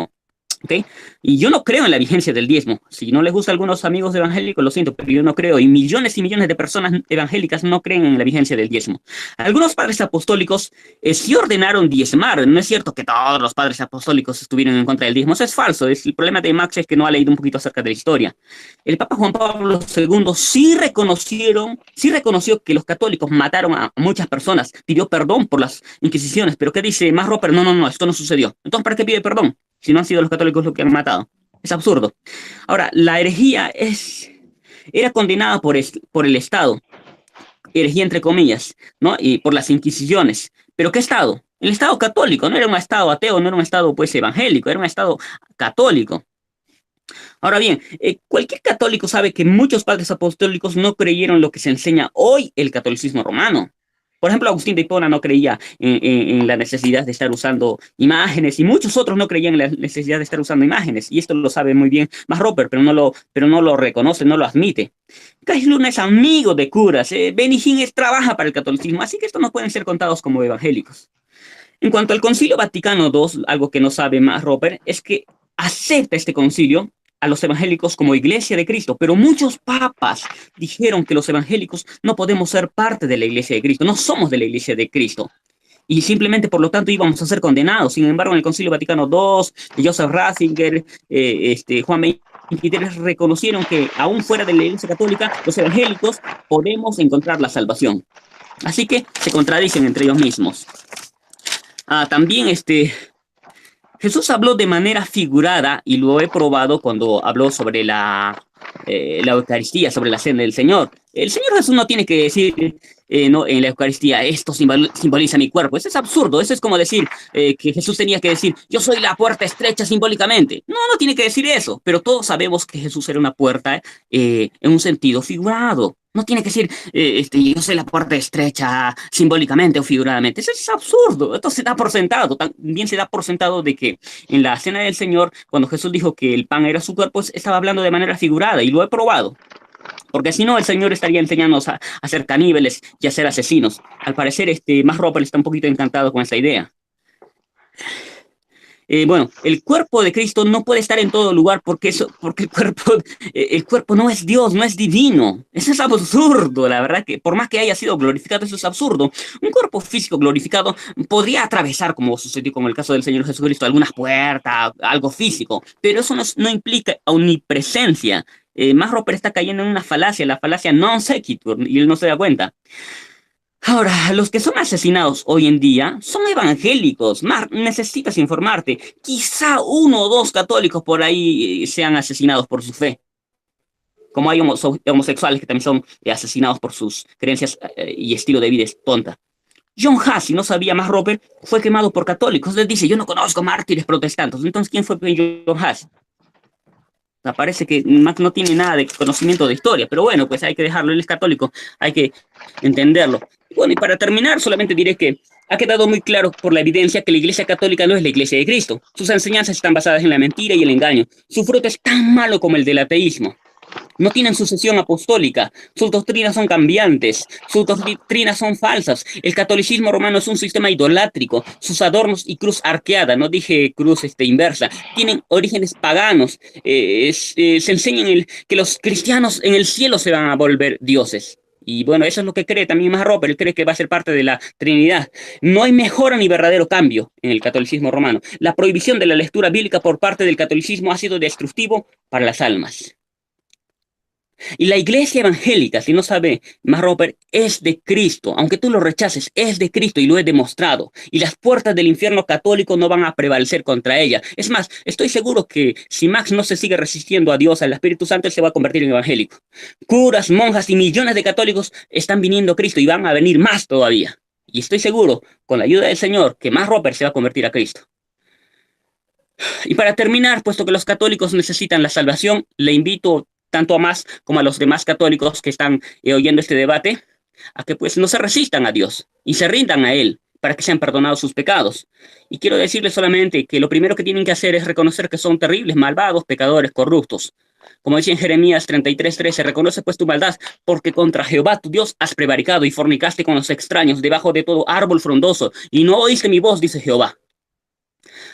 ¿okay? Y yo no creo en la vigencia del diezmo. Si no les gusta a algunos amigos evangélicos, lo siento, pero yo no creo. Y millones de personas evangélicas no creen en la vigencia del diezmo. Algunos padres apostólicos sí ordenaron diezmar. No es cierto que todos los padres apostólicos estuvieron en contra del diezmo. Eso es falso. El problema de Max es que no ha leído un poquito acerca de la historia. El Papa Juan Pablo II sí reconoció que los católicos mataron a muchas personas. Pidió perdón por las inquisiciones. Pero ¿qué dice Max Roper? No, esto no sucedió. Entonces, ¿para qué pide perdón? Si no han sido los católicos los que han matado. Es absurdo. Ahora, la herejía era condenada por el Estado, herejía entre comillas, ¿no? Y por las inquisiciones. ¿Pero qué Estado? El Estado católico, no era un Estado ateo, no era un Estado pues evangélico, era un Estado católico. Ahora bien, cualquier católico sabe que muchos padres apostólicos no creyeron lo que se enseña hoy el catolicismo romano. Por ejemplo, Agustín de Hipona no creía en la necesidad de estar usando imágenes y muchos otros no creían en la necesidad de estar usando imágenes. Y esto lo sabe muy bien Max Roper, pero no lo reconoce, no lo admite. Cais Luna es amigo de curas. Benny Hinn trabaja para el catolicismo, así que estos no pueden ser contados como evangélicos. En cuanto al Concilio Vaticano II, algo que no sabe Max Roper es que acepta este concilio a los evangélicos como iglesia de Cristo, pero muchos papas dijeron que los evangélicos no podemos ser parte de la iglesia de Cristo, no somos de la iglesia de Cristo. Y simplemente, por lo tanto, íbamos a ser condenados. Sin embargo, en el Concilio Vaticano II, Joseph Ratzinger, Juan XXIII reconocieron que aún fuera de la iglesia católica, los evangélicos podemos encontrar la salvación. Así que se contradicen entre ellos mismos. También Jesús habló de manera figurada, y lo he probado cuando habló sobre la Eucaristía, sobre la cena del Señor. El Señor Jesús no tiene que decir no, en la Eucaristía, esto simboliza mi cuerpo. Eso es absurdo. Eso es como decir que Jesús tenía que decir, yo soy la puerta estrecha simbólicamente. No tiene que decir eso. Pero todos sabemos que Jesús era una puerta en un sentido figurado. No tiene que decir, yo soy la puerta estrecha simbólicamente o figuradamente. Eso es absurdo. Esto se da por sentado. También se da por sentado de que en la cena del Señor, cuando Jesús dijo que el pan era su cuerpo, estaba hablando de manera figurada, y lo he probado. Porque si no, el Señor estaría enseñándonos a ser caníbales y a ser asesinos. Al parecer, Max Roper está un poquito encantado con esa idea. Bueno, el cuerpo de Cristo no puede estar en todo lugar porque el cuerpo no es Dios, no es divino. Eso es absurdo, la verdad que por más que haya sido glorificado, eso es absurdo. Un cuerpo físico glorificado podría atravesar, como sucedió con el caso del Señor Jesucristo, algunas puertas, algo físico, pero eso no implica omnipresencia. Max Roper está cayendo en una falacia, la falacia non sequitur, y él no se da cuenta. Ahora, los que son asesinados hoy en día son evangélicos. Necesitas informarte. Quizá 1 o 2 católicos por ahí sean asesinados por su fe. como hay homosexuales que también son asesinados por sus creencias y estilo de vida tonta. John Huss, si no sabía más Roper, fue quemado por católicos. Él dice, yo no conozco mártires protestantes. Entonces, ¿quién fue John Huss? O sea, parece que Max no tiene nada de conocimiento de historia, pero bueno, pues hay que dejarlo, él es católico, hay que entenderlo. Bueno, y para terminar, solamente diré que ha quedado muy claro por la evidencia que la Iglesia Católica no es la Iglesia de Cristo. Sus enseñanzas están basadas en la mentira y el engaño. Su fruto es tan malo como el del ateísmo. No tienen sucesión apostólica, sus doctrinas son cambiantes, sus doctrinas son falsas. El catolicismo romano es un sistema idolátrico, sus adornos y cruz arqueada, no dije cruz inversa, tienen orígenes paganos. Se enseña que los cristianos en el cielo se van a volver dioses. Y bueno, eso es lo que cree también Max Roper, él cree que va a ser parte de la Trinidad. No hay mejora ni verdadero cambio en el catolicismo romano. La prohibición de la lectura bíblica por parte del catolicismo ha sido destructivo para las almas. Y la iglesia evangélica, si no sabe, Max Roper, es de Cristo. Aunque tú lo rechaces, es de Cristo y lo he demostrado. Y las puertas del infierno católico no van a prevalecer contra ella. Es más, estoy seguro que si Max no se sigue resistiendo a Dios, al Espíritu Santo, él se va a convertir en evangélico. Curas, monjas y millones de católicos están viniendo a Cristo y van a venir más todavía. Y estoy seguro, con la ayuda del Señor, que Max Roper se va a convertir a Cristo. Y para terminar, puesto que los católicos necesitan la salvación, le invito tanto a Max como a los demás católicos que están oyendo este debate, a que pues no se resistan a Dios y se rindan a Él para que sean perdonados sus pecados. Y quiero decirles solamente que lo primero que tienen que hacer es reconocer que son terribles, malvados, pecadores, corruptos. Como dice en Jeremías 33:13, reconoce pues tu maldad, porque contra Jehová tu Dios has prevaricado y fornicaste con los extraños debajo de todo árbol frondoso, y no oíste mi voz, dice Jehová.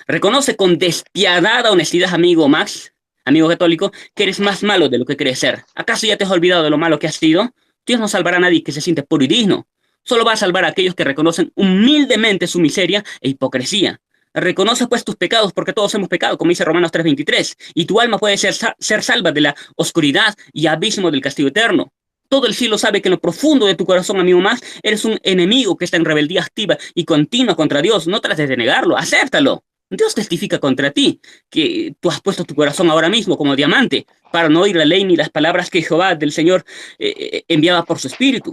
Reconoce con despiadada honestidad, amigo Max, amigo católico, que eres más malo de lo que crees ser. ¿Acaso ya te has olvidado de lo malo que has sido? Dios no salvará a nadie que se siente puro y digno. Solo va a salvar a aquellos que reconocen humildemente su miseria e hipocresía. Reconoce pues tus pecados, porque todos hemos pecado, como dice Romanos 3:23, y tu alma puede ser salva de la oscuridad y abismo del castigo eterno. Todo el cielo sabe que en lo profundo de tu corazón, amigo Max, eres un enemigo que está en rebeldía activa y continua contra Dios. No trates de negarlo, acéptalo. Dios testifica contra ti, que tú has puesto tu corazón ahora mismo como diamante, para no oír la ley ni las palabras que Jehová del Señor enviaba por su espíritu.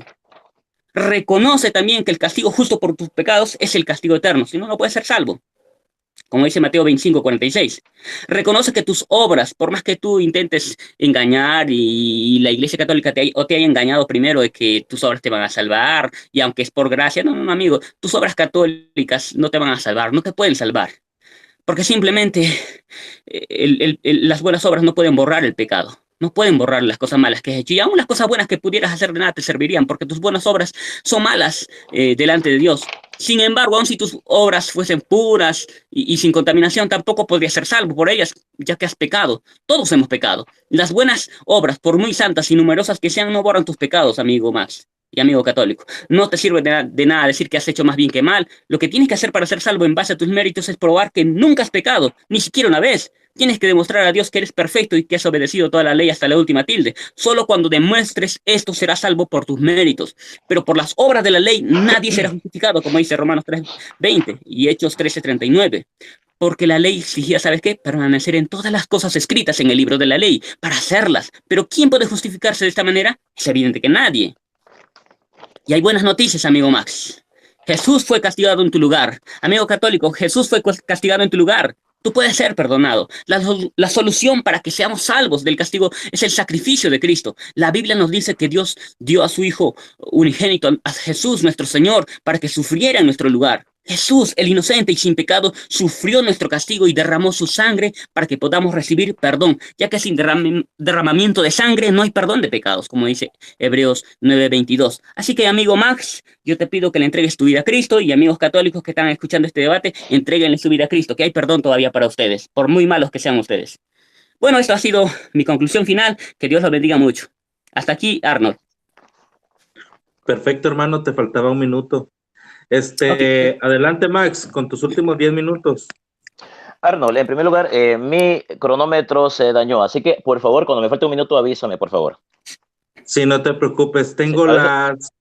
Reconoce también que el castigo justo por tus pecados es el castigo eterno, si no, no puedes ser salvo. Como dice Mateo 25:46. Reconoce que tus obras, por más que tú intentes engañar y la Iglesia Católica te haya engañado primero de que tus obras te van a salvar, y aunque es por gracia, no, amigo, tus obras católicas no te van a salvar, no te pueden salvar. Porque simplemente las buenas obras no pueden borrar el pecado. No pueden borrar las cosas malas que has hecho. Y aún las cosas buenas que pudieras hacer de nada te servirían, porque tus buenas obras son malas delante de Dios. Sin embargo, aun si tus obras fuesen puras y sin contaminación, tampoco podrías ser salvo por ellas, ya que has pecado. Todos hemos pecado. Las buenas obras, por muy santas y numerosas que sean, no borran tus pecados, amigo Max y amigo católico. No te sirve de nada decir que has hecho más bien que mal. Lo que tienes que hacer para ser salvo en base a tus méritos es probar que nunca has pecado, ni siquiera una vez. Tienes que demostrar a Dios que eres perfecto y que has obedecido toda la ley hasta la última tilde. Solo cuando demuestres esto serás salvo por tus méritos. Pero por las obras de la ley nadie será justificado, como dice Romanos 3:20 y Hechos 13:39. Porque la ley exigía, ¿sabes qué? Permanecer en todas las cosas escritas en el libro de la ley, para hacerlas. Pero ¿quién puede justificarse de esta manera? Es evidente que nadie. Y hay buenas noticias, amigo Max. Jesús fue castigado en tu lugar. Amigo católico, Jesús fue castigado en tu lugar. Tú puedes ser perdonado. La solución para que seamos salvos del castigo es el sacrificio de Cristo. La Biblia nos dice que Dios dio a su Hijo unigénito, a Jesús nuestro Señor, para que sufriera en nuestro lugar. Jesús, el inocente y sin pecado, sufrió nuestro castigo y derramó su sangre para que podamos recibir perdón, ya que sin derramamiento de sangre no hay perdón de pecados, como dice Hebreos 9:22. Así que, amigo Max, yo te pido que le entregues tu vida a Cristo, y amigos católicos que están escuchando este debate, entréguenle su vida a Cristo, que hay perdón todavía para ustedes, por muy malos que sean ustedes. Bueno, esto ha sido mi conclusión final. Que Dios los bendiga mucho. Hasta aquí, Arnold. Perfecto, hermano, te faltaba un minuto. Okay. Adelante, Max, con tus últimos 10 minutos. Arnold, en primer lugar, mi cronómetro se dañó, así que, por favor, cuando me falte un minuto, avísame, por favor. Sí, no te preocupes. Tengo las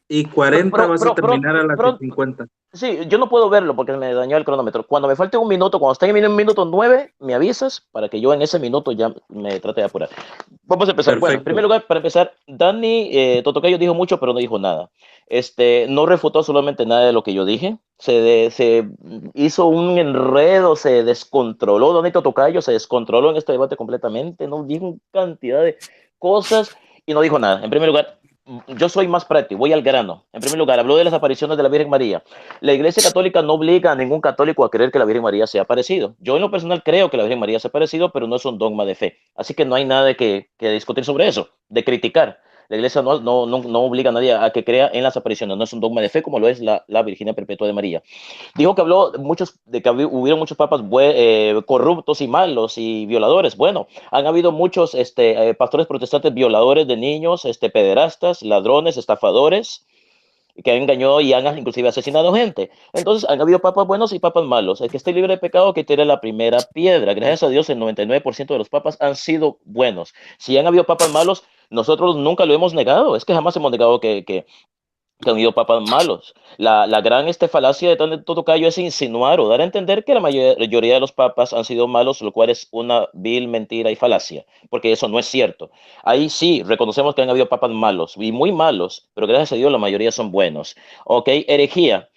Y 40 vas a terminar a las 50. Sí, yo no puedo verlo porque me dañó el cronómetro. Cuando me falte un minuto, cuando esté en el minuto 9, me avisas para que yo en ese minuto ya me trate de apurar. Vamos a empezar. Perfecto. Bueno, en primer lugar, para empezar, Dani Totocayo dijo mucho, pero no dijo nada. No refutó absolutamente nada de lo que yo dije. Se hizo un enredo, se descontroló. Dani Totocayo se descontroló en este debate completamente. No dijo cantidad de cosas y no dijo nada. En primer lugar, yo soy más práctico, voy al grano. En primer lugar, habló de las apariciones de la Virgen María. La Iglesia Católica no obliga a ningún católico a creer que la Virgen María se ha aparecido. Yo en lo personal creo que la Virgen María se ha aparecido, pero no es un dogma de fe. Así que no hay nada que discutir sobre eso, de criticar. La Iglesia no obliga a nadie a que crea en las apariciones, no es un dogma de fe como lo es la Virginia Perpetua de María. Dijo que habló de que hubieron muchos papas corruptos y malos y violadores. Bueno, han habido muchos pastores protestantes violadores de niños, pederastas, ladrones, estafadores, que han engañado y han inclusive asesinado gente. Entonces, han habido papas buenos y papas malos. El que esté libre de pecado, que tire la primera piedra. Gracias a Dios, el 99% de los papas han sido buenos. Si han habido papas malos, nosotros nunca lo hemos negado. Es que jamás hemos negado que han habido papas malos. La gran falacia de Dani Totocayo es insinuar o dar a entender que la mayoría de los papas han sido malos, lo cual es una vil mentira y falacia, porque eso no es cierto. Ahí sí, reconocemos que han habido papas malos y muy malos, pero gracias a Dios la mayoría son buenos. Ok, herejía.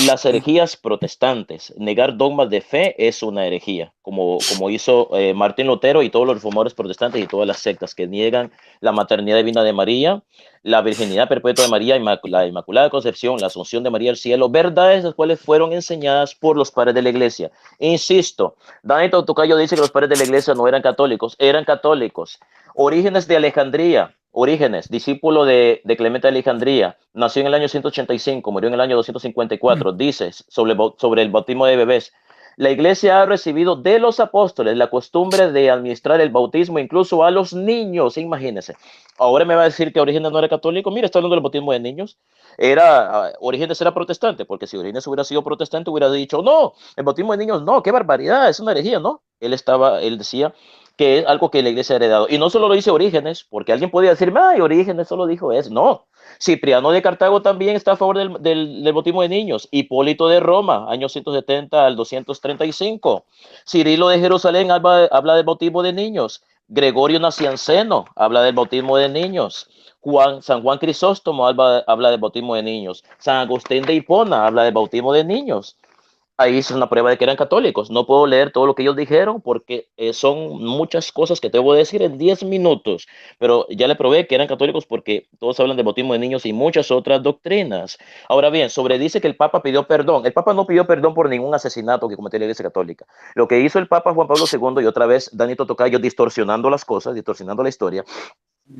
Las herejías protestantes, negar dogmas de fe es una herejía, como hizo Martín Lutero y todos los reformadores protestantes y todas las sectas que niegan la maternidad divina de María, la virginidad perpetua de María, la Inmaculada Concepción, la Asunción de María al cielo, verdades las cuales fueron enseñadas por los padres de la iglesia. Insisto, Dani Totocayo dice que los padres de la iglesia no eran católicos, eran católicos. Orígenes de Alejandría, Orígenes, discípulo de Clemente de Alejandría, nació en el año 185, murió en el año 254, dice sobre el bautismo de bebés. La iglesia ha recibido de los apóstoles la costumbre de administrar el bautismo incluso a los niños, imagínense. Ahora me va a decir que Orígenes no era católico. Mira, está hablando del bautismo de niños. Orígenes era protestante, porque si Orígenes hubiera sido protestante hubiera dicho, no, el bautismo de niños no, qué barbaridad, es una herejía, ¿no? Él decía que es algo que la iglesia ha heredado. Y no solo lo dice Orígenes, porque alguien podría decirme, ay, Orígenes solo dijo eso. No, Cipriano de Cartago también está a favor del bautismo de niños. Hipólito de Roma, años 170 al 235. Cirilo de Jerusalén habla del bautismo de niños. Gregorio Nacianceno habla del bautismo de niños. San Juan Crisóstomo habla del bautismo de niños. San Agustín de Hipona habla del bautismo de niños. Ahí es una prueba de que eran católicos. No puedo leer todo lo que ellos dijeron porque son muchas cosas que te voy a decir en 10 minutos, pero ya le probé que eran católicos porque todos hablan de bautismo de niños y muchas otras doctrinas. Ahora bien, dice que el Papa pidió perdón. El Papa no pidió perdón por ningún asesinato que cometió la Iglesia Católica. Lo que hizo el Papa Juan Pablo II, y otra vez Dani Totocayo distorsionando las cosas, distorsionando la historia,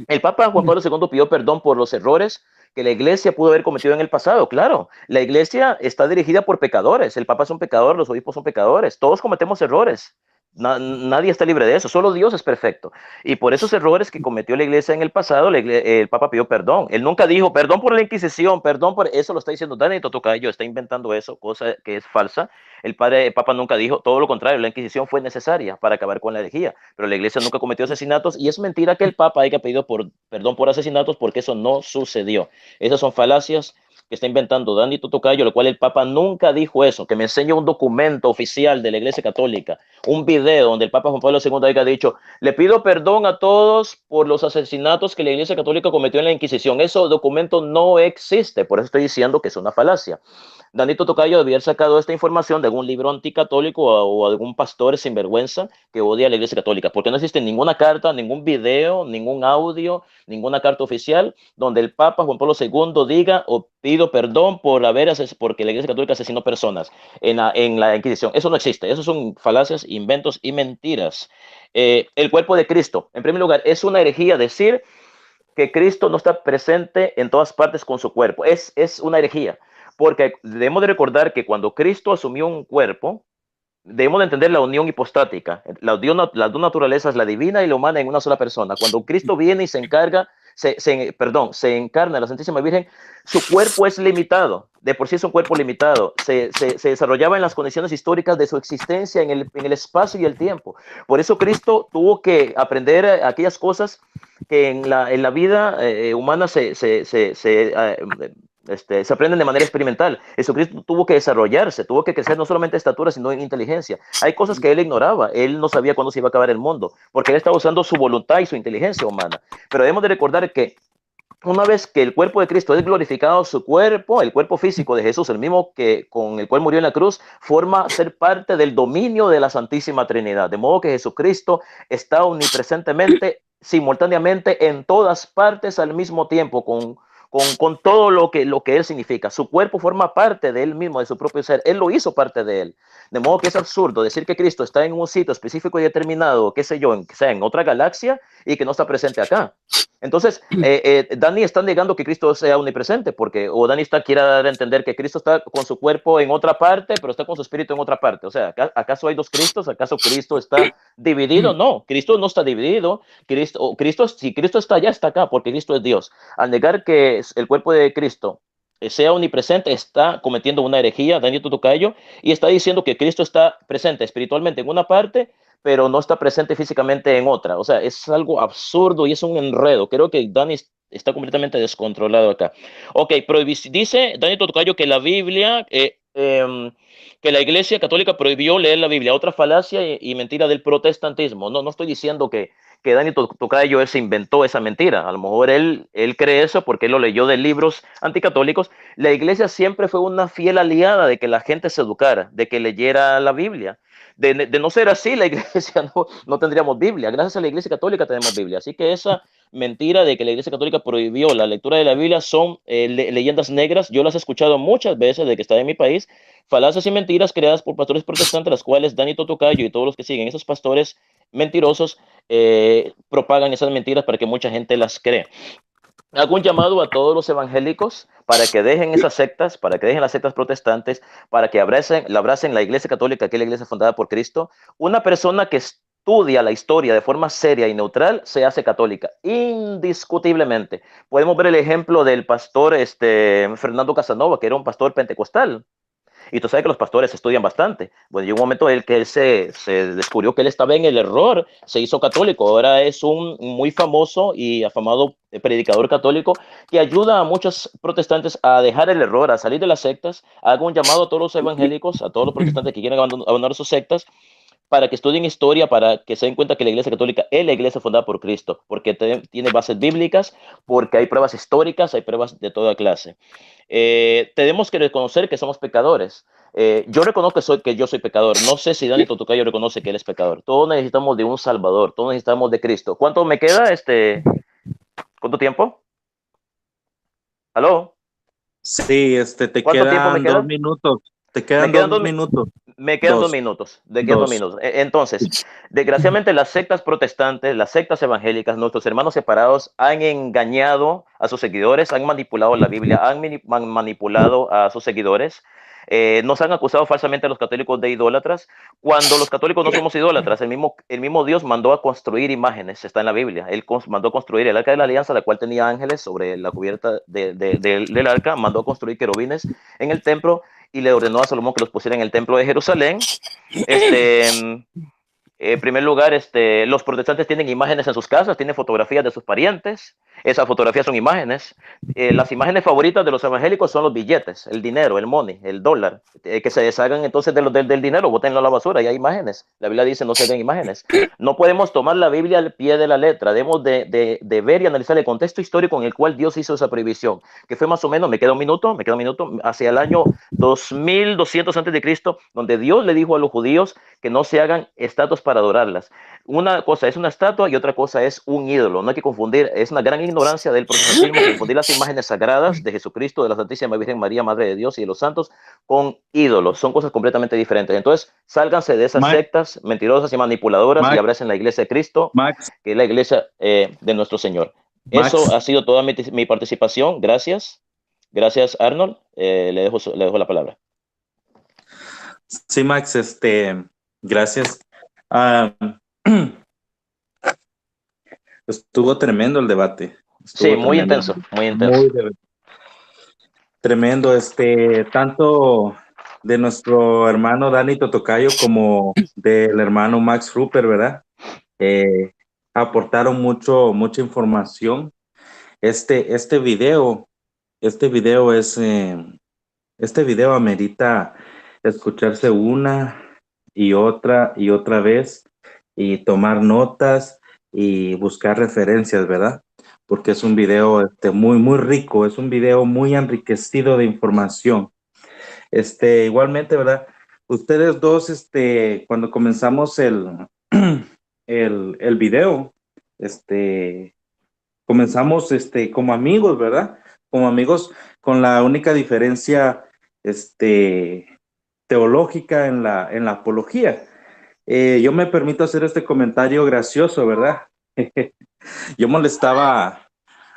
el Papa Juan Pablo II pidió perdón por los errores que la iglesia pudo haber cometido en el pasado. Claro, la iglesia está dirigida por pecadores. El Papa es un pecador, los obispos son pecadores. Todos cometemos errores. Nadie está libre de eso. Solo Dios es perfecto. Y por esos errores que cometió la iglesia en el pasado, el Papa pidió perdón. Él nunca dijo perdón por la Inquisición, perdón por eso. Lo está diciendo Dani Totocayo, está inventando eso, cosa que es falsa. El Papa nunca dijo, todo lo contrario, la Inquisición fue necesaria para acabar con la herejía, pero la iglesia nunca cometió asesinatos y es mentira que el Papa haya pedido perdón por asesinatos porque eso no sucedió. Esas son falacias que está inventando Dani Totocayo, lo cual el Papa nunca dijo eso, que me enseñe un documento oficial de la Iglesia Católica, un video donde el Papa Juan Pablo II haya dicho, le pido perdón a todos por los asesinatos que la Iglesia Católica cometió en la Inquisición. Ese documento no existe, por eso estoy diciendo que es una falacia. Dani Totocayo debía haber sacado esta información de algún libro anticatólico o algún pastor sinvergüenza que odia a la Iglesia Católica, porque no existe ninguna carta, ningún video, ningún audio, ninguna carta oficial donde el Papa Juan Pablo II diga o pido perdón porque la Iglesia Católica asesinó personas en la Inquisición. Eso no existe, eso son falacias, inventos y mentiras. El cuerpo de Cristo, en primer lugar, es una herejía decir que Cristo no está presente en todas partes con su cuerpo. Es una herejía. Porque debemos de recordar que cuando Cristo asumió un cuerpo, debemos de entender la unión hipostática, las dos naturalezas, la divina y la humana en una sola persona. Cuando Cristo viene y se encarna en la Santísima Virgen, su cuerpo es limitado, de por sí es un cuerpo limitado, se desarrollaba en las condiciones históricas de su existencia en el espacio y el tiempo. Por eso Cristo tuvo que aprender aquellas cosas que en la vida humana se aprenden de manera experimental. Jesucristo tuvo que desarrollarse, tuvo que crecer no solamente en estatura, sino en inteligencia. Hay cosas que él ignoraba, él no sabía cuándo se iba a acabar el mundo, porque él estaba usando su voluntad y su inteligencia humana. Pero debemos de recordar que una vez que el cuerpo de Cristo es glorificado, su cuerpo, el cuerpo físico de Jesús, el mismo que con el cual murió en la cruz, forma ser parte del dominio de la Santísima Trinidad. De modo que Jesucristo está omnipresentemente, simultáneamente, en todas partes al mismo tiempo, con todo lo que Él significa. Su cuerpo forma parte de Él mismo, de su propio ser. Él lo hizo parte de Él. De modo que es absurdo decir que Cristo está en un sitio específico y determinado, qué sé yo, sea en otra galaxia y que no está presente acá. Entonces, Dani está negando que Cristo sea omnipresente, o Dani quiere dar a entender que Cristo está con su cuerpo en otra parte, pero está con su espíritu en otra parte. O sea, ¿acaso hay dos Cristos? ¿Acaso Cristo está dividido? No, Cristo no está dividido. Si Cristo está allá, está acá, porque Cristo es Dios. Al negar que el cuerpo de Cristo sea omnipresente, está cometiendo una herejía, Dani Totocayo, y está diciendo que Cristo está presente espiritualmente en una parte, pero no está presente físicamente en otra. O sea, es algo absurdo y es un enredo. Creo que Dani está completamente descontrolado acá. Ok, dice Dani Totocayo que la Biblia, que la Iglesia Católica prohibió leer la Biblia. Otra falacia y mentira del protestantismo. No estoy diciendo que Dani Tocayo él se inventó esa mentira. A lo mejor él cree eso porque él lo leyó de libros anticatólicos. La Iglesia siempre fue una fiel aliada de que la gente se educara, de que leyera la Biblia. De no ser así, la Iglesia no tendríamos Biblia. Gracias a la Iglesia Católica tenemos Biblia. Así que esa mentira de que la Iglesia Católica prohibió la lectura de la Biblia son leyendas negras. Yo las he escuchado muchas veces desde que estaba en mi país. Falacias y mentiras creadas por pastores protestantes, las cuales Dani Totocayo y todos los que siguen esos pastores mentirosos propagan esas mentiras para que mucha gente las cree. Hago un llamado a todos los evangélicos para que dejen esas sectas, para que dejen las sectas protestantes, para que abracen la Iglesia Católica, que es la iglesia fundada por Cristo. Una persona que estudia la historia de forma seria y neutral se hace católica, indiscutiblemente. Podemos ver el ejemplo del pastor Fernando Casanova, que era un pastor pentecostal. Y tú sabes que los pastores estudian bastante. Bueno, llegó un momento en que él se descubrió que él estaba en el error, se hizo católico. Ahora es un muy famoso y afamado predicador católico que ayuda a muchos protestantes a dejar el error, a salir de las sectas. Hago un llamado a todos los evangélicos, a todos los protestantes que quieren abandonar sus sectas, para que estudien historia, para que se den cuenta que la Iglesia Católica es la iglesia fundada por Cristo, porque tiene bases bíblicas, porque hay pruebas históricas, hay pruebas de toda clase. Tenemos que reconocer que somos pecadores. Yo reconozco que yo soy pecador. No sé si Dani Totocayo reconoce que él es pecador. Todos necesitamos de un Salvador, todos necesitamos de Cristo. ¿Cuánto me queda? ¿Cuánto tiempo? ¿Aló? Sí, te ¿Cuánto tiempo me quedan queda? 2 minutos. Te quedan dos minutos. Me quedan 2 minutos. Entonces, desgraciadamente las sectas protestantes, las sectas evangélicas, nuestros hermanos separados han engañado a sus seguidores, han manipulado la Biblia, han manipulado a sus seguidores. Nos han acusado falsamente a los católicos de idólatras, cuando los católicos no somos idólatras. El mismo Dios mandó a construir imágenes, está en la Biblia. Él mandó a construir el arca de la alianza, la cual tenía ángeles sobre la cubierta del arca, mandó a construir querubines en el templo y le ordenó a Salomón que los pusiera en el templo de Jerusalén. En primer lugar, los protestantes tienen imágenes en sus casas, tienen fotografías de sus parientes. Esas fotografías son imágenes. Las imágenes favoritas de los evangélicos son los billetes, el dinero, el money, el dólar. Que se deshagan entonces del dinero, bótenlo a la basura, y hay imágenes. La Biblia dice no se den imágenes. No podemos tomar la Biblia al pie de la letra. Debemos de ver y analizar el contexto histórico en el cual Dios hizo esa prohibición, que fue más o menos, me queda un minuto, hacia el año 2200 antes de Cristo, donde Dios le dijo a los judíos que no se hagan estatuas para adorarlas. Una cosa es una estatua y otra cosa es un ídolo. No hay que confundir, es una gran ignorancia del protestantismo confundir las imágenes sagradas de Jesucristo, de la Santísima Virgen María, Madre de Dios y de los santos, con ídolos. Son cosas completamente diferentes. Entonces, sálganse de esas sectas mentirosas y manipuladoras y abracen la iglesia de Cristo, que es la iglesia de nuestro Señor. Eso ha sido toda mi participación. Gracias. Gracias, Arnold. Le dejo la palabra. Sí, Max, gracias. Estuvo tremendo el debate. Sí, muy intenso, muy intenso. Muy tremendo, tanto de nuestro hermano Dani Totocayo como del hermano Max Rupert, ¿verdad? Aportaron mucha información. Este video Este video este video amerita escucharse una y otra vez y tomar notas y buscar referencias, ¿verdad? Porque es un video muy, muy rico, es un video muy enriquecido de información. Igualmente, ¿verdad? Ustedes dos, cuando comenzamos el video, comenzamos, como amigos, ¿verdad? Como amigos, con la única diferencia, teológica en la apología. Yo me permito hacer este comentario gracioso, ¿verdad? Yo molestaba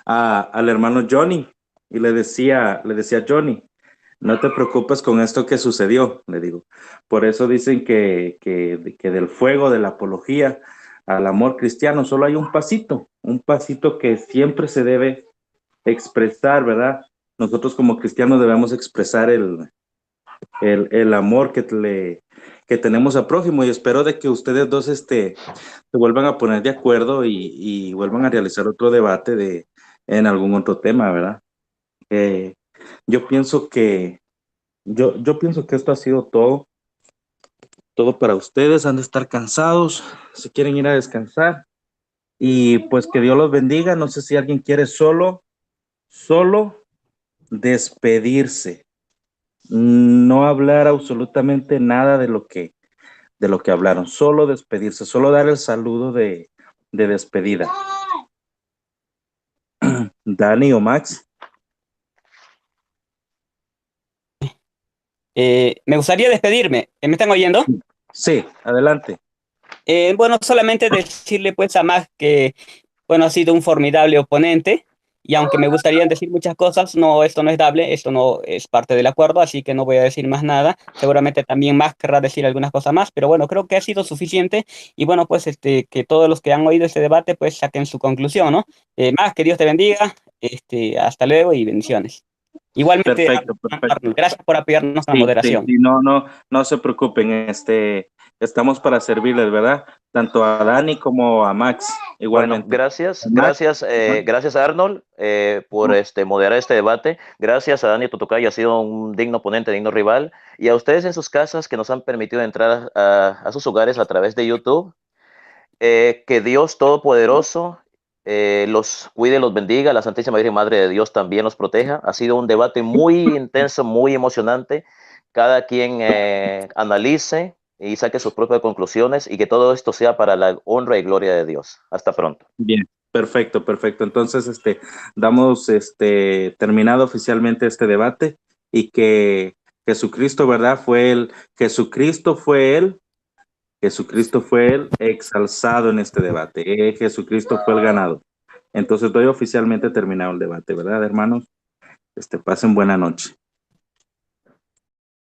al hermano Johnny y le decía a Johnny, no te preocupes con esto que sucedió, le digo. Por eso dicen que del fuego de la apología al amor cristiano solo hay un pasito que siempre se debe expresar, ¿verdad? Nosotros como cristianos debemos expresar el amor que tenemos al prójimo y espero de que ustedes dos se vuelvan a poner de acuerdo y vuelvan a realizar otro debate en algún otro tema, ¿verdad? Eh, yo pienso que yo pienso que esto ha sido todo para ustedes. Han de estar cansados, si quieren ir a descansar. Y pues que Dios los bendiga. No sé si alguien quiere solo despedirse. No hablar absolutamente nada de lo que hablaron. Solo despedirse, solo dar el saludo de despedida. Dani o Max. Me gustaría despedirme. ¿Me están oyendo? Sí, adelante. Bueno, solamente decirle pues a Max que, bueno, ha sido un formidable oponente y aunque me gustaría decir muchas cosas, no, esto no es dable, esto no es parte del acuerdo, así que no voy a decir más nada. Seguramente también Max querrá decir algunas cosas más, pero bueno, creo que ha sido suficiente y bueno, pues que todos los que han oído este debate pues saquen su conclusión, ¿no? Max, que Dios te bendiga, hasta luego y bendiciones. Igualmente, Perfecto, perfecto. Arnold, gracias por apoyarnos con la moderación. Sí, no se preocupen, estamos para servirles, ¿verdad? Tanto a Dani como a Max, Bueno, igualmente. Max, gracias Arnold por moderar este debate. Gracias a Dani Totocayo, ha sido un digno oponente, digno rival. Y a ustedes en sus casas que nos han permitido entrar a sus hogares a través de YouTube. Que Dios Todopoderoso los cuide, los bendiga, la Santísima Virgen Madre de Dios también los proteja. Ha sido un debate muy intenso, muy emocionante. Cada quien analice y saque sus propias conclusiones y que todo esto sea para la honra y gloria de Dios. Hasta pronto. bien, perfecto, perfecto. Entonces, damos terminado oficialmente este debate y que Jesucristo, ¿verdad? Jesucristo fue el exalzado en este debate. Jesucristo fue el ganador. Entonces doy oficialmente terminado el debate, ¿verdad, hermanos? Pasen buena noche.